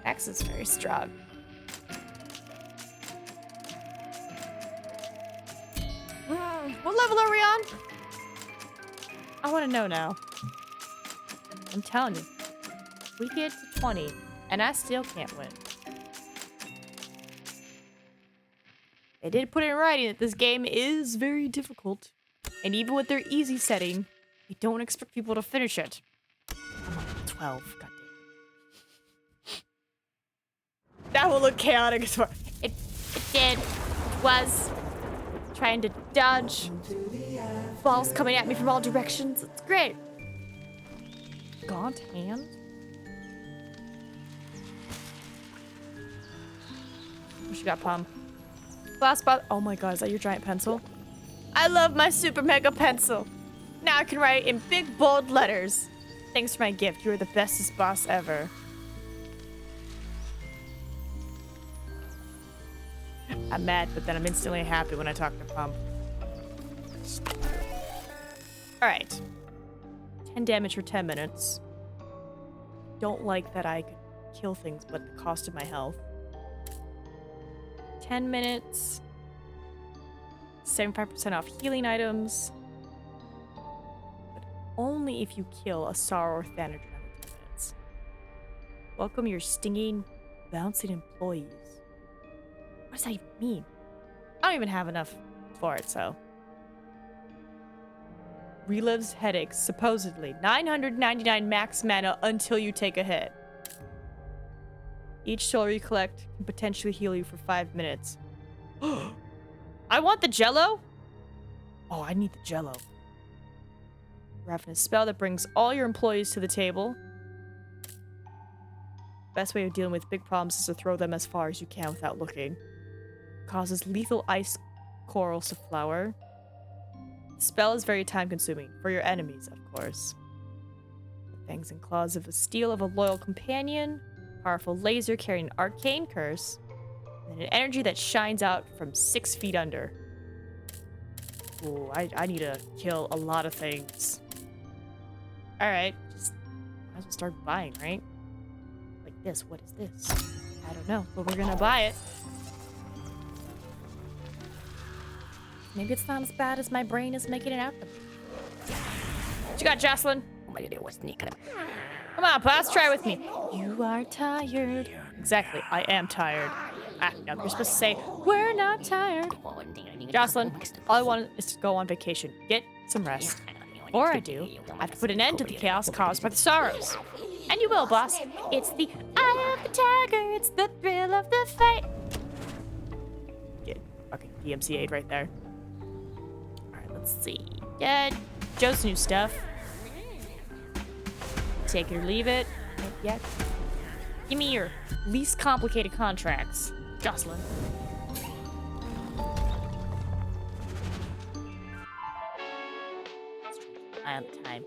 X is very strong. What level are we on? I want to know now. I'm telling you. We get to 20, and I still can't win. They did put in writing that this game is very difficult. And even with their easy setting, they don't expect people to finish it. I'm on 12, goddamn. That will look chaotic as well. It did. It was. Trying to dodge. Balls coming at me from all directions. It's great. Gaunt hand? What you got, Pom? Last spot. Oh my god, is that your giant pencil? I love my super mega pencil. Now I can write in big bold letters. Thanks for my gift. You are the bestest boss ever. I'm mad, but then I'm instantly happy when I talk to Pump. Alright. 10 damage for 10 minutes. Don't like that I could kill things, but the cost of my health. 10 minutes. 75% off healing items. But only if you kill a Sorrow or Thanager every 10 minutes. Welcome your stinging, bouncing employees. What does that even mean? I don't even have enough for it, so. relives headaches, supposedly. 999 max mana until you take a hit. Each soul you collect can potentially heal you for 5 minutes. I want the jello? Oh, I need the jello. Ravenous spell that brings all your employees to the table. Best way of dealing with big problems is to throw them as far as you can without looking. Causes lethal ice corals to flower. The spell is very time consuming. For your enemies, of course. The fangs and claws of a steel of a loyal companion. Powerful laser carrying an arcane curse. And an energy that shines out from 6 feet under. Ooh, I need to kill a lot of things. Alright, just might as well start buying, right? Like this. What is this? I don't know, but we're gonna buy it. Maybe it's not as bad as my brain is making it out to be. What you got, Jocelyn? Come on, boss, try with me. You are tired. Exactly, I am tired. Ah, no, you're supposed to say, we're not tired. Jocelyn, all I want is to go on vacation. Get some rest. Before I do, I have to put an end to the chaos caused by the sorrows. And you will, boss. It's the eye of the tiger. It's the thrill of the fight. Get fucking DMCA'd right there. Alright, let's see. Get Joe's new stuff. Take it or leave it. Not yet. Give me your least complicated contracts, Jocelyn. Eye on the time.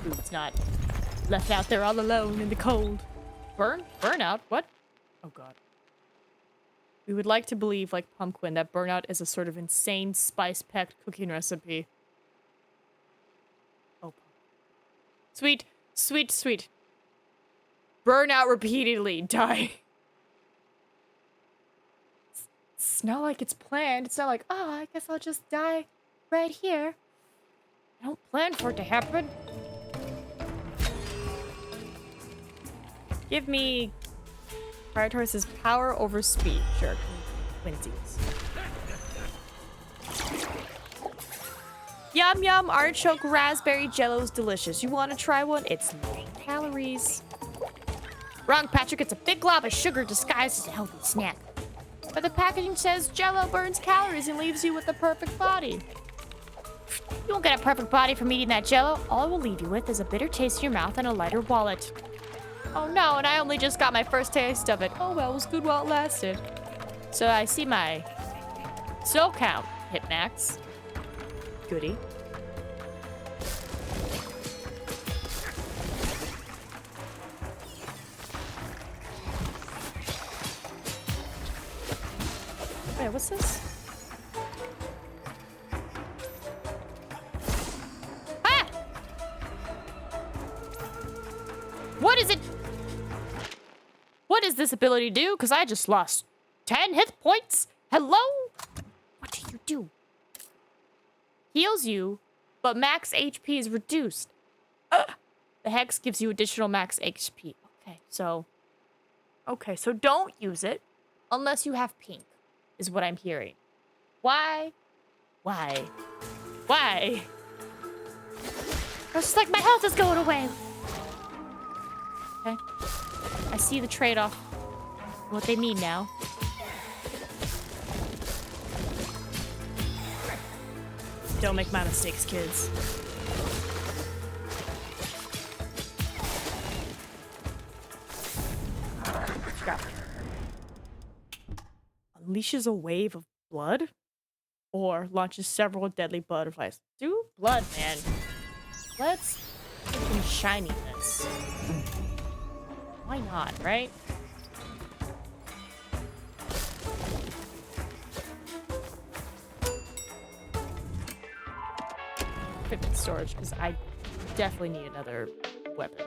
Food's not left out there all alone in the cold. Burnout? What? Oh god. We would like to believe, like Pumpkin, that burnout is a sort of insane spice-packed cooking recipe. Oh. Sweet, sweet, sweet. Burnout repeatedly, die. It's not like it's planned. It's not like, oh, I guess I'll just die right here. I don't plan for it to happen. Give me... Prioritize power over speed. Sure. Quincy's. Yum yum, artichoke raspberry jello's delicious. You want to try one? It's low calories. Wrong, Patrick. It's a big glob of sugar disguised as a healthy snack. But the packaging says jello burns calories and leaves you with the perfect body. You won't get a perfect body from eating that jello. All it will leave you with is a bitter taste in your mouth and a lighter wallet. Oh no, and I only just got my first taste of it. Oh well, it was good while it lasted. So I see my soul count hit max. Goody. Wait, what's this? Ah! What is it? What does this ability do? Because I just lost 10 hit points. Hello? What do you do? Heals you, but max HP is reduced. The hex gives you additional max HP. Okay, so don't use it unless you have pink, is what I'm hearing. Why? Why? Why? It's like my health is going away. Okay. I see the trade-off. What they mean now. Don't make my mistakes, kids. Scrap. Unleashes a wave of blood? Or launches several deadly butterflies. Do blood, man. Let's freaking shiny this. Why not, right? Equipment storage, because I definitely need another weapon.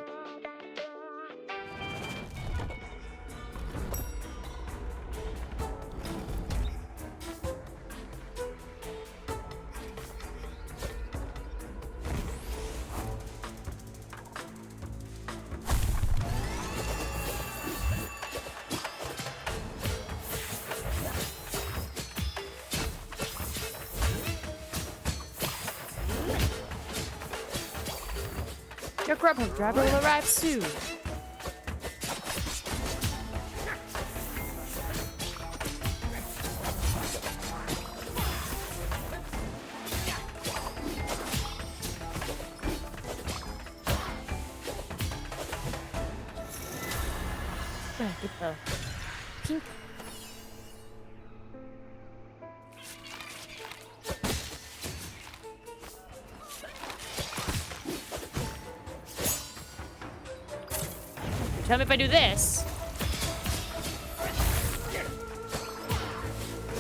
Your Grubhub driver will arrive soon. Get the pink. Tell me if I do this.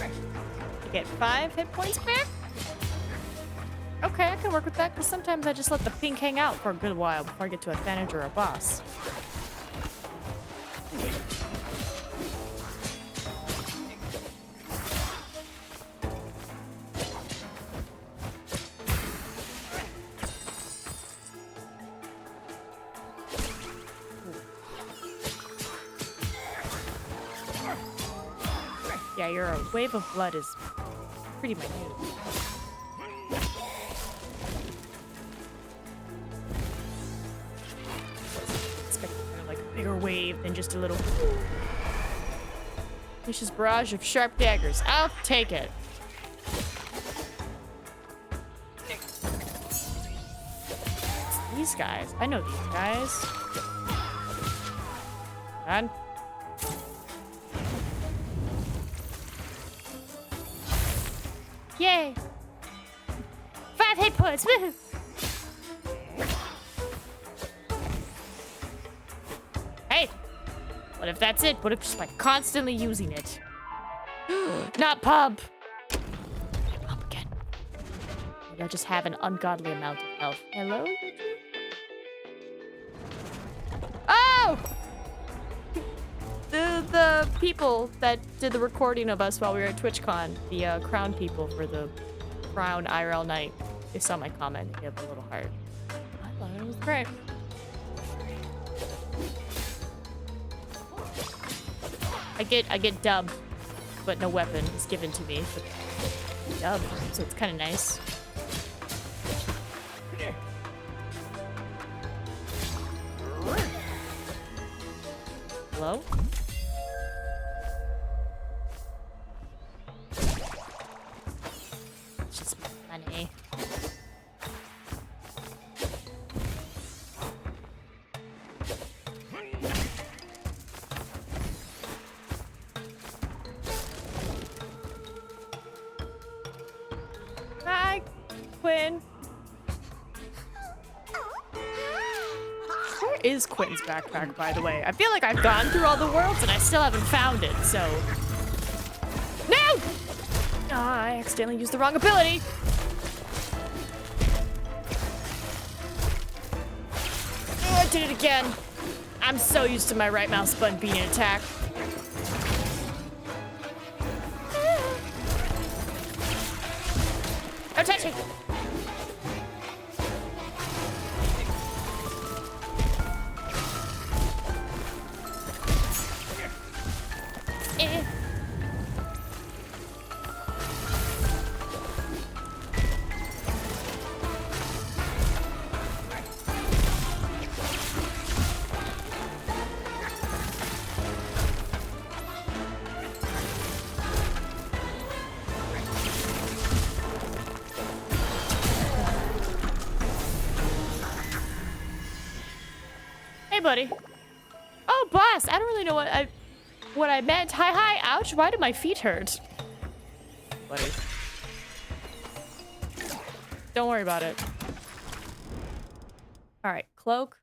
I get 5 hit points back? Okay, I can work with that, because sometimes I just let the pink hang out for a good while before I get to a advantage or a boss. Yeah, your wave of blood is pretty minute. Expect kind of like a bigger wave than just a little vicious barrage of sharp daggers. I'll take it. It's these guys. I know these guys. God. Yay! 5 hit points! Woohoo! Hey! What if that's it? What if just by constantly using it? Not pump! Pump again. Maybe I just have an ungodly amount of health. Hello? Oh! The people that did the recording of us while we were at TwitchCon, the crown people for the Crown IRL night, they saw my comment. They gave a little heart. I thought it was great. I get dubbed, but no weapon is given to me. But dubbed, so it's kind of nice. Hello? It's just funny. Hi, Quinn. Where is Quinn's backpack, by the way? I feel like I've gone through all the worlds and I still haven't found it, so... No! Ah, I accidentally used the wrong ability. Oh, I did it again. I'm so used to my right mouse button being an attack. Don't touch me! Hey, buddy. Oh, boss. I don't really know what I meant. Hi. Ouch. Why do my feet hurt? Buddy. Don't worry about it. All right. Cloak.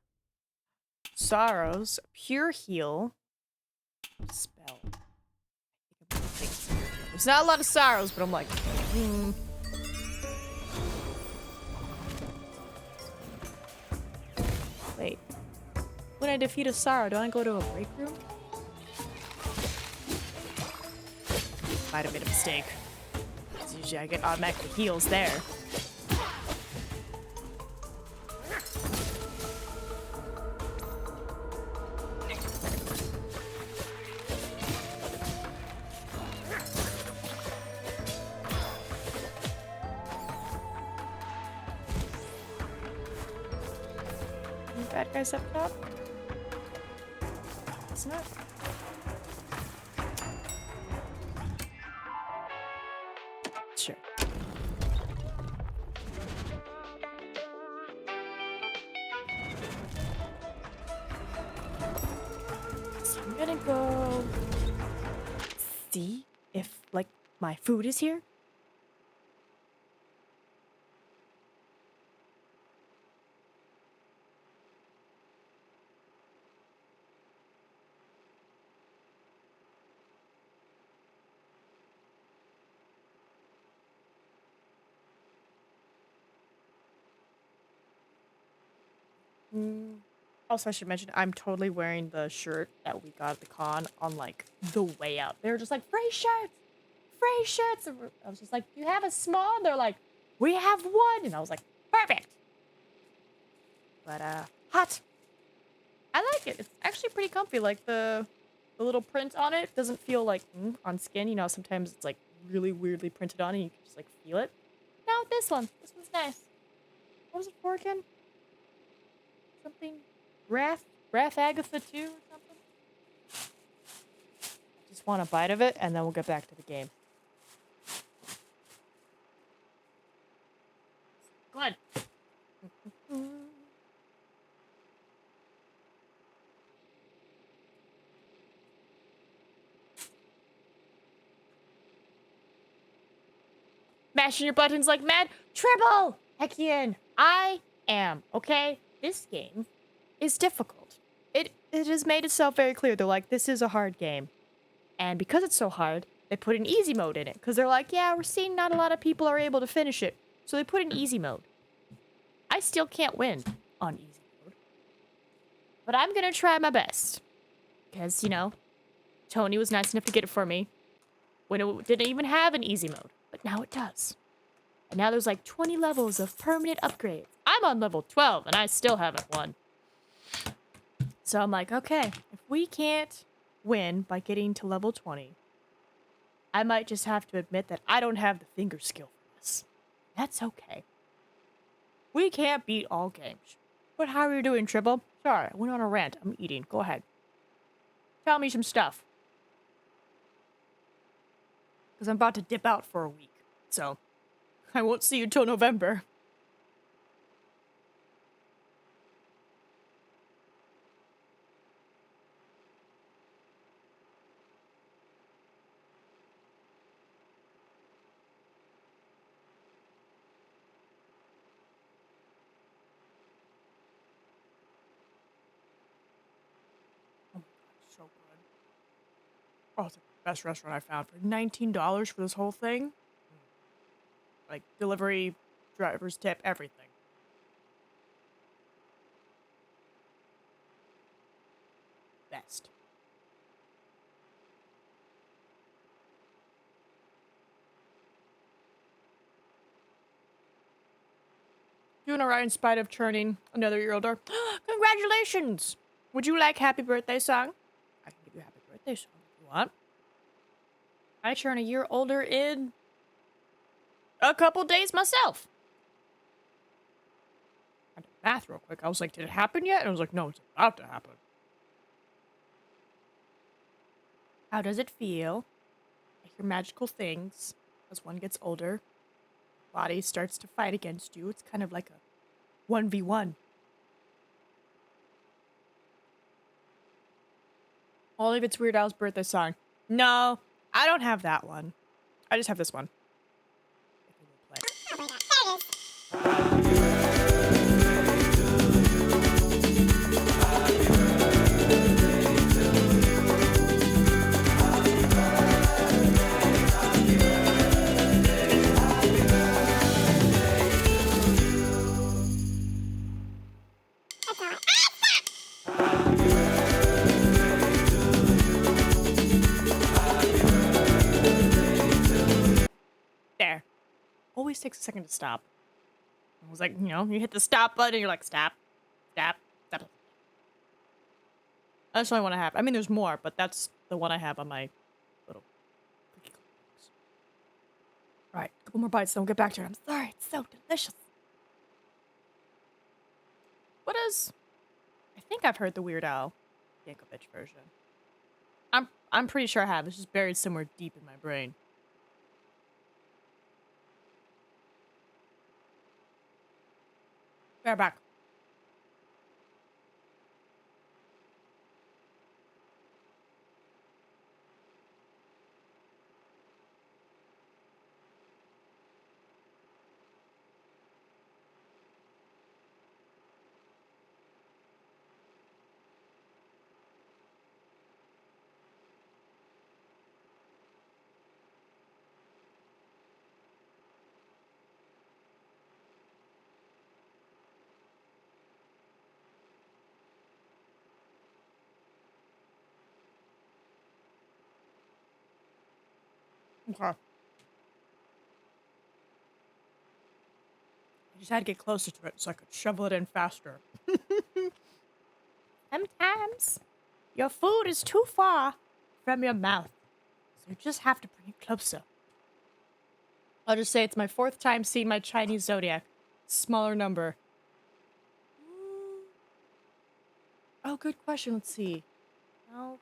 Sorrows. Pure heal. Spell. There's not a lot of sorrows, but I'm like, Wait. When I defeat a sorrow, do I go to a break room? Might have made a mistake. 'Cause usually I get automatic heals there. guys up top? It's not. Sure. So I'm gonna go see if, like, my food is here. Also, I should mention, I'm totally wearing the shirt that we got at the con on, like, the way out. They were just like, free shirts! Free shirts! And I was just like, do you have a small? And they're like, we have one! And I was like, perfect! But, hot! I like it. It's actually pretty comfy. Like, the little print on it doesn't feel like, on skin. You know, sometimes it's, like, really weirdly printed on and you can just, like, feel it. Now with this one. This one's nice. What was it for again? Something? Wrath Agatha 2 or something? Just want a bite of it, and then we'll get back to the game. Good. Mashing your buttons like mad. Tribble! Heckian, I am, okay? This game is difficult. It has made itself very clear. They're like, this is a hard game. And because it's so hard, they put an easy mode in it. Because they're like, yeah, we're seeing not a lot of people are able to finish it. So they put an easy mode. I still can't win on easy mode. But I'm gonna try my best. Because, you know, Tony was nice enough to get it for me when it didn't even have an easy mode. But now it does. And now there's like 20 levels of permanent upgrades. I'm on level 12 and I still haven't won. So I'm like, okay, if we can't win by getting to level 20, I might just have to admit that I don't have the finger skill for this. That's okay. We can't beat all games. But how are you doing, Tribble? Sorry, I went on a rant. I'm eating. Go ahead. Tell me some stuff. Because I'm about to dip out for a week. So, I won't see you till November. Oh my god, so good. Oh, it's the best restaurant I found for $19 for this whole thing. Like, delivery, driver's tip, everything. Best. Doing alright in spite of turning another year older. Congratulations! Would you like happy birthday song? I can give you a happy birthday song if you want. I turn a year older in a couple days myself. I did math real quick. I was like, did it happen yet? And I was like, no, it's about to happen. How does it feel? I hear magical things as one gets older. Body starts to fight against you. It's kind of like a 1v1. Only if it's Weird Al's birthday song. No, I don't have that one. I just have this one. There. Always takes a second to stop. I was like, you know, you hit the stop button and you're like, stop, stop, stop. That's the only one I have. I mean, there's more, but that's the one I have on my little cookie clip box. All right, a couple more bites, then we'll get back to it. I'm sorry, it's so delicious. What is... think I've heard the Weird Al Yankovic version. I'm pretty sure I have. It's just buried somewhere deep in my brain. We're back. Okay. I just had to get closer to it so I could shovel it in faster. Sometimes your food is too far from your mouth, so you just have to bring it closer. I'll just say it's my 4th time seeing my Chinese zodiac. Smaller number. Oh, good question. Let's see. Oh.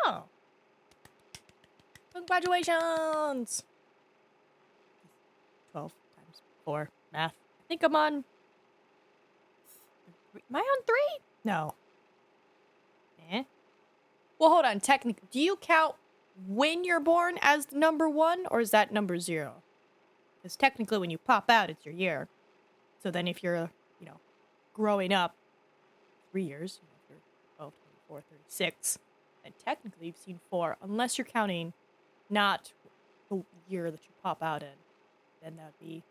Oh. Congratulations. 12 times 4. Math. I think I'm on... Am I on 3? No. Well, hold on. Technically, do you count when you're born as number 1, or is that number 0? Because technically when you pop out, it's your year. So then if you're, growing up 3 years, if you're 12, 24, 36, then technically you've seen 4, unless you're counting not the year that you pop out in. Then that would be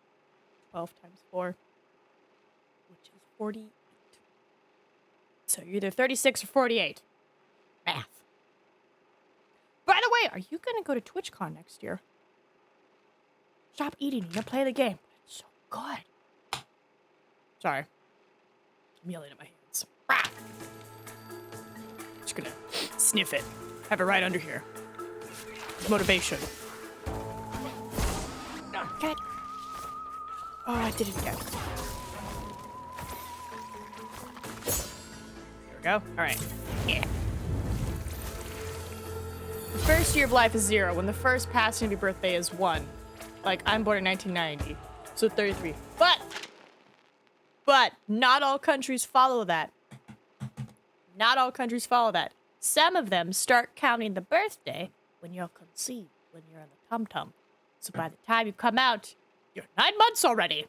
12 times 4, which is 48. So you're either 36 or 48. Math. By the way, are you going to go to TwitchCon next year? Stop eating. You're going to play the game. It's so good. Sorry. I'm yelling at my hands. Ah! Just going to sniff it. Have it right under here. Motivation. Okay. Oh, I did it again. There we go. All right. Yeah. The first year of life is 0, when the first passing of your birthday is 1. Like, I'm born in 1990, so 33. But not all countries follow that. Not all countries follow that. Some of them start counting the birthday when you're conceived, when you're in the tum-tum. So by the time you come out, you're 9 months already.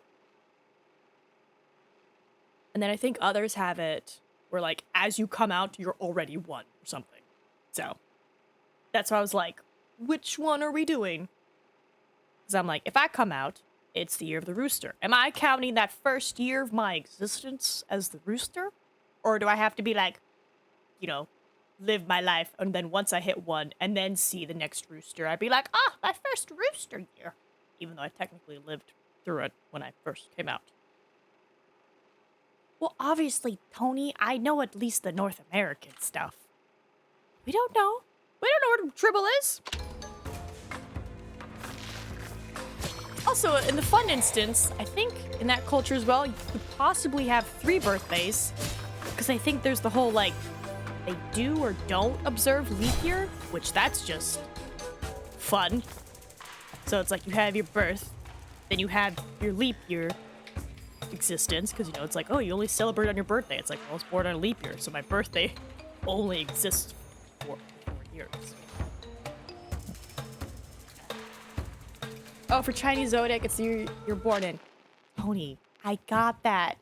And then I think others have it where, like, as you come out, you're already 1 or something. So that's why I was like, which one are we doing? Because I'm like, if I come out, it's the year of the rooster. Am I counting that first year of my existence as the rooster? Or do I have to be like, live my life, and then once I hit 1, and then see the next rooster, I'd be like, my first rooster year. Even though I technically lived through it when I first came out. Well, obviously, Tony, I know at least the North American stuff. We don't know. We don't know where Tribble is. Also, in the fun instance, I think in that culture as well, you could possibly have 3 birthdays. Because I think there's the whole, like, they do or don't observe leap year, which that's just fun. So it's like you have your birth, then you have your leap year existence, because, it's like, oh, you only celebrate on your birthday. It's like, well, I was born on a leap year, so my birthday only exists for 4 years. Oh, for Chinese zodiac, it's the year you're born in. Tony, I got that.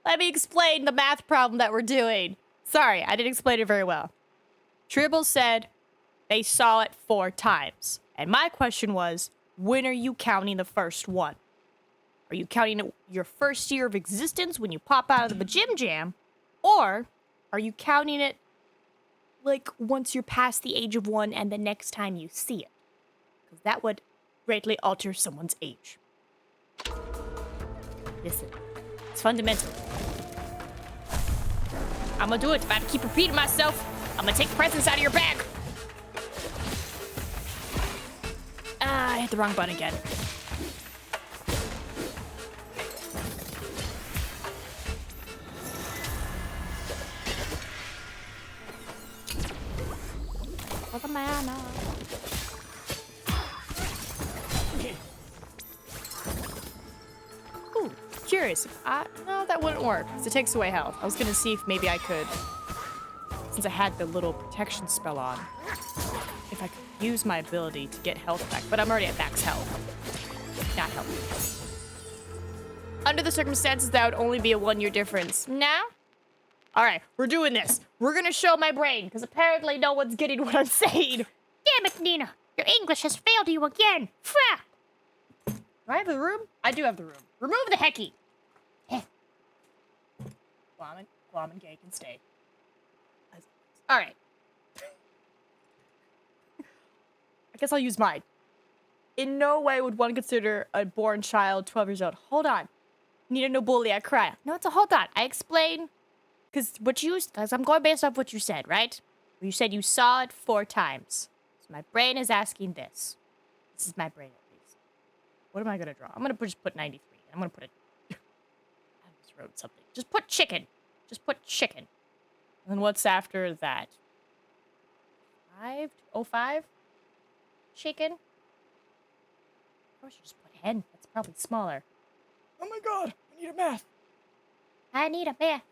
Let me explain the math problem that we're doing. Sorry, I didn't explain it very well. Tribble said they saw it 4 times. And my question was, when are you counting the first one? Are you counting your first year of existence when you pop out of the Bajim Jam? Or are you counting it, like, once you're past the age of 1 and the next time you see it? Because that would greatly alter someone's age. Listen, it's fundamental. I'm gonna do it. If I have to keep repeating myself, I'm gonna take presents out of your bag. I hit the wrong button again. the mana. Ooh, curious. No, that wouldn't work, because it takes away health. I was gonna see if maybe I could, since I had the little protection spell on, if I could use my ability to get health back, but I'm already at max health. Not helping. Under the circumstances, that would only be a 1-year difference. Nah? Alright, we're doing this. We're gonna show my brain, because apparently no one's getting what I'm saying. Damn it, Nina. Your English has failed you again. Fra! Do I have the room? I do have the room. Remove the hecky. Guam and Gay can stay. Alright. I guess I'll use mine. In no way would one consider a born child 12 years old. Hold on. Nina no bully, I cry. No, it's a hold on. I explain. Because I'm going based off what you said, right? You said you saw it 4 times. So my brain is asking this. This is my brain at least. What am I gonna draw? I'm gonna just put 93. I'm gonna put I just wrote something. Just put chicken. Just put chicken. And then what's after that? 505? Chicken? I should just put hen. That's probably smaller. Oh my god, I need a math. I need a math.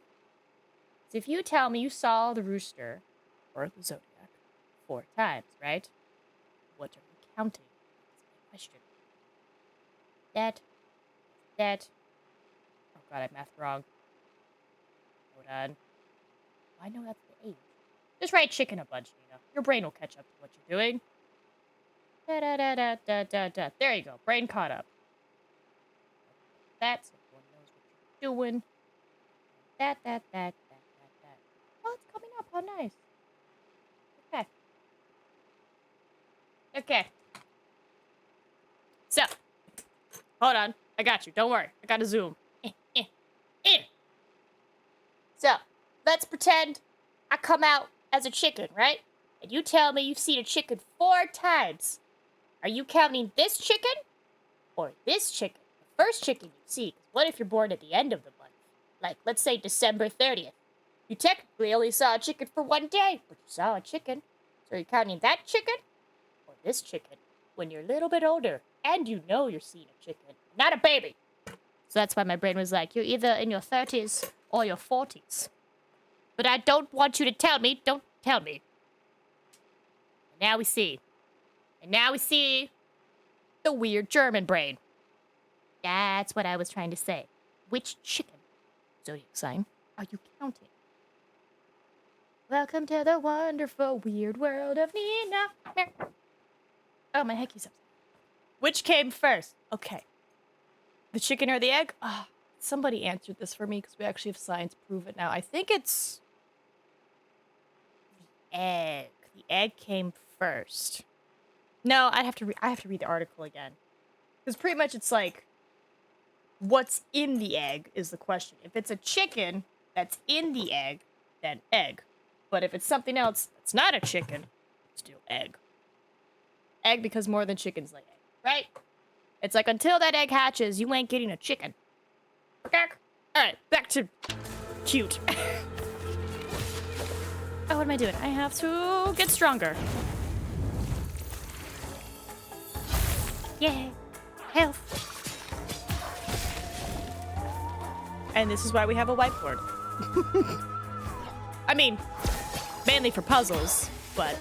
So if you tell me you saw the rooster or the zodiac 4 times, right? What are you counting? That's my question. That. Oh god, I mathed wrong. Hold on. I know that's the age. Just write chicken a bunch, Nina. Your brain will catch up to what you're doing. Da. There you go. Brain caught up. That, so everyone knows what you're doing. That. Oh, it's coming up. How nice. Okay. So, hold on. I got you. Don't worry. I got to zoom. So, let's pretend I come out as a chicken, right? And you tell me you've seen a chicken 4 times. Are you counting this chicken or this chicken? The first chicken you see. 'Cause what if you're born at the end of the month? Like, let's say December 30th. You technically only saw a chicken for 1 day, but you saw a chicken. So are you counting that chicken or this chicken when you're a little bit older and you know you're seeing a chicken, not a baby? So that's why my brain was like, you're either in your 30s or your 40s. But I don't want you to tell me. Don't tell me. And now we see. And now we see the weird German brain. That's what I was trying to say. Which chicken, zodiac sign, are you counting? Welcome to the wonderful, weird world of Nina. Oh, my heck, up. Which came first? Okay. The chicken or the egg? Somebody answered this for me because we actually have science prove it now. I think it's the egg. The egg came first. No, I have to read the article again. Because pretty much it's like, what's in the egg is the question. If it's a chicken that's in the egg, then egg. But if it's something else that's not a chicken, still egg. Egg because more than chickens lay egg, right? It's like until that egg hatches, you ain't getting a chicken. Okay? Alright, back to cute. Oh, what am I doing? I have to get stronger. Yay. Health. And this is why we have a whiteboard. I mean, mainly for puzzles, but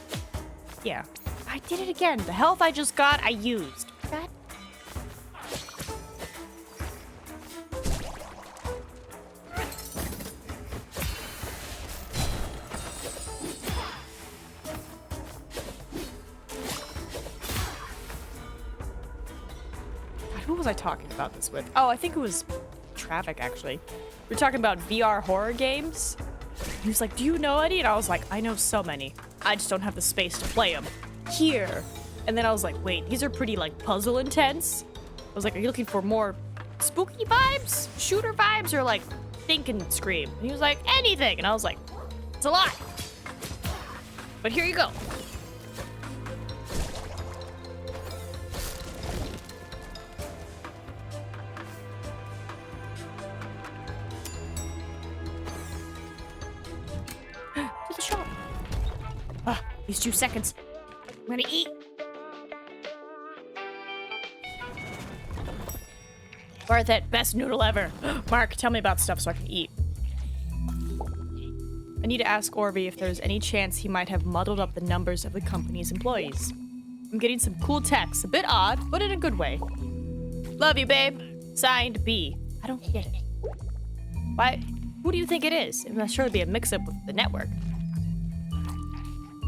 yeah. I did it again. The health I just got, I used. God. Who was I talking about this with? Oh, I think it was Traffic, actually. We were talking about VR horror games. He was like, do you know any? And I was like, I know so many. I just don't have the space to play them. Here. And then I was like, wait, these are pretty, like, puzzle intense. I was like, are you looking for more spooky vibes? Shooter vibes? Or, like, think and scream? And he was like, anything. And I was like, it's a lot. But here you go. To the shop. These 2 seconds. I'm gonna eat. Worth it. Best noodle ever. Mark, tell me about stuff so I can eat. I need to ask Orby if there's any chance he might have muddled up the numbers of the company's employees. I'm getting some cool texts. A bit odd, but in a good way. Love you, babe. Signed, B. I don't get it. Why? Who do you think it is? It must surely be a mix-up with the network.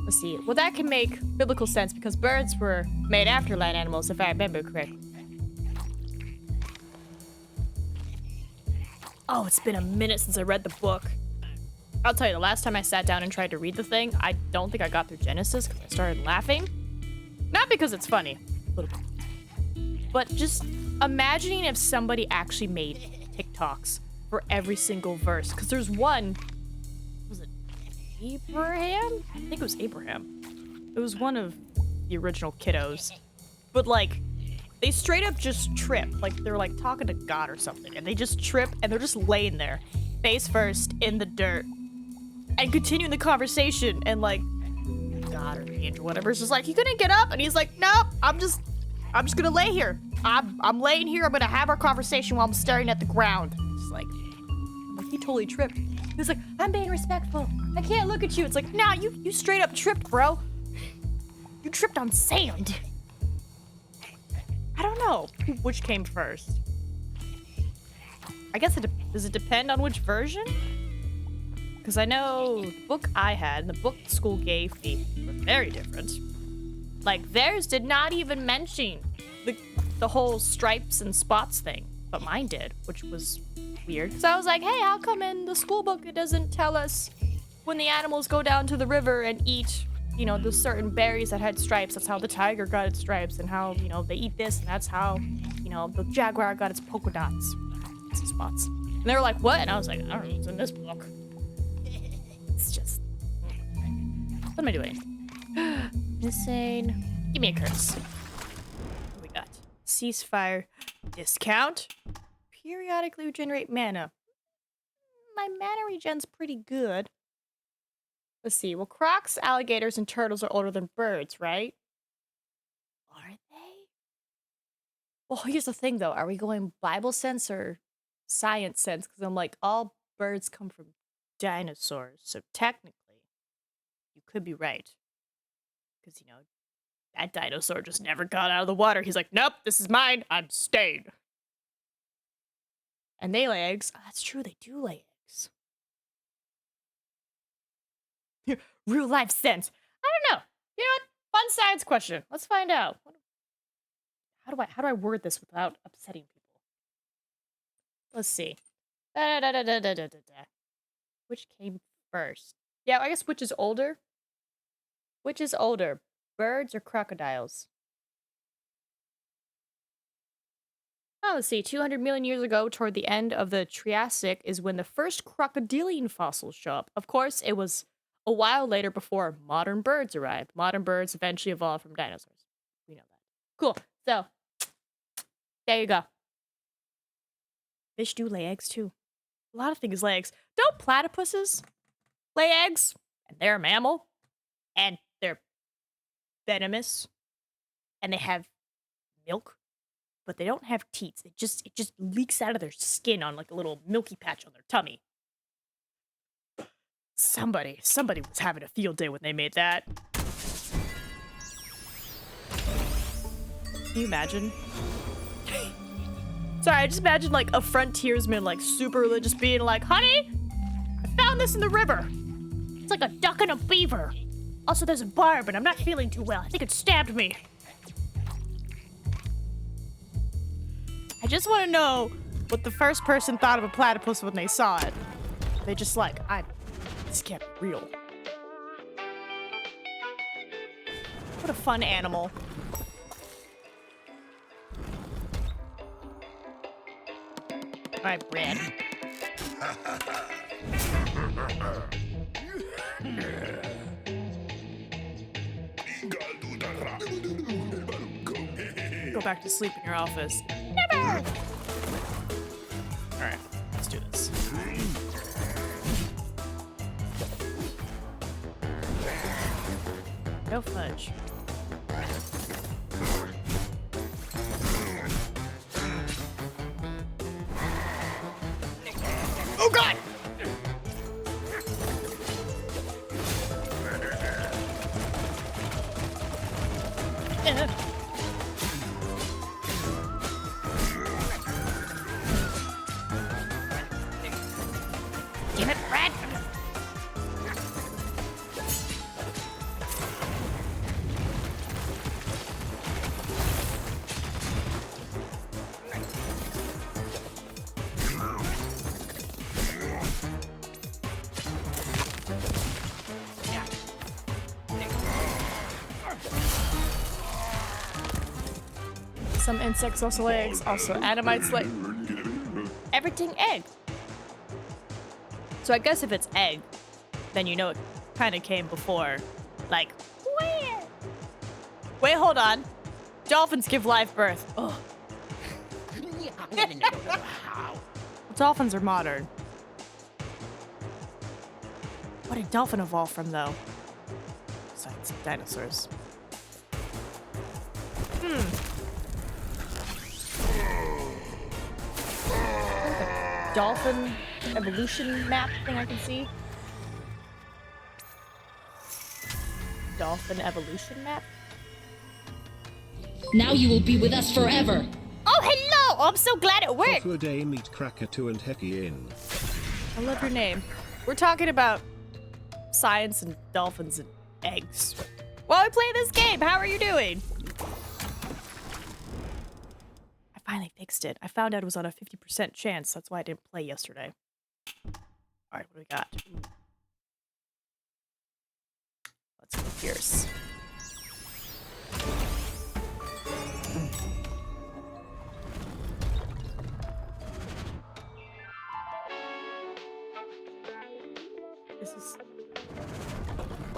Let's see. Well, that can make biblical sense because birds were made after land animals, if I remember correctly. Oh, it's been a minute since I read the book. I'll tell you, the last time I sat down and tried to read the thing, I don't think I got through Genesis because I started laughing. Not because it's funny, a little bit, but just imagining if somebody actually made TikToks for every single verse. Because there's one, was it Abraham? I think it was Abraham. It was one of the original kiddos. But like, they straight up just trip. Like they're like talking to God or something. And they just trip and they're just laying there, face first in the dirt. And continuing the conversation and like, God or the angel, whatever, is just like, you couldn't get up? And he's like, nope, I'm just gonna lay here. I'm laying here, I'm gonna have our conversation while I'm staring at the ground. It's like he totally tripped. He was like, I'm being respectful. I can't look at you. It's like, nah, you straight up tripped, bro. You tripped on sand. I don't know which came first. I guess does it depend on which version? Because I know the book I had and the book the school gave me were very different. Like, theirs did not even mention the whole stripes and spots thing, but mine did, which was weird. So I was like, hey, how come in the school book it doesn't tell us when the animals go down to the river and eat, you know, the certain berries that had stripes? That's how the tiger got its stripes, and how, you know, they eat this, and that's how, you know, the jaguar got its polka dots. Some spots. And they were like, what? And I was like, I don't know, it's in this book. It's just... What am I doing? Missing. Give me a curse. What we got? Ceasefire. Discount. Periodically regenerate mana. My mana regen's pretty good. Let's see. Well, crocs, alligators, and turtles are older than birds, right? Are they? Well, here's the thing, though. Are we going Bible sense or science sense? Because I'm like, all birds come from dinosaurs. So technically, you could be right. Because, you know, that dinosaur just never got out of the water. He's like, nope, this is mine. I'm staying. And they lay eggs. Oh, that's true. They do lay eggs. Real life sense. I don't know. You know what? Fun science question. Let's find out. How do I word this without upsetting people? Let's see. Which came first? Yeah, I guess which is older? Which is older? Birds or crocodiles? Oh, let's see. 200 million years ago, toward the end of the Triassic, is when the first crocodilian fossils show up. Of course, it was a while later before modern birds arrived. Modern birds eventually evolved from dinosaurs. We know that. Cool. So, there you go. Fish do lay eggs, too. A lot of things lay eggs. Don't platypuses lay eggs? And they're a mammal. And they're venomous. And they have milk. But they don't have teats. It just leaks out of their skin on like a little milky patch on their tummy. Somebody was having a field day when they made that. Can you imagine? Sorry, I just imagine like a frontiersman, like super religious, being like, honey, I found this in the river. It's like a duck and a beaver. Also, there's a barb, and I'm not feeling too well. I think it stabbed me. I just want to know what the first person thought of a platypus when they saw it. They just like, this can't be real. What a fun animal. Alright, Brad. Go back to sleep in your office. Never! Alright, let's do this. No fudge. Damn it, Brad! Some insects also lay eggs. Also, Adamites lay everything egg. So I guess if it's egg, then you know it kind of came before. Like, where? Wait, hold on. Dolphins give live birth. Ugh. Dolphins are modern. What did dolphin evolve from, though? Besides dinosaurs. Dolphin evolution map thing I can see. Dolphin evolution map? Now you will be with us forever. Oh, hello! Oh, I'm so glad it worked. For a day, meet Cracker 2 and Hecky in. I love your name. We're talking about science and dolphins and eggs. While we play this game, how are you doing? I finally fixed it. I found out it was on a 50% chance. That's why I didn't play yesterday. Alright, what do we got? Ooh. Let's go Pierce.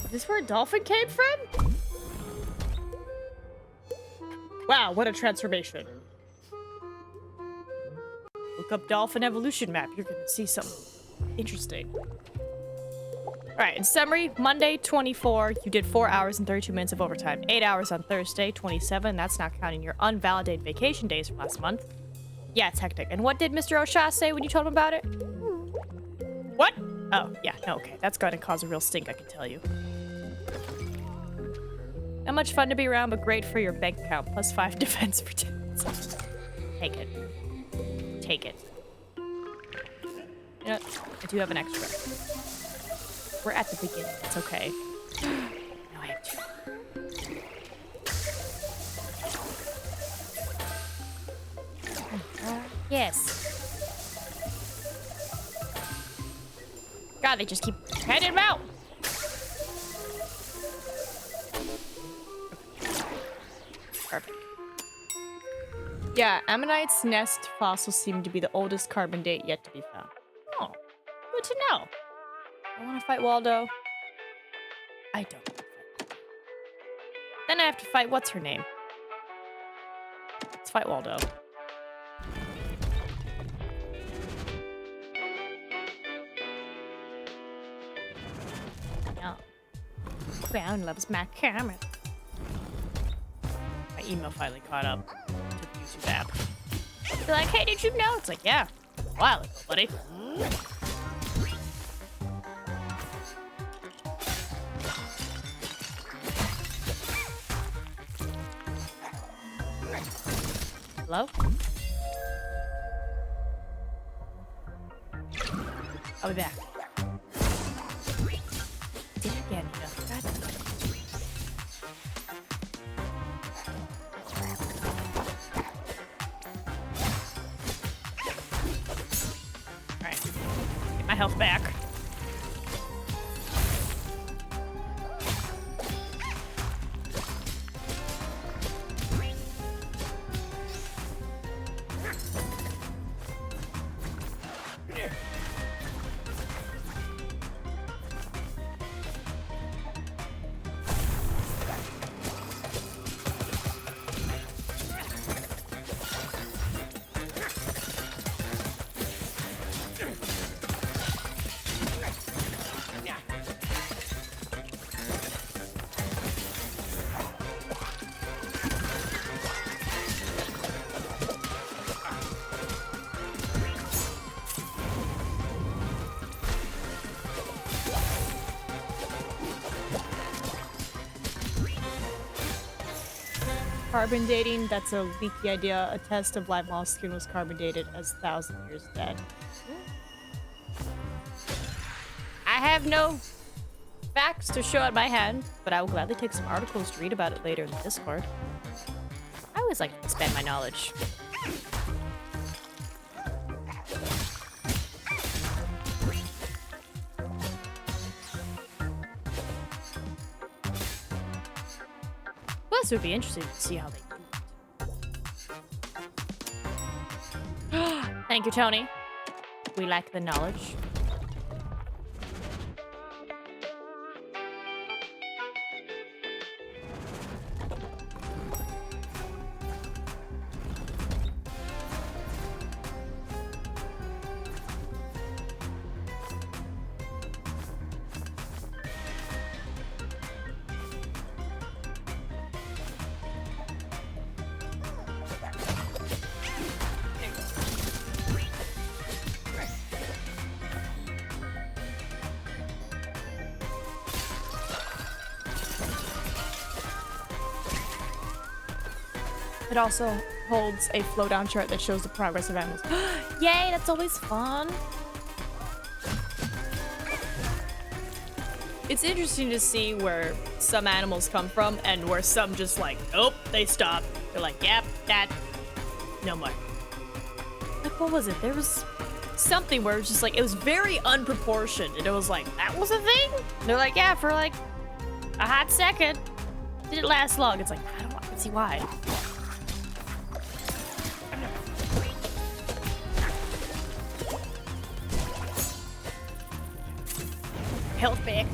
Is this where a dolphin came from? Wow, what a transformation. Look up dolphin evolution map. You're gonna see something interesting. Alright, in summary, Monday, 24, you did 4 hours and 32 minutes of overtime. 8 hours on Thursday, 27. That's not counting your unvalidated vacation days from last month. Yeah, it's hectic. And what did Mr. O'Shaw say when you told him about it? What? Oh, yeah, no, okay. That's going to cause a real stink, I can tell you. Not much fun to be around, but great for your bank account. +5 defense for 10. Take it. Take it. You know what? I do have an extra. We're at the beginning. It's okay. Now I have 2. Yes. God, they just keep handing them out. Perfect. Yeah, Ammonite's nest fossils seem to be the oldest carbon date yet to be found. Oh, good to know. I want to fight Waldo. I don't. Then I have to fight what's her name. Let's fight Waldo. No. Brown loves my camera. My email finally caught up to the YouTube app. They're like, hey, did you know? It's like, yeah, a while ago, buddy. Hello? I'll be back. Did it again, you know. God. Alright. Get my health back. Carbon dating, that's a leaky idea. A test of live moth skin was carbon dated as 1,000 years dead. I have no facts to show at my hand, but I will gladly take some articles to read about it later in the Discord. I always like to expand my knowledge. Plus, it would be interesting to see how they do it. Thank you, Tony. We like the knowledge. It also holds a flow down chart that shows the progress of animals. Yay, that's always fun. It's interesting to see where some animals come from and where some just like, nope, they stop. They're like, yep, that, no more. Like, what was it? There was Something where it was just like, it was very unproportioned. And it was like, that was a thing? They're like, yeah, for like a hot second. Didn't last long. It's like, I can see why. health back.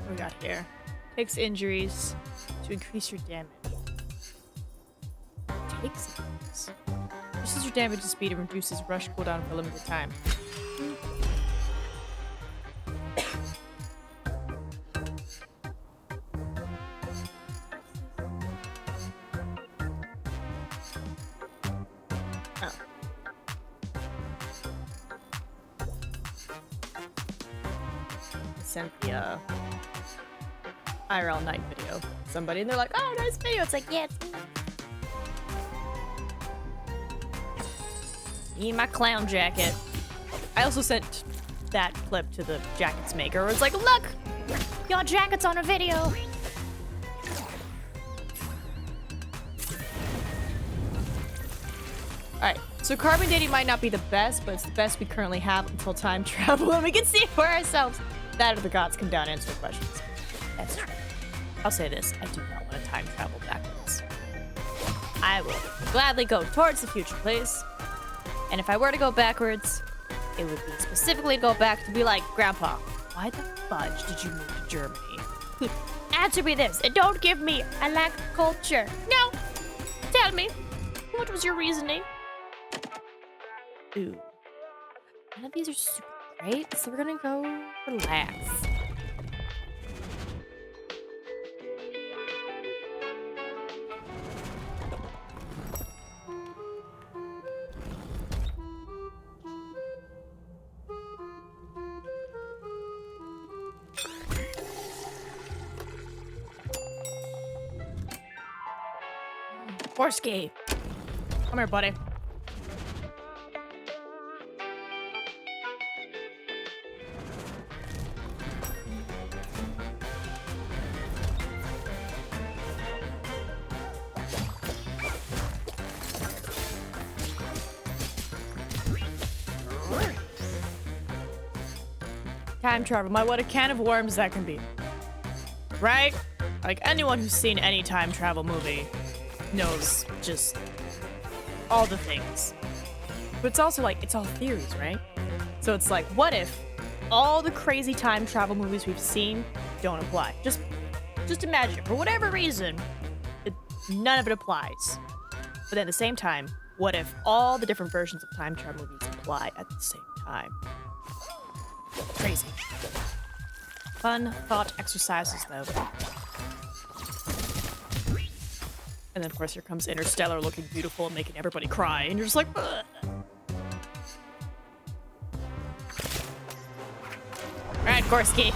What we got here? Takes injuries to increase your damage. Takes injuries. Reduces your damage and speed and reduces rush cooldown for a limited time. Oh. I sent the IRL night video to somebody and they're like, oh, nice video. It's like, yeah, it's me. Need my clown jacket. I also sent that clip to the jackets maker where it's like, Look! Your jacket's on a video. alright, so carbon dating might not be the best, but it's the best we currently have until time travel and we can see for ourselves. That or the gods come down and answer questions. That's true. I'll say this, I do not want to time travel backwards. I will gladly go towards the future, please. And if I were to go backwards, it would be specifically go back to be like, Grandpa, why the fudge did you move to Germany? Answer me this, and don't give me a lack of culture. No! Tell me, what was your reasoning? Ooh. None of these are super great, so we're gonna go relax. Borsky. Come here, buddy. Time travel. My, what a can of worms that can be. Right? Like, anyone who's seen any time travel movie knows just all the things. But it's also like, it's all theories, right? So it's like, what if all the crazy time travel movies we've seen don't apply? Just imagine, for whatever reason, none of it applies. But at the same time, what if all the different versions of time travel movies apply at the same time? Crazy. Fun thought exercises, though. And then, of course, here comes Interstellar looking beautiful and making everybody cry. And you're just like, ugh. All right, Gorski.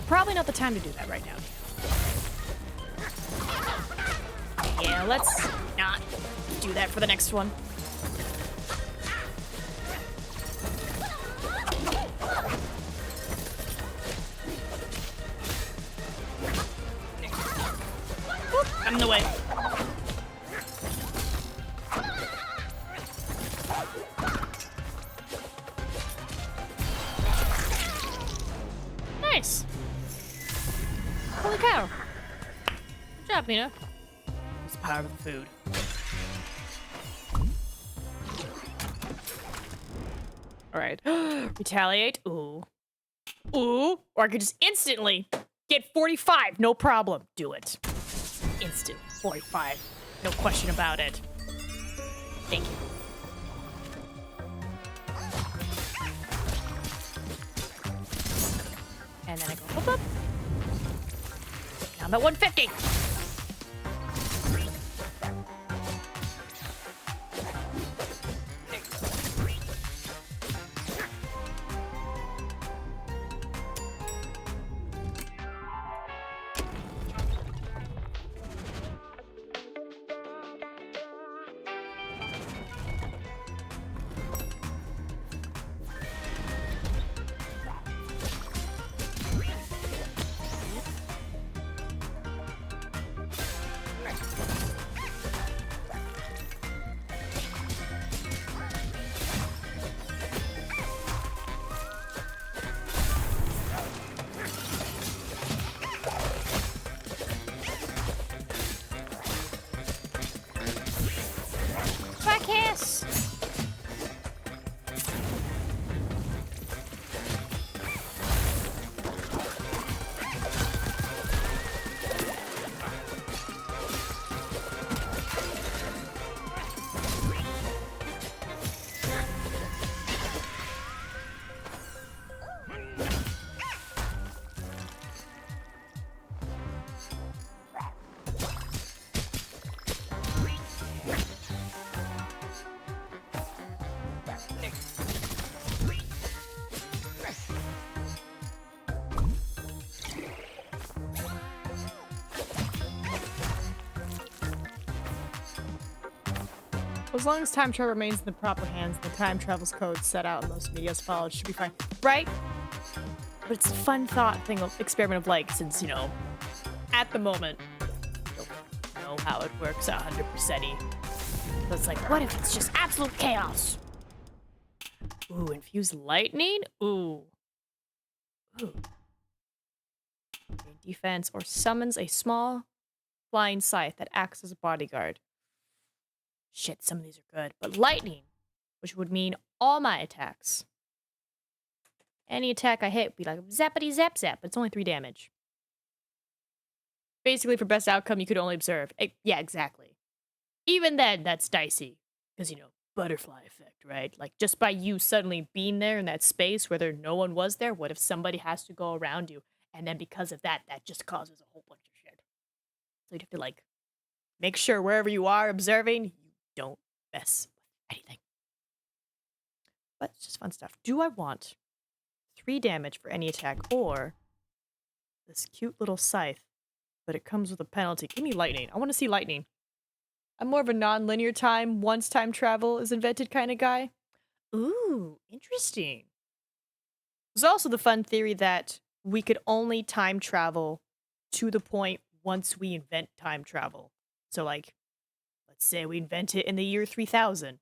Probably not the time to do that right now. Yeah, let's not do that for the next one. Oop, I'm in the way. Nice. Holy cow. Good job, Nina. It's the power of the food. Alright. Retaliate. Ooh. Ooh. Or I could just instantly get 45. No problem. Do it. Instant 45. No question about it. Thank you. And then I go up, up. Now I'm at 150. Yes. As long as time travel remains in the proper hands, the time travel's code set out in most medias followed should be fine. Right? But it's a fun thought thing, experiment of like, since, you know, at the moment, I don't know how it works 100%-y. So it's like, what if it's just absolute chaos? Ooh, infuse lightning? Ooh. Ooh. Gain defense or summons a small flying scythe that acts as a bodyguard. Shit, some of these are good. But lightning, which would mean all my attacks. Any attack I hit would be like zappity zap zap, but it's only 3 damage. Basically, for best outcome, you could only observe. Yeah, exactly. Even then, that's dicey. Because, you know, butterfly effect, right? Like, just by you suddenly being there in that space where no one was there, what if somebody has to go around you? And then because of that, that just causes a whole bunch of shit. So you'd have to, like, make sure wherever you are observing, you don't mess with anything. But it's just fun stuff. Do I want 3 damage for any attack or this cute little scythe, but it comes with a penalty? Give me lightning. I want to see lightning. I'm more of a non-linear time, once time travel is invented kind of guy. Ooh, interesting. There's also the fun theory that we could only time travel to the point once we invent time travel. So, like, Let's say we invent it in the year 3000. And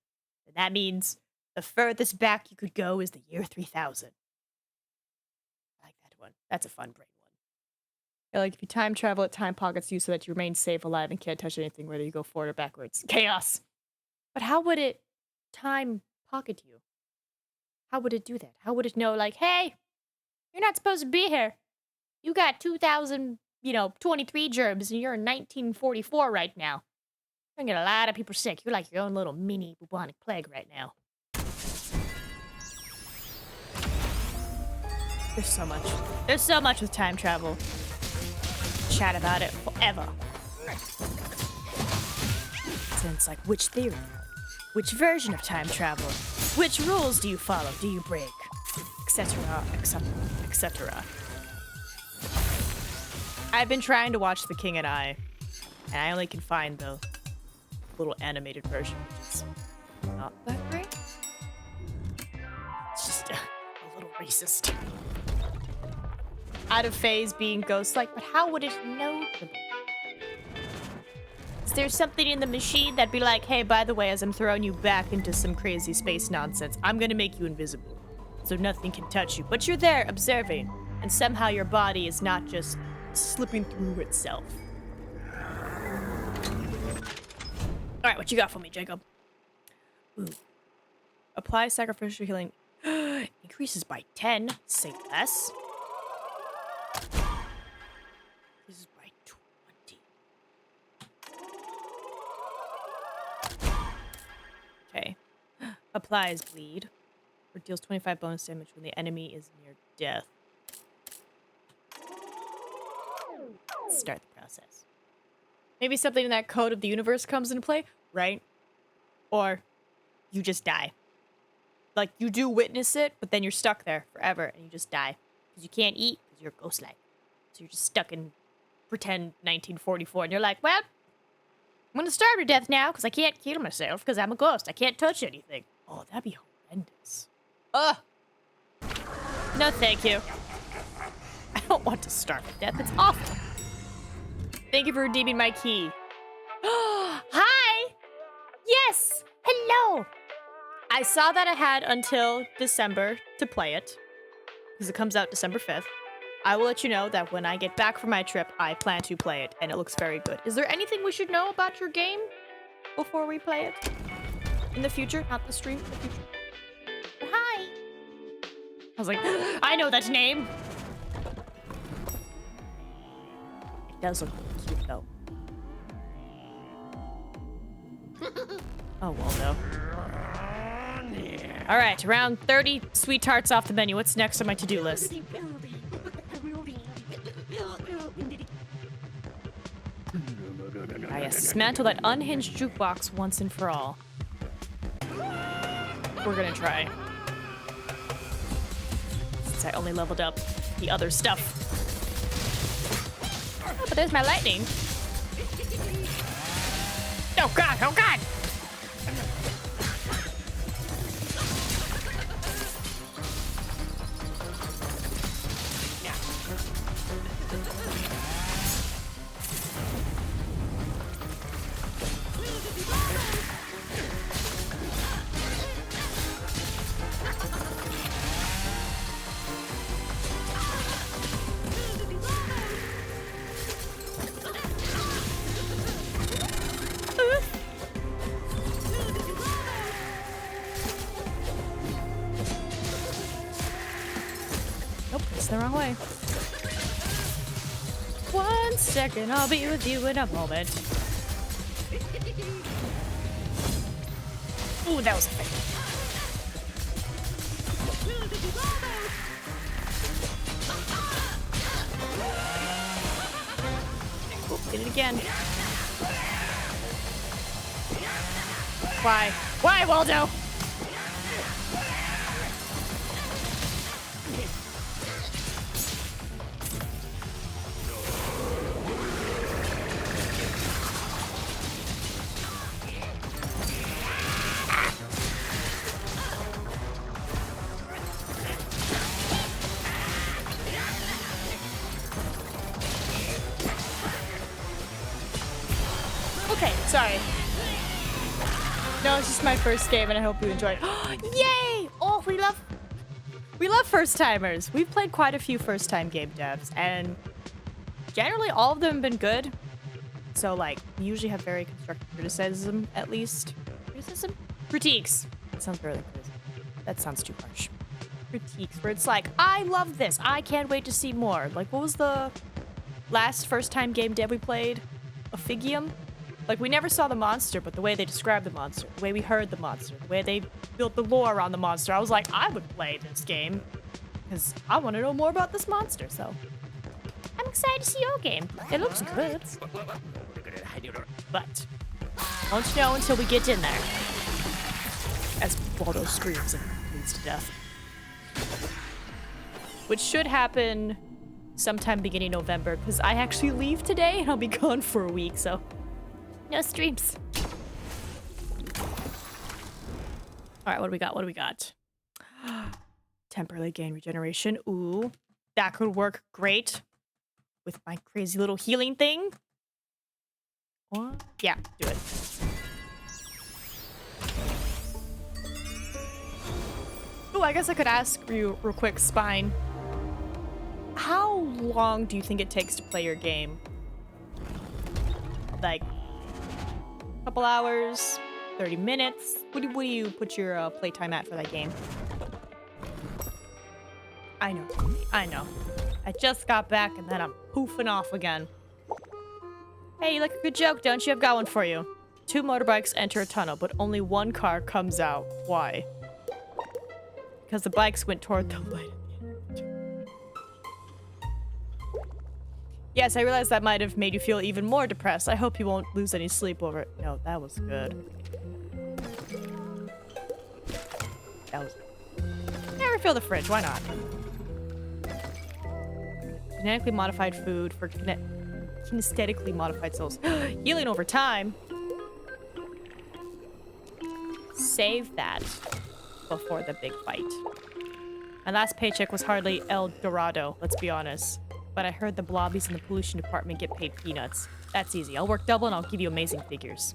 that means the furthest back you could go is the year 3000. I like that one. That's a fun brain one. Yeah, like if you time travel, it time pockets you so that you remain safe, alive, and can't touch anything, whether you go forward or backwards. Chaos! But how would it time pocket you? How would it do that? How would it know, like, hey, you're not supposed to be here. You got 2023 germs and you're in 1944 right now. You're gonna get a lot of people sick. You're like your own little mini bubonic plague right now. There's so much. There's so much with time travel. Chat about it forever. So it's like, which theory? Which version of time travel? Which rules do you follow? Do you break? Etc. Etc. Etc. I've been trying to watch The King and I only can find the little animated version, which is not that great. It's just a little racist. Out of phase being ghost-like, but how would it know them? Is there something in the machine that'd be like, hey, by the way, as I'm throwing you back into some crazy space nonsense, I'm gonna make you invisible, so nothing can touch you. But you're there, observing, and somehow your body is not just slipping through itself. Alright, what you got for me, Jacob? Ooh. Apply sacrificial healing. Increases by 10. Say less. This is by 20. Okay. Applies bleed. Or deals 25 bonus damage when the enemy is near death. Let's start the process. Maybe something in that code of the universe comes into play, right? Or you just die. Like, you do witness it, but then you're stuck there forever and you just die. Because you can't eat, because you're ghost-like. So you're just stuck in pretend 1944, and you're like, well, I'm gonna starve to death now, because I can't kill myself, because I'm a ghost. I can't touch anything. Oh, that'd be horrendous. Ugh. No, thank you. I don't want to starve to death. It's awful. Thank you for redeeming my key. Hi! Yes! Hello! I saw that I had until December to play it, because it comes out December 5th. I will let you know that when I get back from my trip, I plan to play it, and it looks very good. Is there anything we should know about your game before we play it? In the future? Not the stream, the future. But hi! I was like, I know that name! It does look cute, though. Oh, Waldo. Alright, around 30 sweet tarts off the menu. What's next on my to-do list? Ah, yes. Dismantle that unhinged jukebox once and for all. We're gonna try. Since I only leveled up the other stuff. Oh, but there's my lightning. Oh god, oh god! Nope, it's the wrong way. 1 second, I'll be with you in a moment. Ooh, that was a thing. Oh, did it again. Why? Why, Waldo? Okay, sorry. No, it's just my first game, and I hope you enjoyed. Yay! Oh, we love first timers. We've played quite a few first time game devs, and generally all of them have been good. So like, we usually have very constructive criticism, at least. Criticism? Critiques. That sounds really criticism. That sounds too harsh. Critiques, where it's like, I love this. I can't wait to see more. Like, what was the last first time game dev we played? Ophigium? Like, we never saw the monster, but the way they described the monster, the way we heard the monster, the way they built the lore around the monster, I was like, I would play this game because I want to know more about this monster, so I'm excited to see your game. It looks good. But won't know until we get in there. As Waldo screams and bleeds to death. Which should happen sometime beginning November, because I actually leave today and I'll be gone for a week, so no streams. Alright, what do we got? What do we got? Temporarily gain regeneration. Ooh, that could work great with my crazy little healing thing. What? Yeah, do it. Oh, I guess I could ask you real quick, Spine. How long do you think it takes to play your game? Like, a couple hours, 30 minutes? What do you put your playtime at for that game? I know. I just got back and then I'm poofing off again. Hey, you like a good joke, don't you? I've got one for you. 2 motorbikes enter a tunnel, but only 1 car comes out. Why? Because the bikes went toward the light. Yes, I realize that might have made you feel even more depressed. I hope you won't lose any sleep over it. No, that was good. That was good. Yeah, refill the fridge. Why not? Genetically modified food for kinesthetically modified souls. Healing over time. Save that before the big fight. My last paycheck was hardly El Dorado, let's be honest. But I heard the blobbies in the pollution department get paid peanuts. That's easy. I'll work double and I'll give you amazing figures.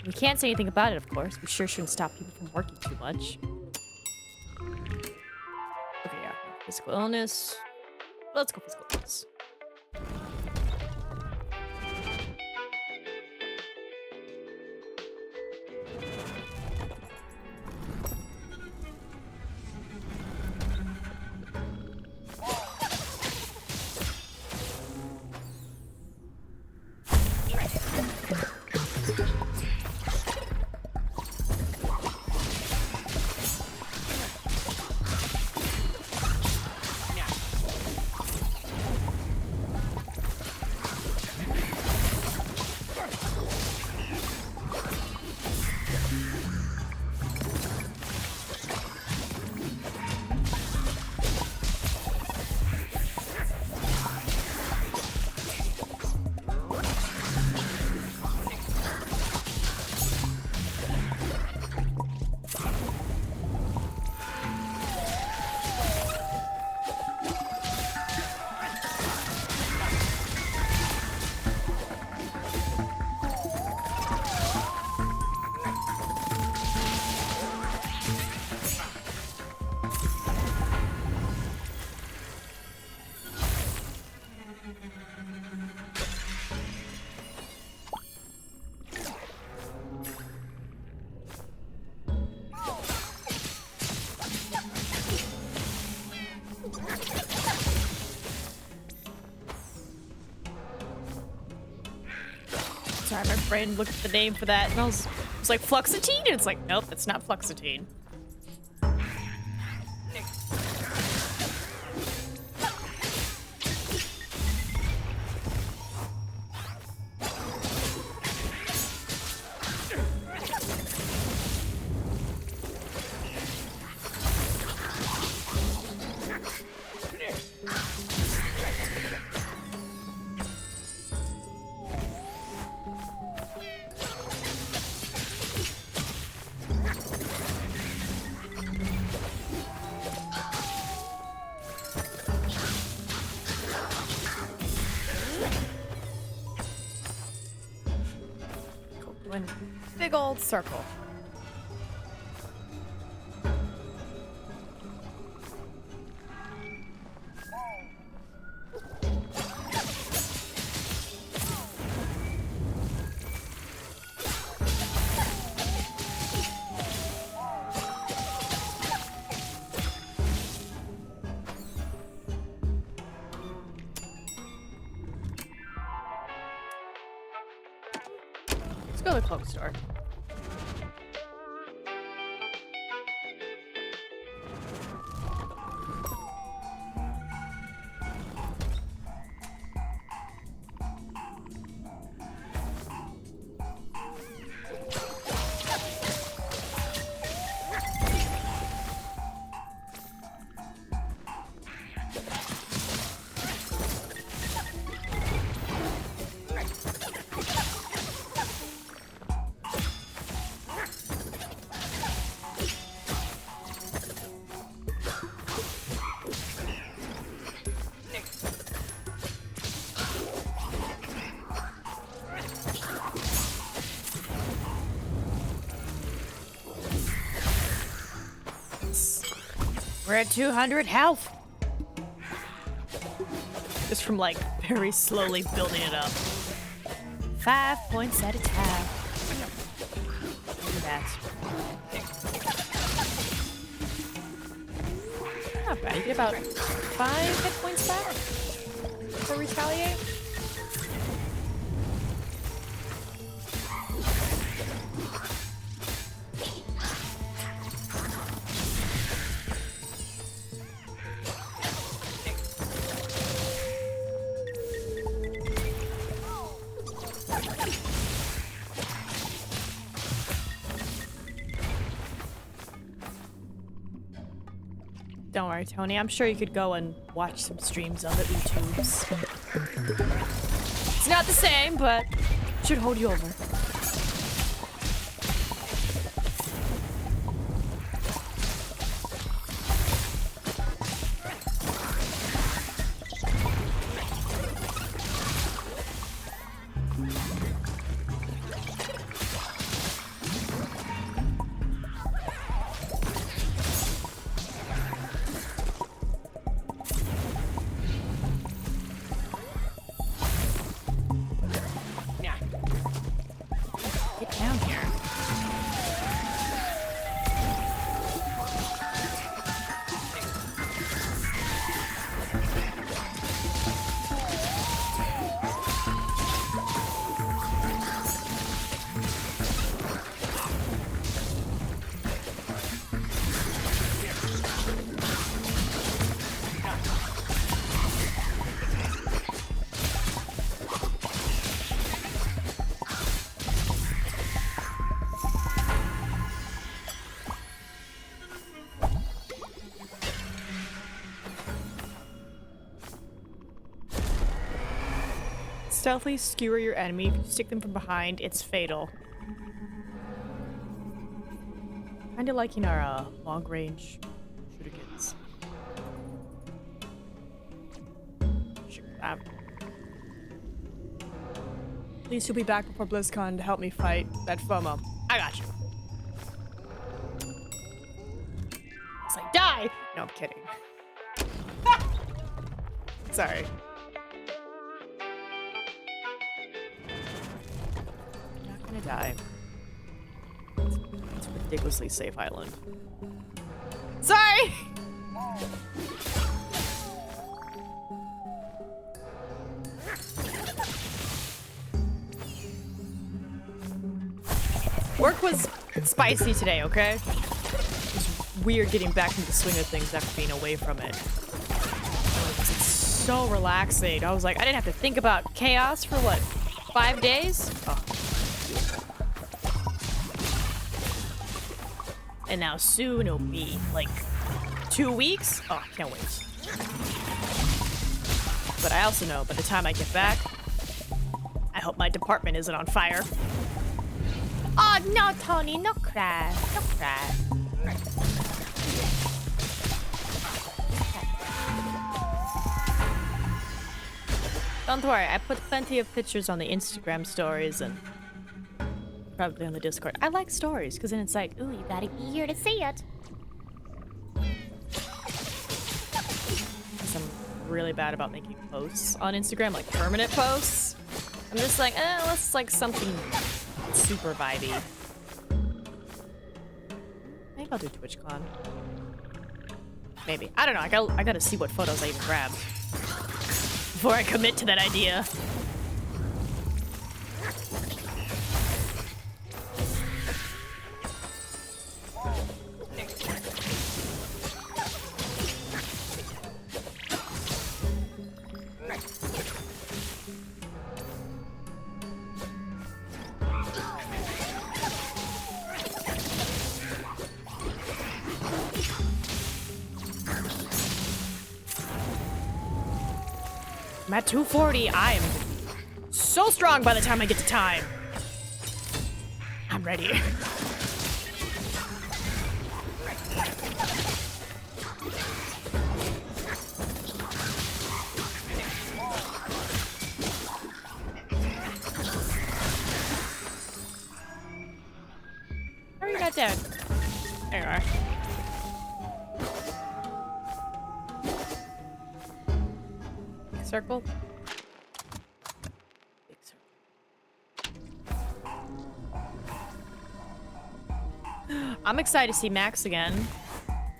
We can't say anything about it, of course. We sure shouldn't stop people from working too much. Okay, yeah. Physical illness. Let's go physical illness. Sorry, my brain looked at the name for that and I was like, Fluoxetine? And it's like, nope, that's not Fluoxetine. Big old circle. Let's go to the cloak store. We're at 200 health. Just from like very slowly building it up. 5 points at a time. Look at that. Not bad. You get about 5 hit points back for retaliate. Don't worry, Tony. I'm sure you could go and watch some streams on the YouTubes. It's not the same, but should hold you over. Stealthily skewer your enemy. If you stick them from behind, it's fatal. Kinda liking our long-range shooter-kins. Please, you'll be back before BlizzCon to help me fight that FOMO. I got you. It's like, die! No, I'm kidding. Sorry. Die. It's a ridiculously safe island. Sorry! Work was spicy today, okay? It was weird getting back into the swing of things after being away from it. It's so relaxing. I was like, I didn't have to think about chaos for what, 5 days? Oh. And now soon it'll be like 2 weeks. Oh, I can't wait. But I also know by the time I get back, I hope my department isn't on fire. Oh no, Tony, no cry. No cry. Don't worry, I put plenty of pictures on the Instagram stories and probably on the Discord. I like stories, because then it's like, ooh, you gotta be here to see it. I'm really bad about making posts on Instagram, like permanent posts. I'm just like, let's like something super vibey. Maybe I'll do TwitchCon. Maybe. I don't know, I gotta see what photos I even grabbed before I commit to that idea. I'm at 240. I am so strong by the time I get to time. I'm ready. How are you not dead? There you are. Circle. Big circle. I'm excited to see Max again.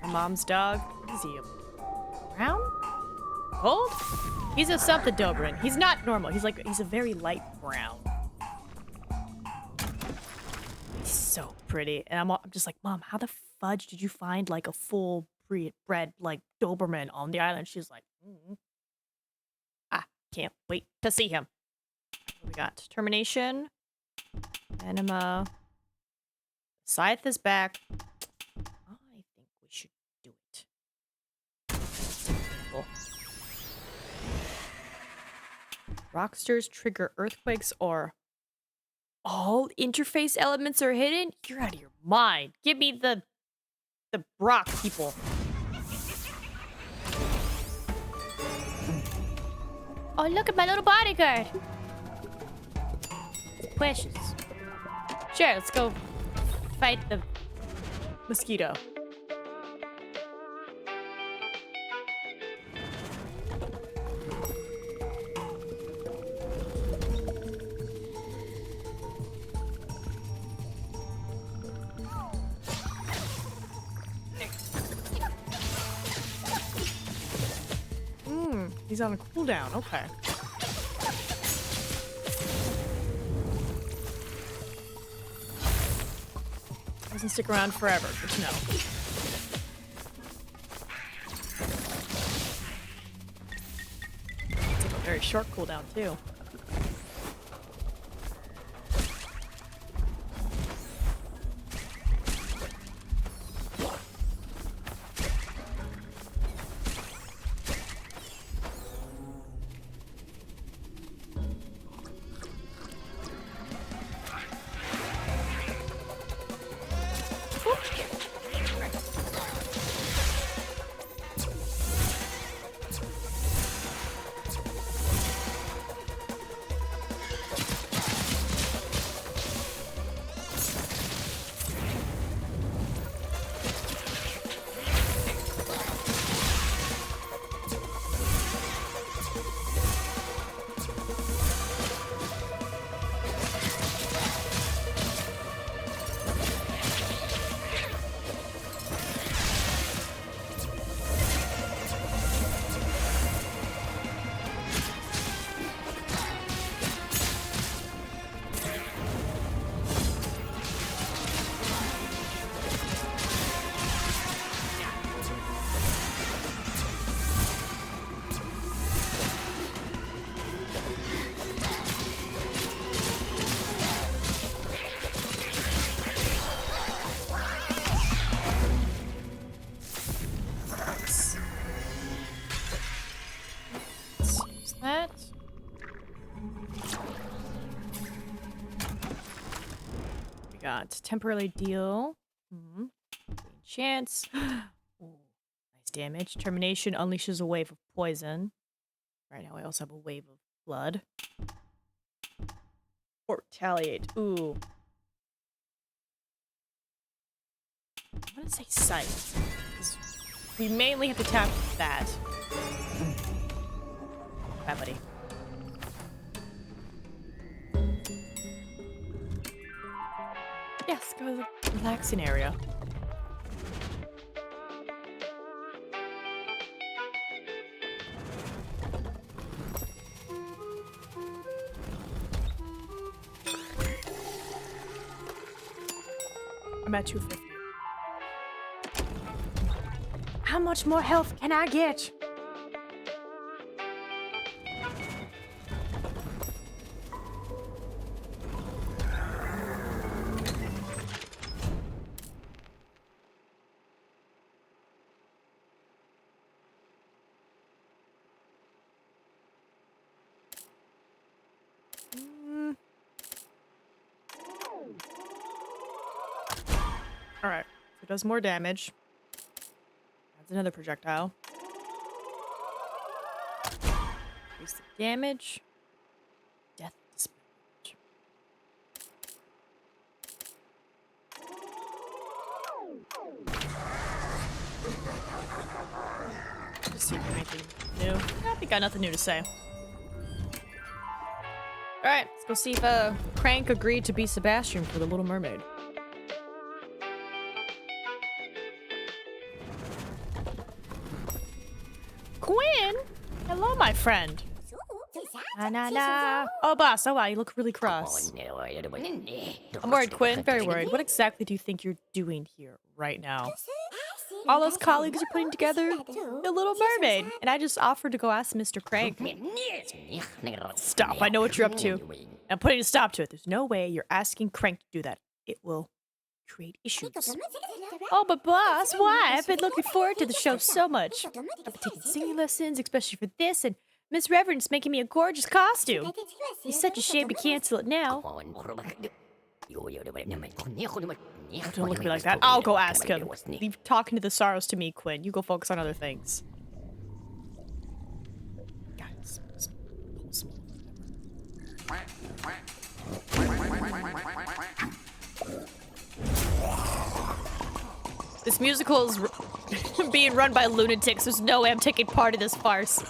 My mom's dog. What is he? Brown? Gold? He's a something Doberman. He's not normal. He's a very light brown. He's so pretty. And I'm just like, Mom, how the fudge did you find like a full bred like Doberman on the island? She's like, can't wait to see him. What we got? Termination. Anima. Scythe is back. I think we should do it. Cool. Rockstars trigger earthquakes or all interface elements are hidden? You're out of your mind. Give me the rock people. Oh, look at my little bodyguard. It's precious. Sure, let's go fight the Mosquito. He's on a cooldown. Okay. Doesn't stick around forever, but no. It's a very short cooldown too. Got temporarily deal. Chance. Ooh, nice damage. Termination unleashes a wave of poison. Right now I also have a wave of blood. Or retaliate. Ooh. I'm gonna say sight. Because we mainly have to tap that. Bye, buddy. Yes, go to the relaxing area. I'm at 250. How much more health can I get? It does more damage. That's another projectile. Increase the damage. Death dispatch. Just see if there's anything new. I think I got nothing new to say. Alright, let's go see if Crank agreed to be Sebastian for the Little Mermaid. Quinn? Hello, my friend. Na. Oh, boss. Oh, wow. You look really cross. I'm worried, Quinn. Very worried. What exactly do you think you're doing here right now? All those colleagues are putting together the Little Mermaid, and I just offered to go ask Mr. Crank. Stop. I know what you're up to. I'm putting a stop to it. There's no way you're asking Crank to do that. It will create issues. Oh, but boss, why? I've been looking forward to the show so much. I've been taking singing lessons, especially for this, and Miss Reverend's making me a gorgeous costume. It's such a shame to cancel it now. Don't look at me like that. I'll go ask him. Leave talking to the sorrows to me, Quinn. You go focus on other things. Guys, this musical is being run by lunatics. There's no way I'm taking part in this farce.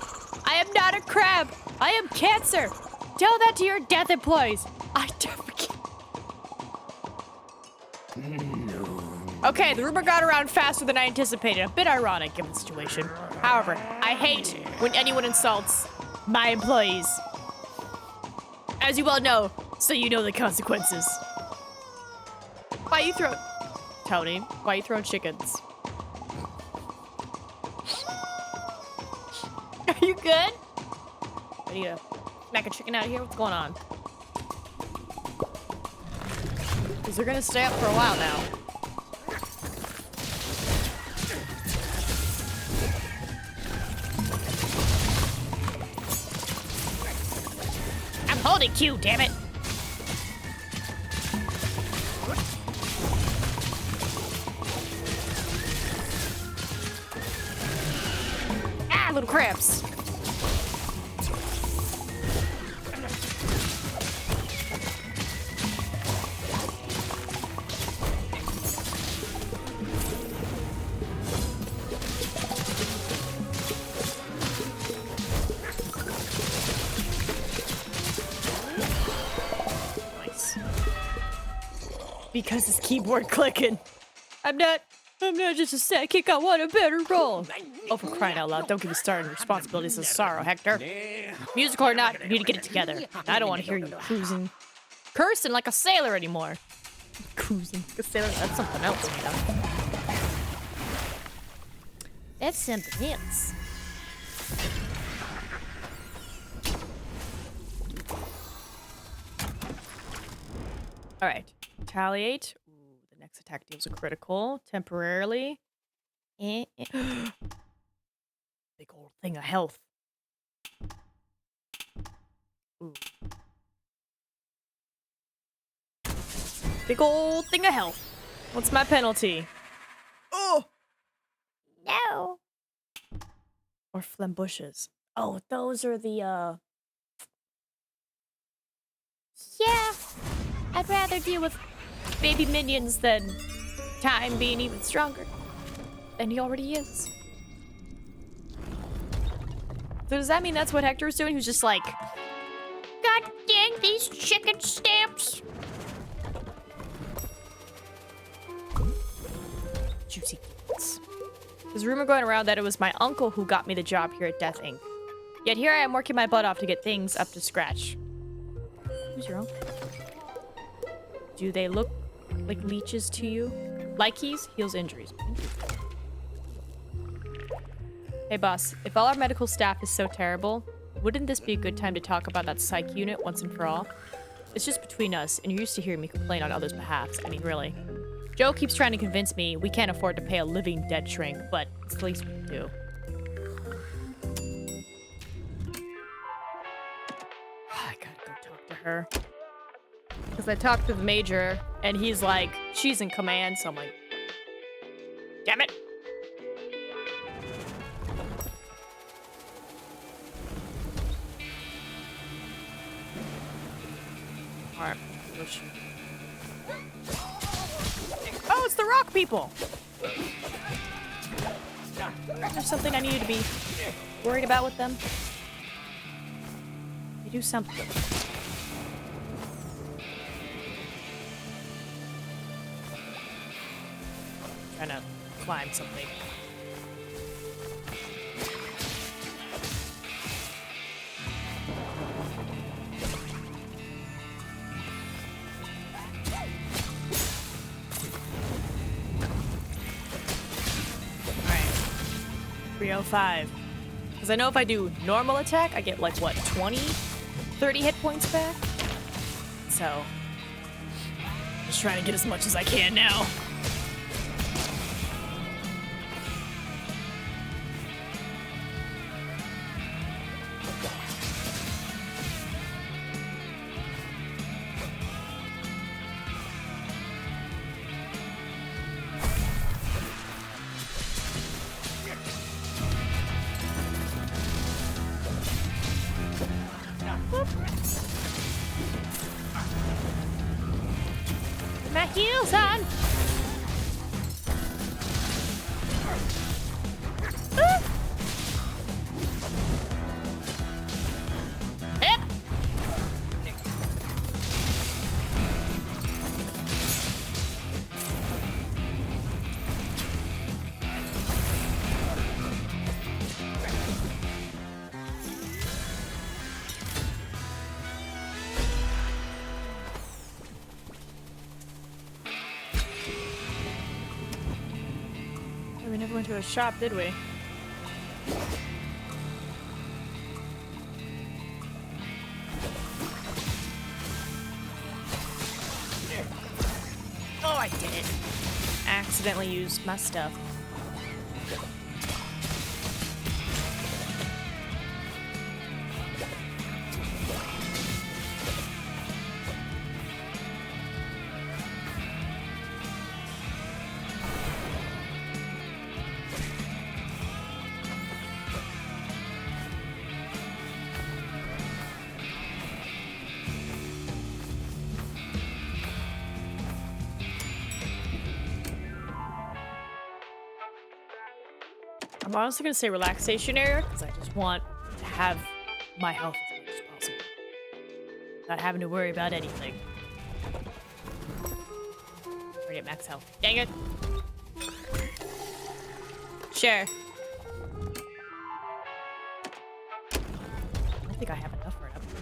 I am not a crab. I am cancer. Tell that to your death employees. I don't forget. Okay, the rumor got around faster than I anticipated. A bit ironic given the situation. However, I hate when anyone insults my employees. As you well know, so you know the consequences. Why you throw... Tony, why you throwing chickens? Are you good? I need to smack a chicken out of here? What's going on? Because they're gonna stay up for a while now. I'm holding Q, damn it! Ah, little crabs! Because his keyboard clicking. I'm not just a sidekick, I want a better role. Oh, for crying out loud, don't get me started on responsibilities of sorrow, Hector. Musical or not, you need to get it together. I don't want to hear you cursing like a sailor anymore. Cruising like a sailor, that's something else, man. That's something else. Alright. Retaliate. Ooh, the next attack deals a critical temporarily. Big old thing of health. Ooh. Big old thing of health. What's my penalty? Oh! No! Or flambushes. Oh, those are the, Yeah! I'd rather deal with baby minions than time being even stronger than he already is. So does that mean that's what Hector was doing? He was just like, God dang these chicken stamps! Juicy kids. There's a rumor going around that it was my uncle who got me the job here at Death Inc. Yet here I am working my butt off to get things up to scratch. Who's your uncle? Do they look like leeches to you? Likes heals injuries. Hey boss, if all our medical staff is so terrible, wouldn't this be a good time to talk about that psych unit once and for all? It's just between us, and you're used to hearing me complain on others' behalves. I mean, really. Joe keeps trying to convince me we can't afford to pay a living dead shrink, but it's the least we can do. I gotta go talk to her. Because I talked to the major, and he's like, she's in command, so I'm like, Damn it! Alright. Oh, it's the rock people! Is there something I need to be worried about with them? They do something. Trying to climb something. Alright. 305. Because I know if I do normal attack, I get like, what, 20? 30 hit points back? So, just trying to get as much as I can now. My heels on. Yep. We never went to a shop, did we? Oh, I did it. Accidentally used my stuff. I'm honestly gonna say relaxation area because I just want to have my health as much as possible. Not having to worry about anything. Already at max health. Dang it! Sure. I don't think I have enough for an upgrade.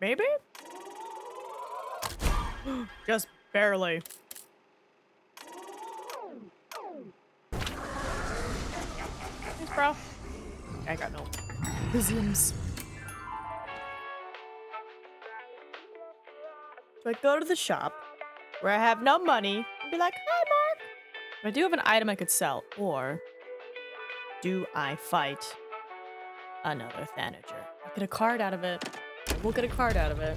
Maybe? Just barely. Thanks, bro. I got no Muslims. So I go to the shop where I have no money and be like, hi, Mark. But I do have an item I could sell. Or do I fight another Thanager? I'll get a card out of it. We'll get a card out of it.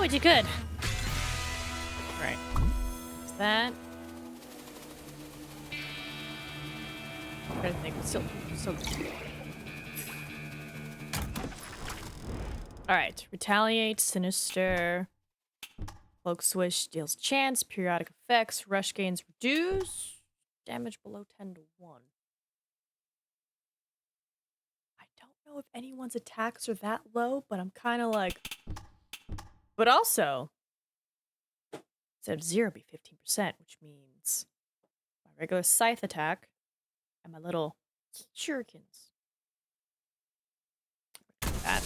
what you could. Right. Is that? I'm trying to think. Still. Alright. Retaliate, Sinister. Cloak Swish deals chance, periodic effects, rush gains reduce. Damage below 10 to 1. I don't know if anyone's attacks are that low, but I'm kind of like... But also, instead of 0 be 15%, which means my regular scythe attack and my little shurikens. That.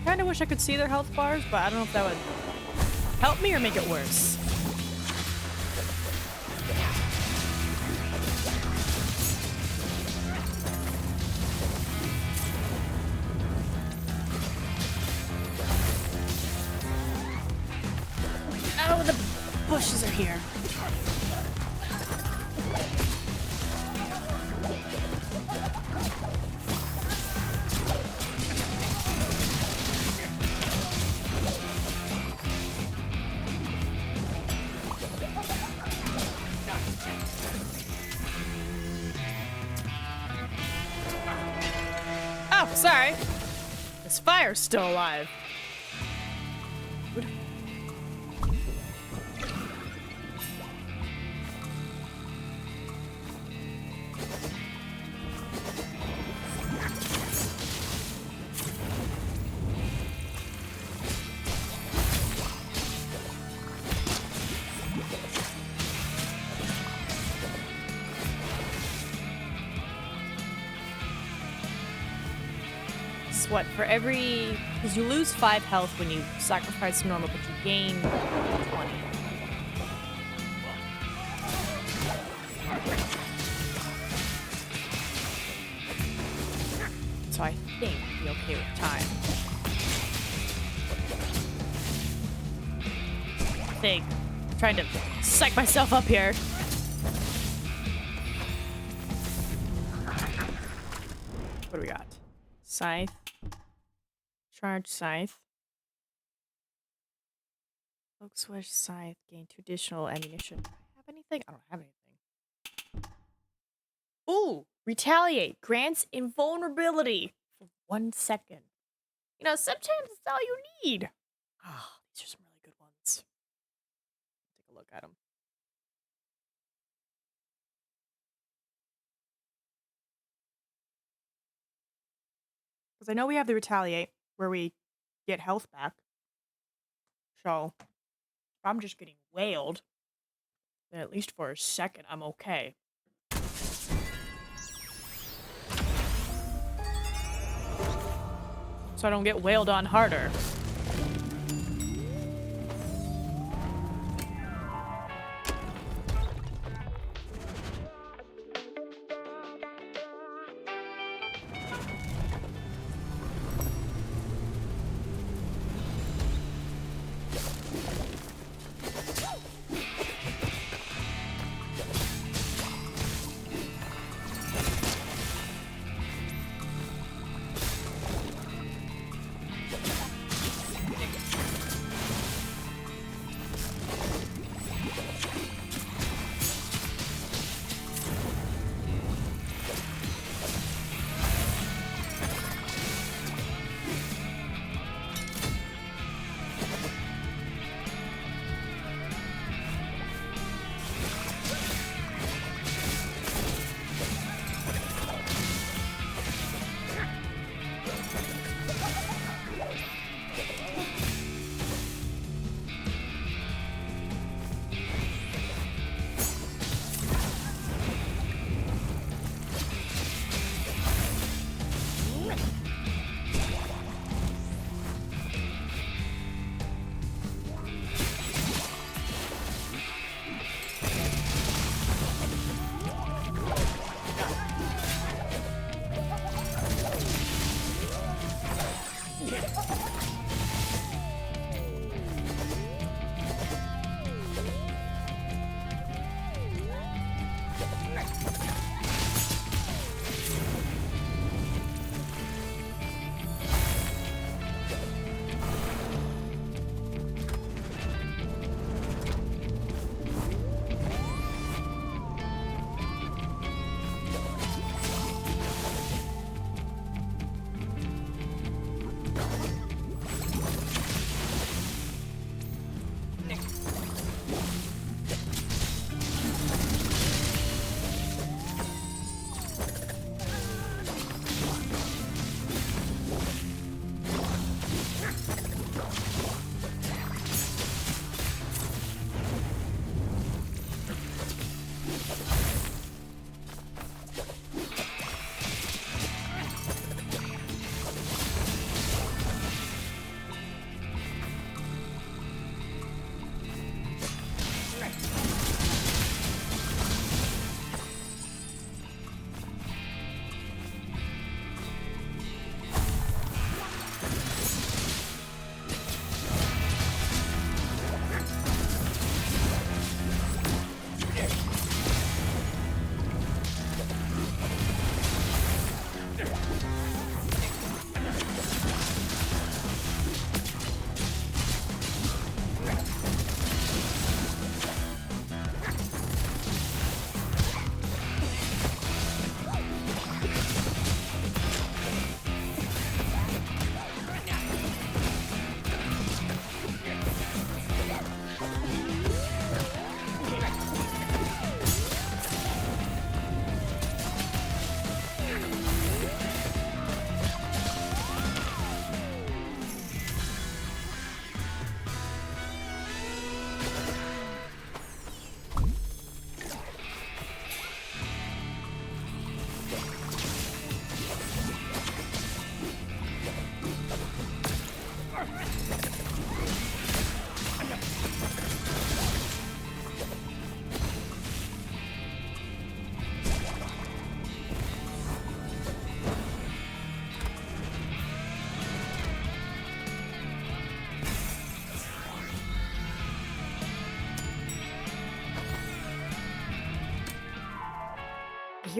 Kind of wish I could see their health bars, but I don't know if that would help me or make it worse. Oh, the bushes are here. Oh, sorry. This fire's still alive. What, for every... Because you lose 5 health when you sacrifice normal, but you gain 20. So I think I'll be okay with time. I think. I'm trying to psych myself up here. What do we got? Scythe. Charge Scythe. Cloak Swish Scythe. Gain 2 additional ammunition. Do I have anything? I don't have anything. Ooh! Retaliate. Grants invulnerability for 1 second. You know, sometimes it's all you need. Ah, these are some really good ones. Take a look at them. Because I know we have the Retaliate, where we get health back. So, if I'm just getting wailed, then at least for a second, I'm okay. So I don't get wailed on harder.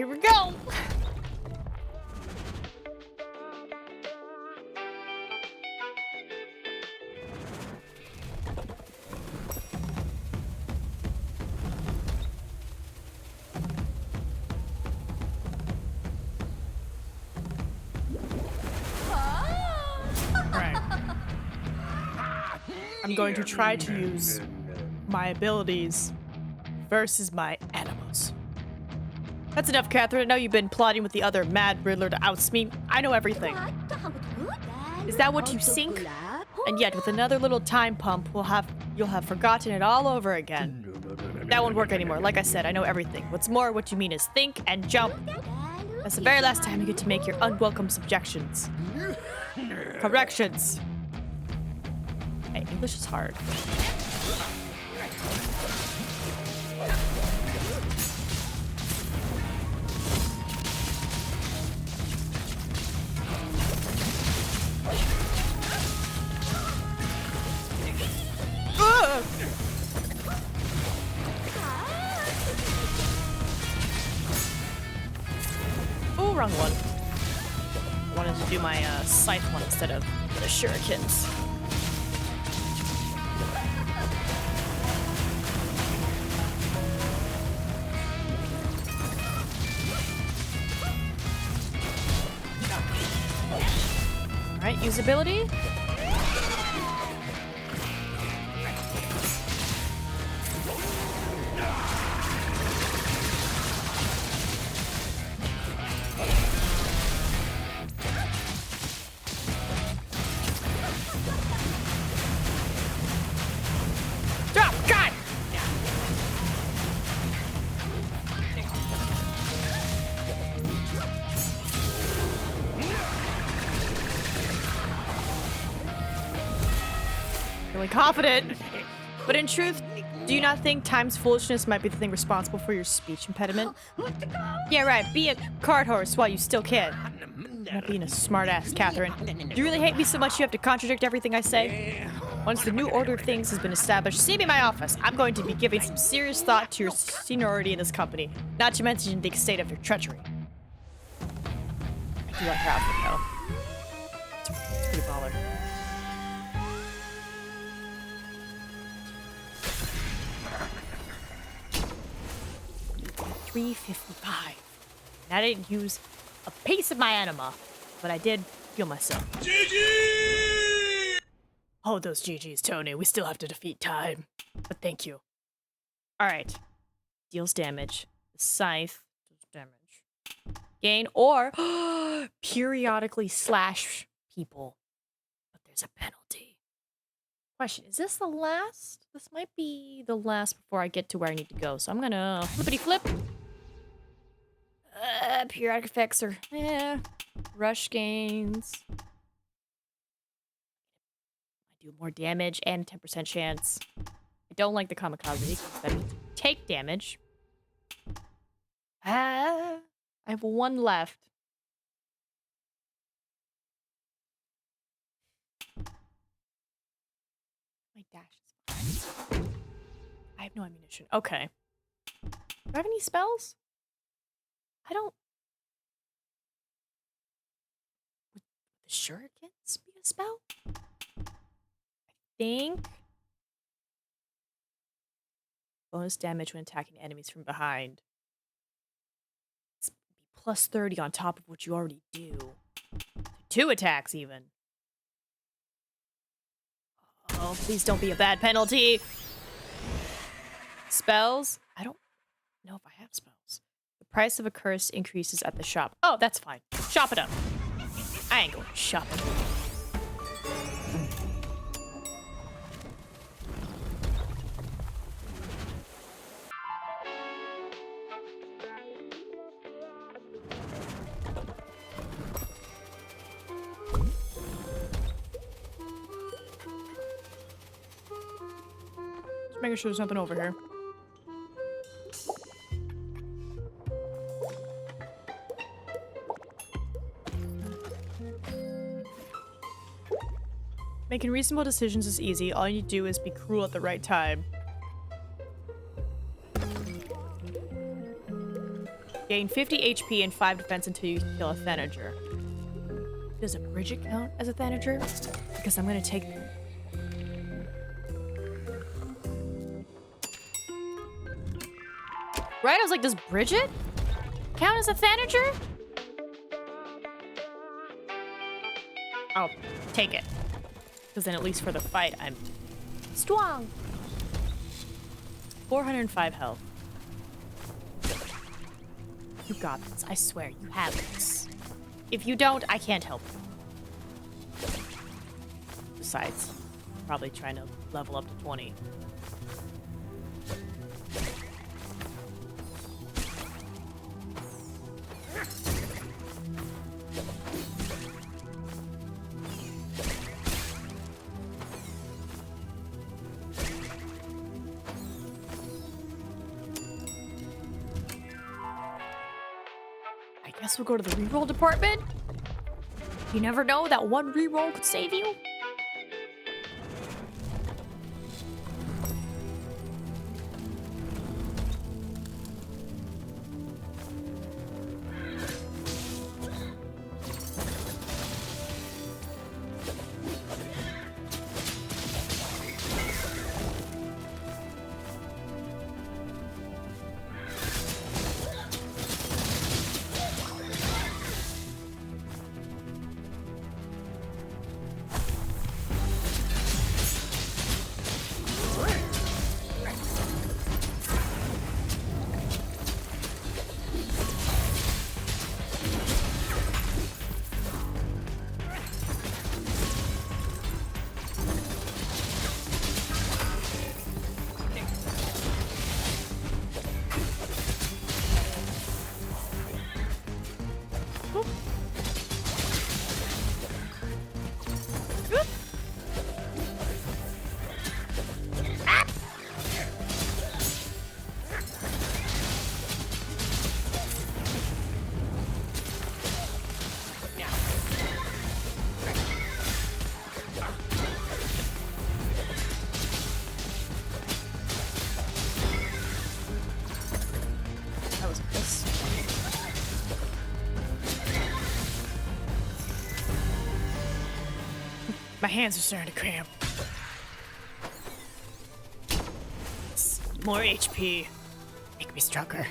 here we go. I'm going to try to use my abilities versus my animals. That's enough, Catherine. I know you've been plotting with the other mad Riddler to oust me. I know everything. Is that what you think? And yet, with another little time pump, you'll have forgotten it all over again. That won't work anymore. Like I said, I know everything. What's more, what you mean is think and jump. That's the very last time you get to make your unwelcome subjections. Corrections. Hey, English is hard. Oh, wrong one. I wanted to do my scythe one instead of the shurikens. Alright, usability. Drop! God! Really confident. But in truth, do you not think time's foolishness might be the thing responsible for your speech impediment? Yeah, right. Be a cart horse while you still can. You're not being a smartass, Catherine. Do you really hate me so much you have to contradict everything I say? Once the new order of things has been established, see me in my office. I'm going to be giving some serious thought to your seniority in this company, not to mention the extent of your treachery. I do like her outfit, though. It's pretty baller. $3.55. And I didn't use a piece of my anima, but I did heal myself. GG! Hold those GGs, Tony. We still have to defeat time. But thank you. Alright. Deals damage. The scythe does damage. Gain or periodically slash people. But there's a penalty. Question, is this the last? This might be the last before I get to where I need to go. So I'm gonna flippity flip. Periodic effects are, rush gains. I do more damage and 10% chance. I don't like the kamikaze because that means take damage. I have one left. My dash is fine. I have no ammunition. Okay. Do I have any spells? I don't. Would the shurikens be a spell? I think. Bonus damage when attacking enemies from behind. It's plus 30 on top of what you already do. 2 attacks, even. Oh, please don't be a bad penalty. Spells? I don't know if I have spells. The price of a curse increases at the shop. Oh, that's fine. Shop it up. I ain't going shopping. Just making sure there's nothing over here. Making reasonable decisions is easy. All you do is be cruel at the right time. Gain 50 HP and 5 defense until you kill a Thanager. Does a Bridget count as a Thanager? Because I'm gonna take them. Right? I was like, does Bridget count as a Thanager? I'll take it. Because then at least for the fight, I'm strong. 405 health. You got this. I swear, you have this. If you don't, I can't help you. Besides, probably trying to level up to 20. I guess we'll go to the reroll department. You never know, that one reroll could save you. My hands are starting to cramp. More HP. Make me stronger.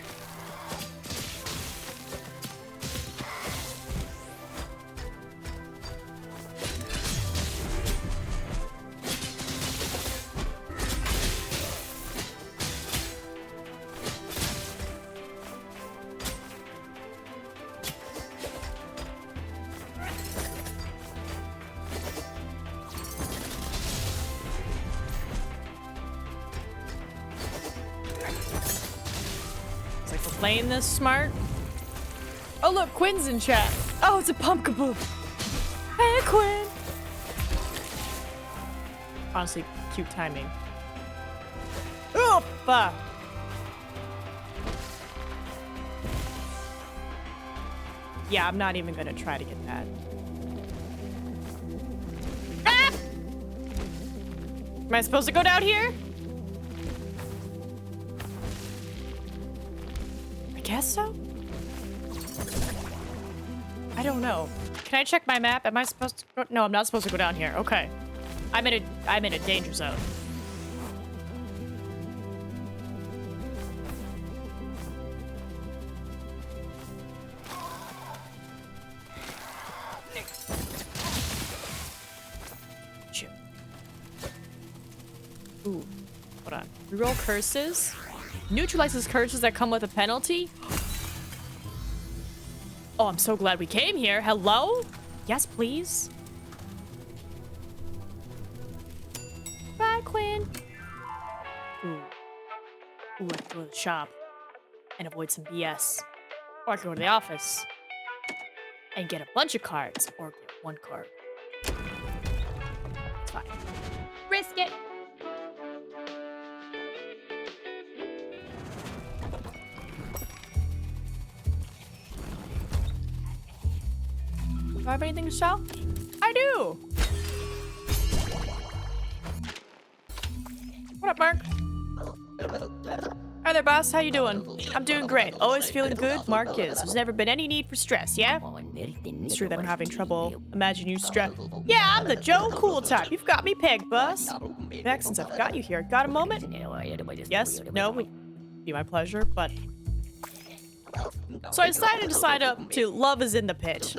Playing this smart. Oh look, Quinn's in chat. Oh, it's a pumpkaboo. Hey Quinn. Honestly, cute timing. Oh, fuck. Yeah, I'm not even gonna try to get that. Ah! Am I supposed to go down here? I guess so? I don't know. Can I check my map? Am I supposed to go? No, I'm not supposed to go down here. Okay. I'm in a danger zone. Shoot. Ooh. Hold on. Reroll curses. Neutralizes curses that come with a penalty. Oh, I'm so glad we came here. Hello? Yes, please. Bye, Quinn. Ooh. Ooh, I can go to the shop and avoid some BS. Or I can go to the office and get a bunch of cards. Or get one card. It's fine. Risk it. Do I have anything to sell? I do! What up, Mark? Hi there, boss. How you doing? I'm doing great. Always feeling good. Mark is. There's never been any need for stress, yeah? It's true that I'm having trouble. Imagine you stress. Yeah, I'm the Joe Cool type. You've got me pegged, boss. Back since I've got you here. Got a moment? Yes? No? Would be my pleasure, but... So I decided to sign up to Love is in the Pit.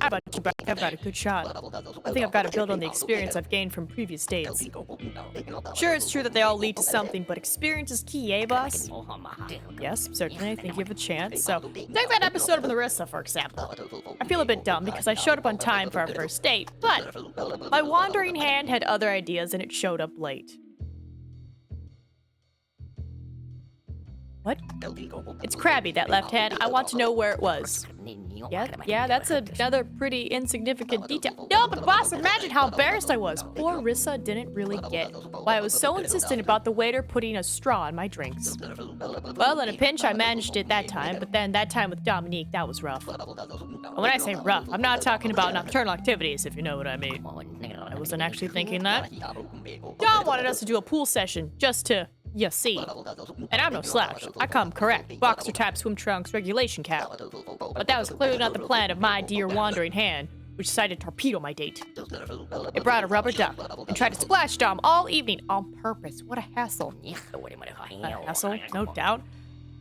How about you, Buck? I've got a good shot. I think I've got to build on the experience I've gained from previous dates. Sure, it's true that they all lead to something, but experience is key, eh, boss? Yes, certainly. I think you have a chance. So, take that episode of Larissa, for example. I feel a bit dumb because I showed up on time for our first date, but my wandering hand had other ideas and it showed up late. What? It's crabby, that left hand. I want to know where it was. Yeah, that's another pretty insignificant detail. No, but boss, imagine how embarrassed I was. Poor Rissa didn't really get why I was so insistent about the waiter putting a straw in my drinks. Well, in a pinch, I managed it that time, but then that time with Dominique, that was rough. And when I say rough, I'm not talking about nocturnal activities, if you know what I mean. I wasn't actually thinking that. Dom wanted us to do a pool session, just to... You see. And I'm no slouch. I come correct. Boxer type swim trunks, regulation cap. But that was clearly not the plan of my dear wandering hand, which decided to torpedo my date. It brought a rubber duck and tried to splash Dom all evening on purpose. What a hassle. A hassle, no doubt.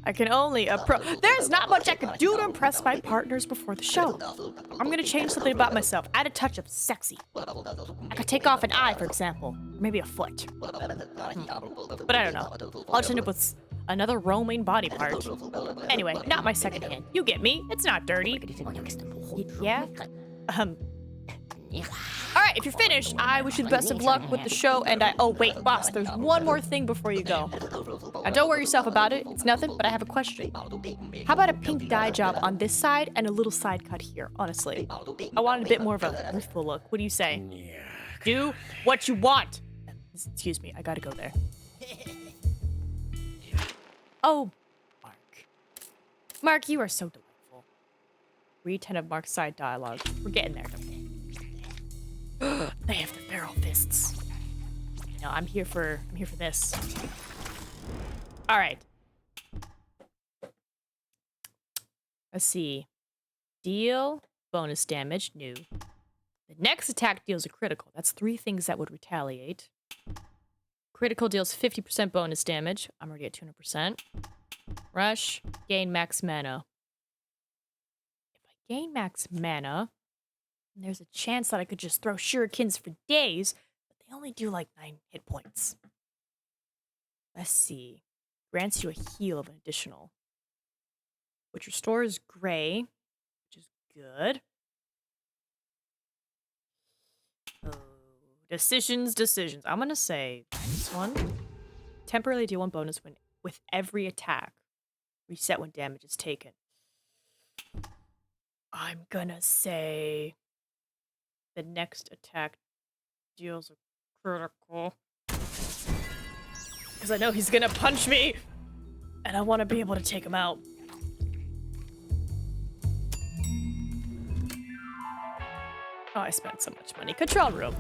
I can only There's not much I could do to impress my partners before the show. I'm gonna change something about myself. Add a touch of sexy. I could take off an eye, for example. Or maybe a foot. But I don't know. I'll just end up with another roaming body part. Anyway, not my second hand. You get me. It's not dirty. Yeah? Alright, if you're finished, I wish you the best of luck with the show, and oh wait, boss, there's one more thing before you go. Now don't worry yourself about it, it's nothing, but I have a question. How about a pink dye job on this side and a little side cut here, honestly? I wanted a bit more of a youthful look, what do you say? Do what you want! Excuse me, I gotta go there. Oh, Mark. Mark, you are so delightful. Read 10 of Mark's side dialogue. We're getting there. They have the feral fists. No, I'm here for this. All right. Let's see. Deal bonus damage, new. The next attack deals a critical. That's 3 things that would retaliate. Critical deals 50% bonus damage. I'm already at 200%. Rush, gain max mana. If I gain max mana, there's a chance that I could just throw shurikens for days, but they only do like 9 hit points. Let's see. Grants you a heal of an additional, which restores gray, which is good. Oh, decisions. I'm gonna say this one. Temporarily deal 1 bonus when with every attack. Reset when damage is taken. I'm gonna say the next attack deals a critical. Because I know he's gonna punch me, and I want to be able to take him out. Oh, I spent so much money. Control room.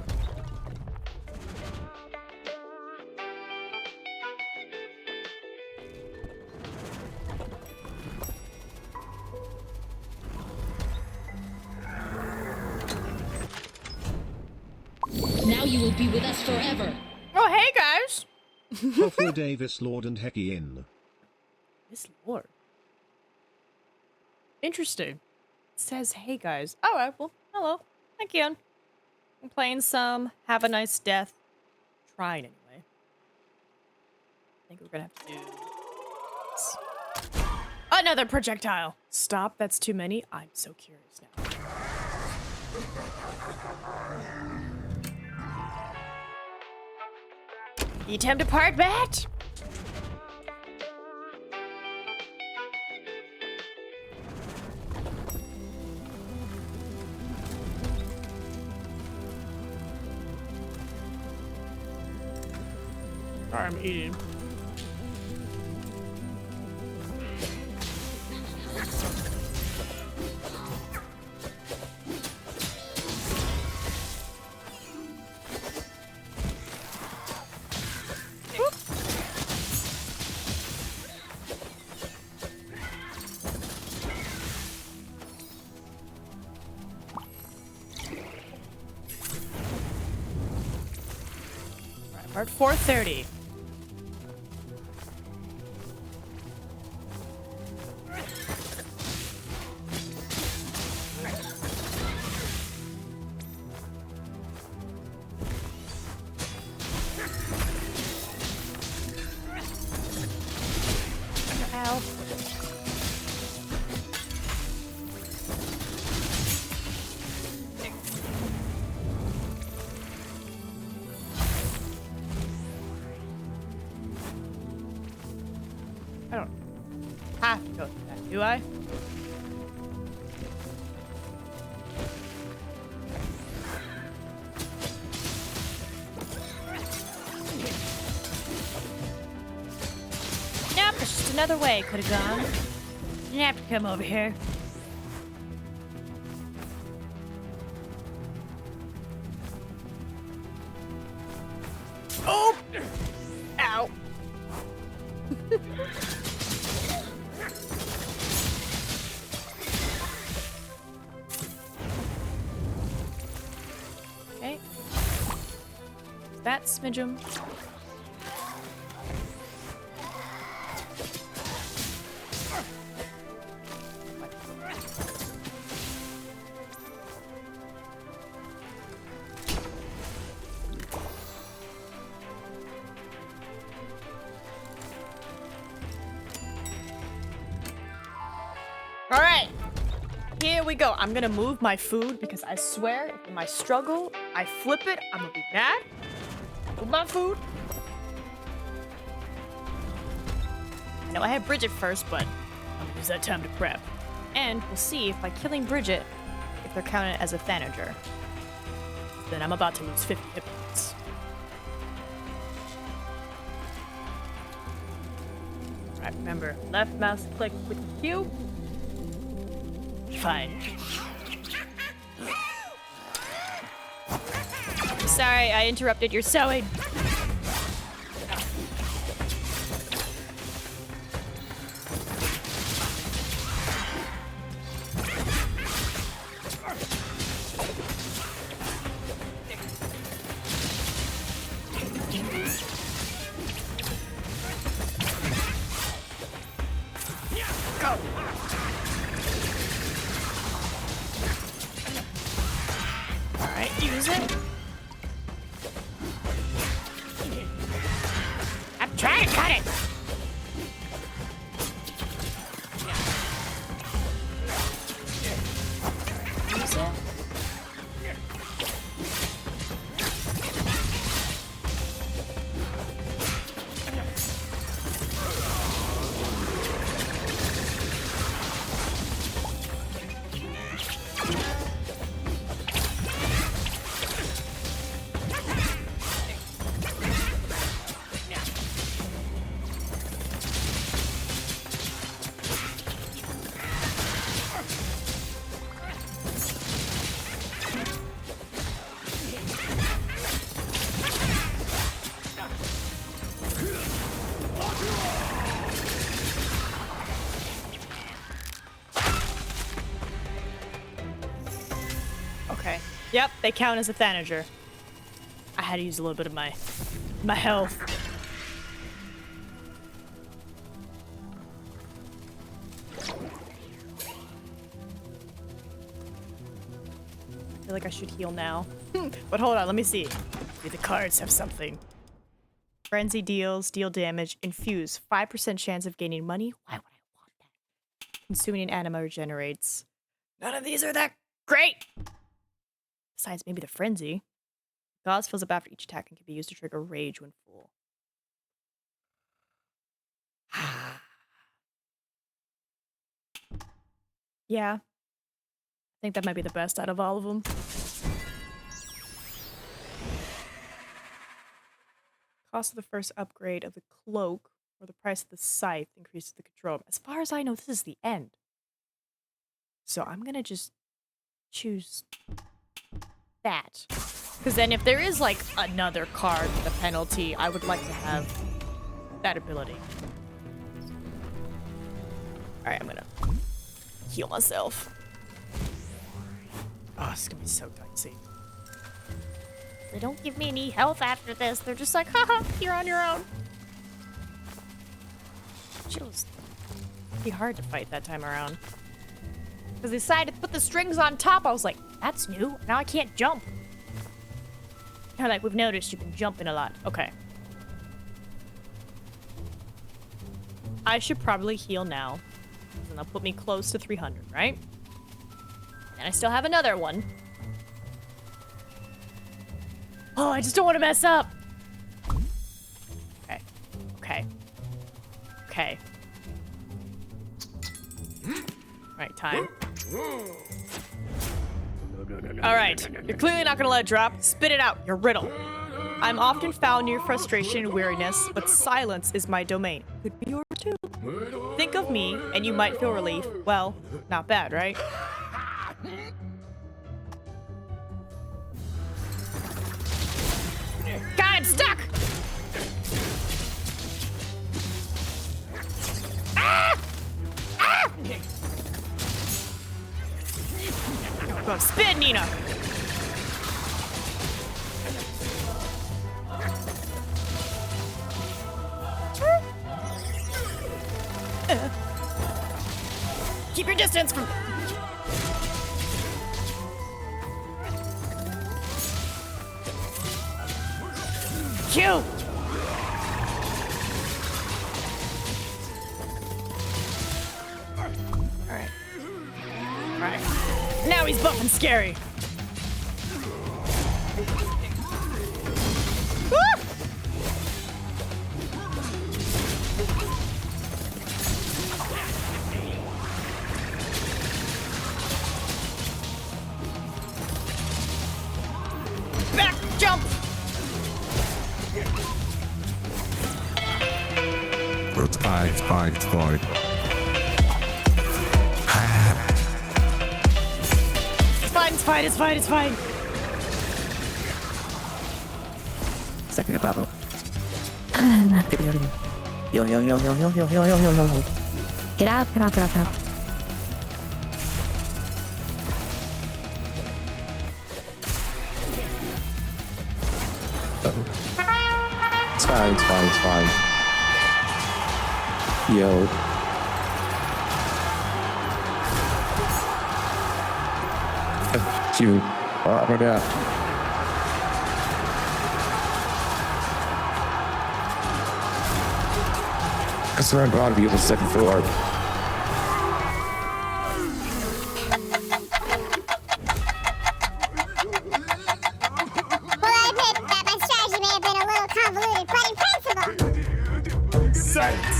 Now you will be with us forever. Oh, hey, guys. Hoffer Davis Lord and Hecky in. Miss Lord. Interesting. It says, hey, guys. All right, well, hello. Thank you. I'm playing some Have a Nice Death. Trying, anyway. I think we're gonna have to do this. Another projectile. Stop, that's too many. I'm so curious now. You time to part, bat? I'm eating. Start 4:30. Ow. I don't have to go through that, do I? Nope, there's just another way could have gone. Didn't have to come over here. Oh! Ow. Okay. That smidgem. All right, here we go. I'm gonna move my food because I swear, if in my struggle, I flip it, I'm gonna be mad. Move my food. I know I have Bridget first, but I'm gonna use that time to prep. And we'll see if by killing Bridget, if they're counted as a Thanager. Then I'm about to lose 50 hit points. All right, remember, left mouse click with Q. Fine. Sorry, I interrupted your sewing. Go. All right, use it. I'm trying to cut it. Use it. Okay. Yep, they count as a Thanager. I had to use a little bit of my health. I feel like I should heal now. But hold on, let me see. Maybe the cards have something. Frenzy deal damage, infuse, 5% chance of gaining money. Why would I want that? Consuming an anima regenerates. None of these are that great! Besides, maybe the frenzy. Gauze fills up after each attack and can be used to trigger rage when full. Yeah. I think that might be the best out of all of them. Cost of the first upgrade of the cloak or the price of the scythe increases the control. As far as I know, this is the end. So I'm gonna just choose that. Because then if there is like another card with a penalty, I would like to have that ability. Alright, I'm gonna heal myself. Oh, it's gonna be so dicey. They don't give me any health after this. They're just like, haha, you're on your own. It was pretty hard to fight that time around. Because they decided to put the strings on top. I was like, that's new. Now I can't jump. Kind of like, we've noticed you've been jumping a lot. Okay. I should probably heal now. And they'll put me close to 300, right? And I still have another one. Oh, I just don't want to mess up. Okay. Okay. Okay. Alright, time. Alright, you're clearly not gonna let it drop. Spit it out, your riddle. I'm often found near frustration and weariness, but silence is my domain. Could be yours too. Think of me, and you might feel relief. Well, not bad, right? God, I'm stuck! Ah! Ah! Go, spin, Nina! Keep your distance from... Q! Alright. Alright. Now he's buff and scary. Ah! Back jump! Fight. It's fine. Second bubble. Yo. Get up. It's fine. Yo. You. Oh my god. I swear I'm glad to be on the second floor. Well, I admit that my strategy may have been a little convoluted, but in principle... Sense.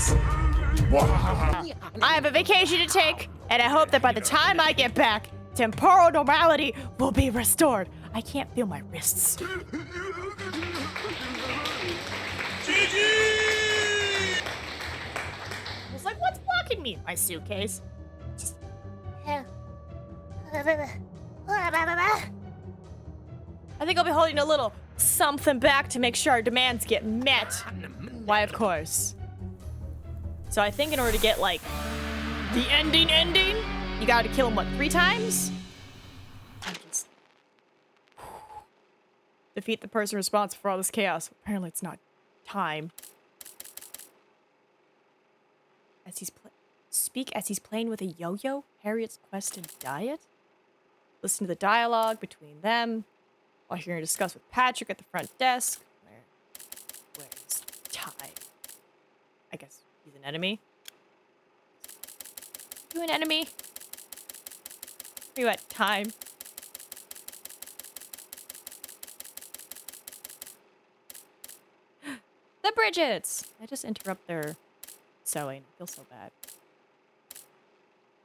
I have a vacation to take, and I hope that by the time I get back, temporal normality will be restored. I can't feel my wrists. I was like, what's blocking me? My suitcase. I I think I'll be holding a little something back to make sure our demands get met. Why, of course. So I think in order to get, like, the ending, you gotta kill him, what, 3 times? Defeat the person responsible for all this chaos. Apparently it's not time. Speak as he's playing with a yo-yo. Harriet's quest and diet. Listen to the dialogue between them while you're gonna discuss with Patrick at the front desk. Where's time? I guess he's an enemy. You an enemy? Are you at time? The Bridgets! I just interrupt their sewing. I feel so bad.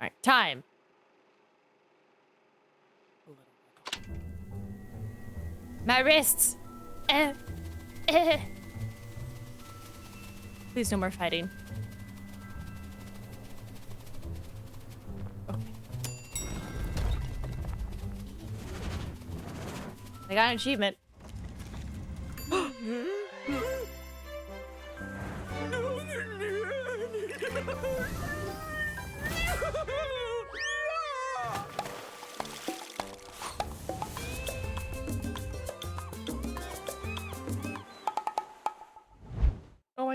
Alright, time. My wrists! Please, no more fighting. Okay. I got an achievement.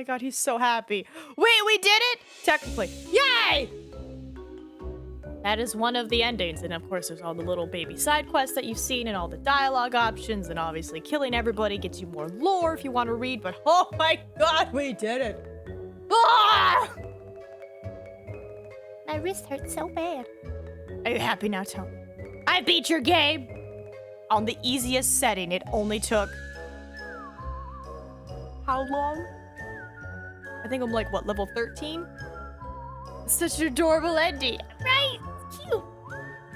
my god, he's so happy. Wait, we did it? Technically. Yay! That is one of the endings. And of course, there's all the little baby side quests that you've seen and all the dialogue options. And obviously, killing everybody gets you more lore if you want to read. But oh my god, we did it. Ah! My wrist hurts so bad. Are you happy now, Tony? I beat your game! On the easiest setting, it only took... how long? I think I'm like, what, level 13? Such an adorable ending. Right? It's cute.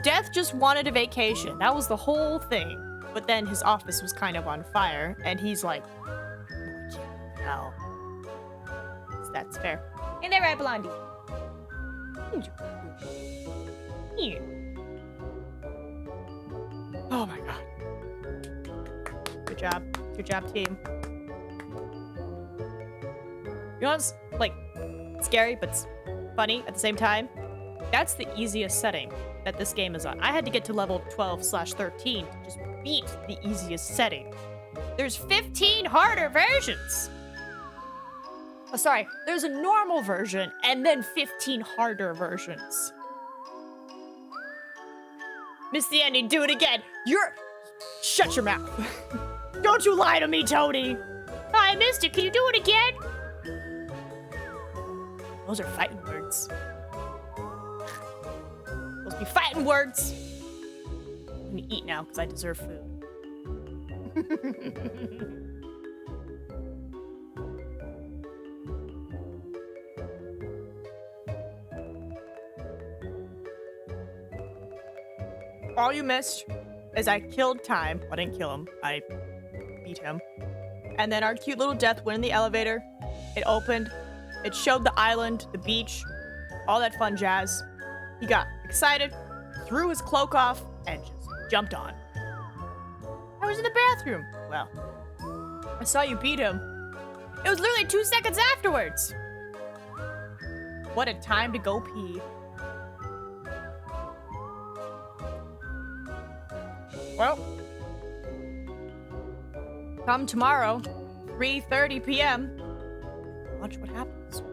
Death just wanted a vacation. That was the whole thing. But then his office was kind of on fire, and he's like, no. So that's fair. Ain't that right, Blondie? Here. Oh my god. Good job. Good job, team. You know what's, like, scary, but funny at the same time? That's the easiest setting that this game is on. I had to get to level 12/13 to just beat the easiest setting. There's 15 harder versions! Oh, sorry. There's a normal version and then 15 harder versions. Missed the ending. Do it again. Shut your mouth. Don't you lie to me, Tony. I missed it. Can you do it again? Those are fighting words. Those be fighting words. I'm gonna eat now because I deserve food. All you missed is I killed Time. Well, I didn't kill him. I beat him. And then our cute little death went in the elevator. It opened. It showed the island, the beach, all that fun jazz. He got excited, threw his cloak off, and just jumped on. I was in the bathroom. Well, I saw you beat him. It was literally 2 seconds afterwards. What a time to go pee. Well, come tomorrow, 3:30 p.m. Watch what happens.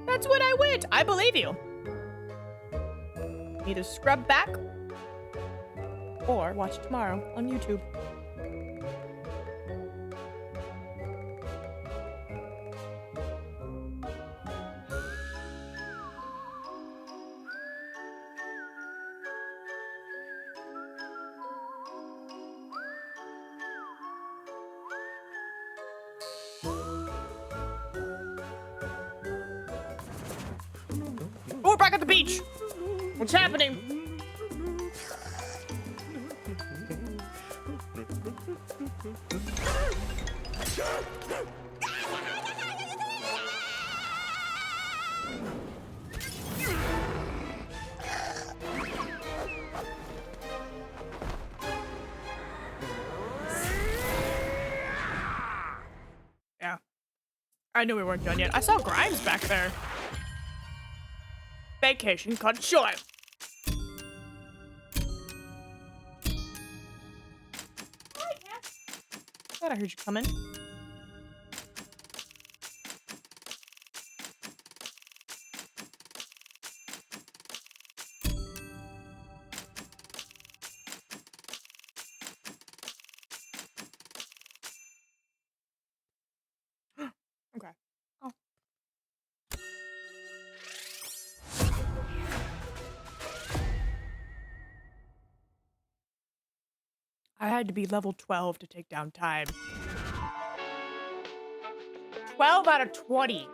That's when I went. I believe you. Either scrub back or watch tomorrow on YouTube. Oh, we're back at the beach. What's happening? Yeah. I knew we weren't done yet. I saw Grimes back there. Vacation cut short. Thought I heard you coming. Okay. Oh. I had to be level 12 to take down Time. 12 out of 20.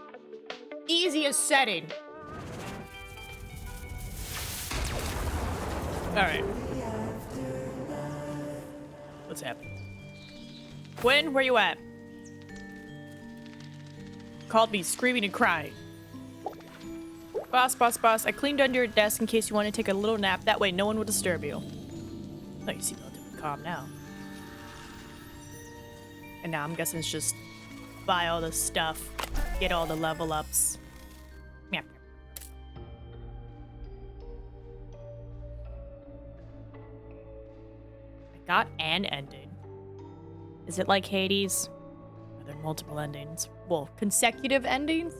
Easiest setting. Alright. What's happening? Quinn, where you at? Called me screaming and crying. Boss, boss, boss, I cleaned under your desk in case you want to take a little nap. That way no one will disturb you. Oh, you seem relatively calm now. And now I'm guessing it's just buy all the stuff, get all the level ups. Yeah. I got an ending. Is it like Hades? Are than multiple endings. Well, consecutive endings?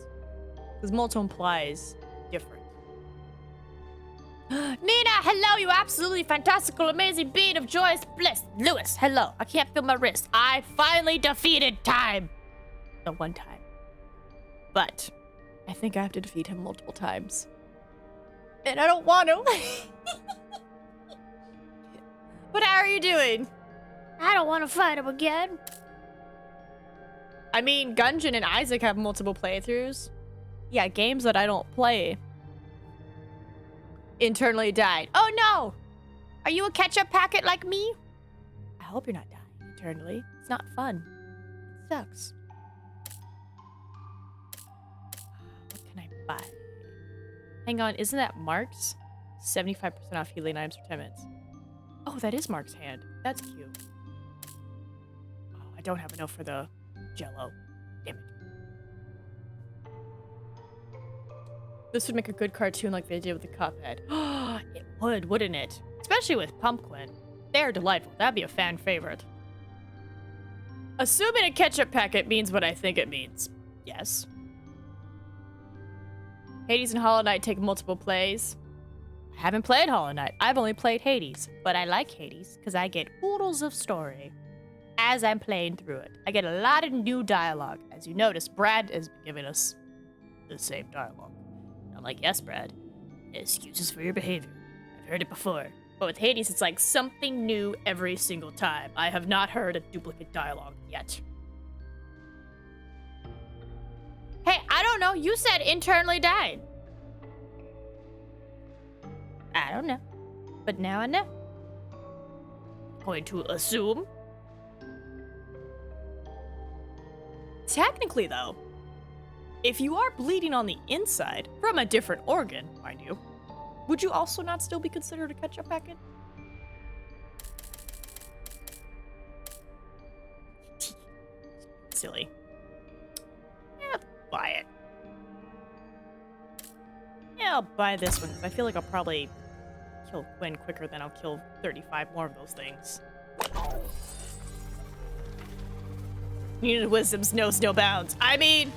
Because multiple implies different. Nina, hello, you absolutely fantastical, amazing being of joyous bliss. Lewis, hello. I can't feel my wrist. I finally defeated time. The one time. But I think I have to defeat him multiple times. And I don't want to. But how are you doing? I don't want to fight him again. I mean, Gungeon and Isaac have multiple playthroughs. Yeah, games that I don't play. Internally died. Oh no! Are you a ketchup packet like me? I hope you're not dying internally. It's not fun. It sucks. What can I buy? Hang on, isn't that Mark's? 75% off healing items for 10 minutes. Oh, that is Mark's hand. That's cute. Oh, I don't have enough for the Jello. Damn it. This would make a good cartoon like they did with the Cuphead. It would, wouldn't it? Especially with Pumpkin. They're delightful. That'd be a fan favorite. Assuming a ketchup packet means what I think it means. Yes. Hades and Hollow Knight take multiple plays. I haven't played Hollow Knight. I've only played Hades. But I like Hades because I get oodles of story as I'm playing through it. I get a lot of new dialogue. As you notice, Brad has been giving us the same dialogue. I'm like, yes, Brad. Excuses for your behavior. I've heard it before. But with Hades, it's like something new every single time. I have not heard a duplicate dialogue yet. Hey, I don't know. You said internally died. I don't know. But now I know. Going to assume. Technically, though, if you are bleeding on the inside from a different organ, mind you, would you also not still be considered a ketchup packet? Silly. Yeah, buy it. Yeah, I'll buy this one. I feel like I'll probably kill Quinn quicker than I'll kill 35 more of those things. Unit wisdom's knows no bounds. I mean,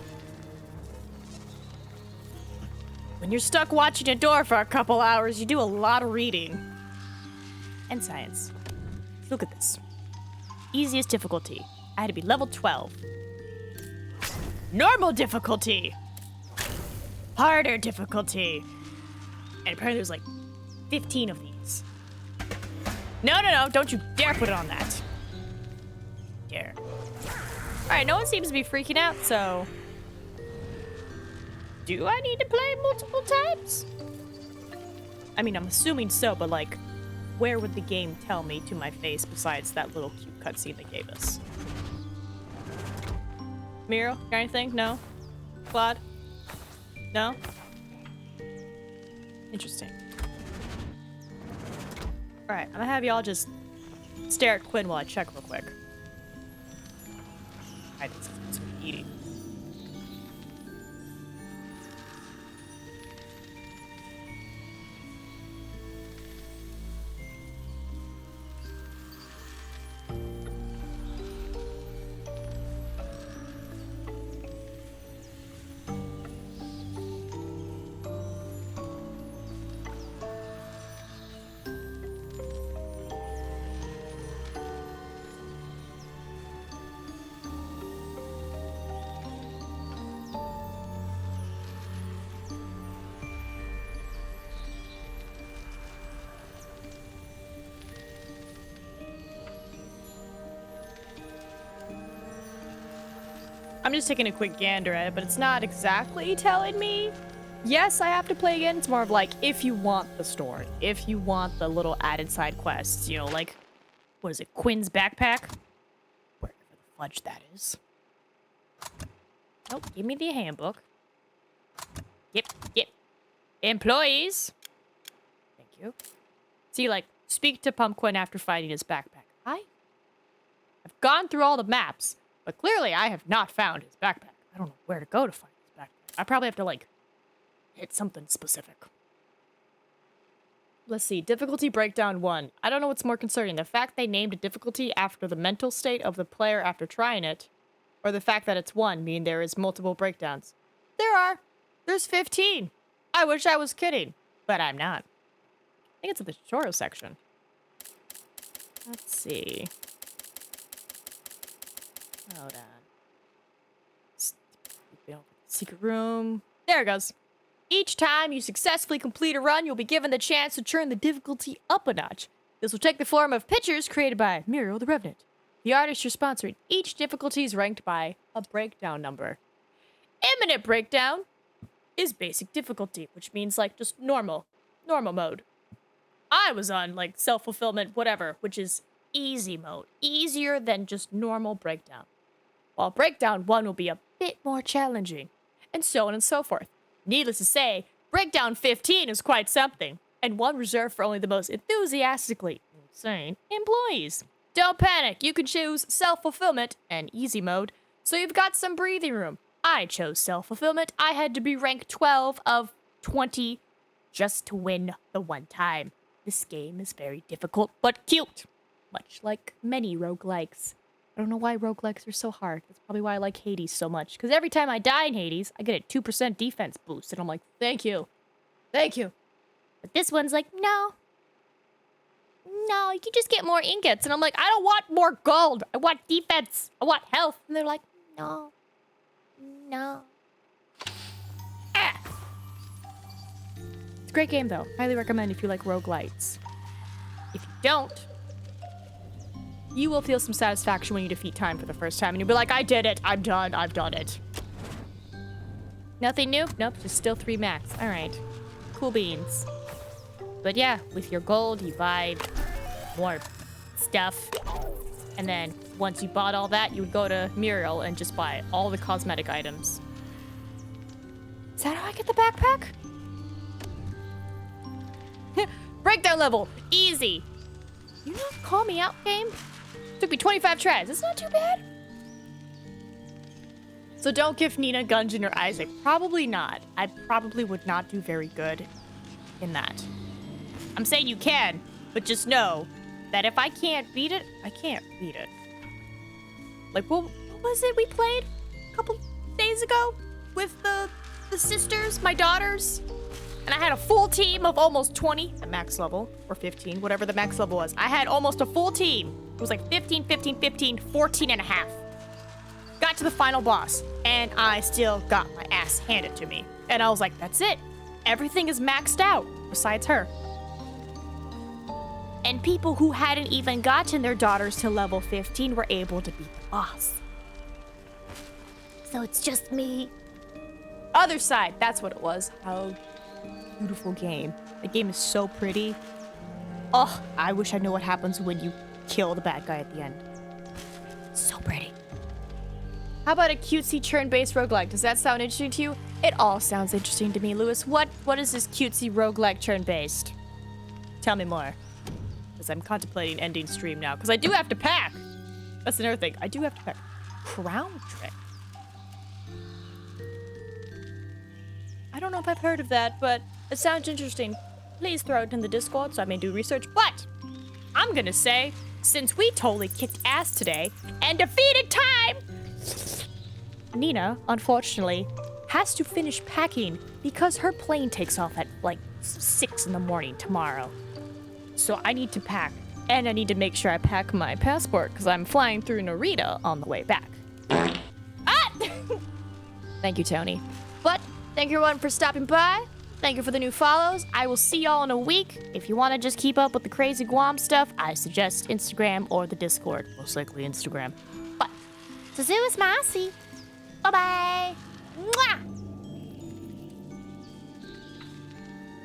when you're stuck watching a door for a couple hours, you do a lot of reading. And science. Look at this. Easiest difficulty. I had to be level 12. Normal difficulty. Harder difficulty. And apparently there's like 15 of these. No, don't you dare put it on that. Dare. Alright, no one seems to be freaking out, so... Do I need to play multiple times? I mean, I'm assuming so, but like, where would the game tell me to my face besides that little cute cutscene they gave us? Miro, got anything? No? Claude? No? Interesting. Alright, I'm gonna have y'all just stare at Quinn while I check real quick. I did some eating. I'm just taking a quick gander at it, but it's not exactly telling me. Yes, I have to play again. It's more of like, if you want the story, if you want the little added side quests, you know, like, what is it, Quinn's backpack? Wherever the fudge that is. Nope, give me the handbook. Yep. Employees. Thank you. See, like, speak to Pumpkin after finding his backpack. I've gone through all the maps. But clearly, I have not found his backpack. I don't know where to go to find his backpack. I probably have to, like, hit something specific. Let's see. Difficulty breakdown 1. I don't know what's more concerning. The fact they named a difficulty after the mental state of the player after trying it, Or the fact that it's 1 mean there is multiple breakdowns? There are. There's 15. I wish I was kidding, but I'm not. I think it's in the tutorial section. Let's see. Hold on. Secret room. There it goes. Each time you successfully complete a run, you'll be given the chance to turn the difficulty up a notch. This will take the form of pictures created by Muriel the Revenant. The artist you're sponsoring. Each difficulty is ranked by a breakdown number. Imminent breakdown is basic difficulty, which means like just normal mode. I was on like self-fulfillment, whatever, which is easy mode. Easier than just normal breakdown. While breakdown 1 will be a bit more challenging, and so on and so forth. Needless to say, breakdown 15 is quite something, and one reserved for only the most enthusiastically insane employees. Don't panic, you can choose self-fulfillment and easy mode, so you've got some breathing room. I chose self-fulfillment. I had to be ranked 12 of 20 just to win the one time. This game is very difficult, but cute. Much like many roguelikes. I don't know why roguelikes are so hard. That's probably why I like Hades so much. Because every time I die in Hades, I get a 2% defense boost. And I'm like, thank you. Thank you. But this one's like, no. No, you can just get more ingots. And I'm like, I don't want more gold. I want defense. I want health. And they're like, No. No. ah. It's a great game, though. Highly recommend if you like roguelites. If you don't, you will feel some satisfaction when you defeat time for the first time. And you'll be like, I did it. I'm done. I've done it. Nothing new? Nope, just still 3 max. All right. Cool beans. But yeah, with your gold, you buy more stuff. And then once you bought all that, you would go to Muriel and just buy all the cosmetic items. Is that how I get the backpack? Breakdown level. Easy. You not call me out, game? Took me 25 tries. It's not too bad. So don't give Nina Gungeon or Isaac. Probably not. I probably would not do very good in that. I'm saying you can, but just know that if I can't beat it, I can't beat it. Like, what was it we played a couple days ago with the sisters, my daughters? And I had a full team of almost 20 at max level, or 15, whatever the max level was. I had almost a full team. It was like 15, 15, 15, 14 and a half. Got to the final boss, and I still got my ass handed to me. And I was like, that's it. Everything is maxed out, besides her. And people who hadn't even gotten their daughters to level 15 were able to beat the boss. So it's just me. Other side, that's what it was. How beautiful game. The game is so pretty. Oh, I wish I knew what happens when you kill the bad guy at the end. So pretty. How about a cutesy turn-based roguelike? Does that sound interesting to you? It all sounds interesting to me, Lewis. What is this cutesy roguelike turn-based? Tell me more. Because I'm contemplating ending stream now. Because I do have to pack. That's another thing. I do have to pack. Crown trick. I don't know if I've heard of that, but it sounds interesting. Please throw it in the Discord so I may do research. But I'm gonna say, since we totally kicked ass today and defeated time, Nina, unfortunately, has to finish packing because her plane takes off at like 6 in the morning tomorrow. So I need to pack, and I need to make sure I pack my passport because I'm flying through Narita on the way back. Ah! Thank you, Tony. But thank you everyone for stopping by. Thank you for the new follows. I will see y'all in a week. If you want to just keep up with the crazy Guam stuff, I suggest Instagram or the Discord. Most likely Instagram. But Suzu is Marcy. Bye-bye. mwah!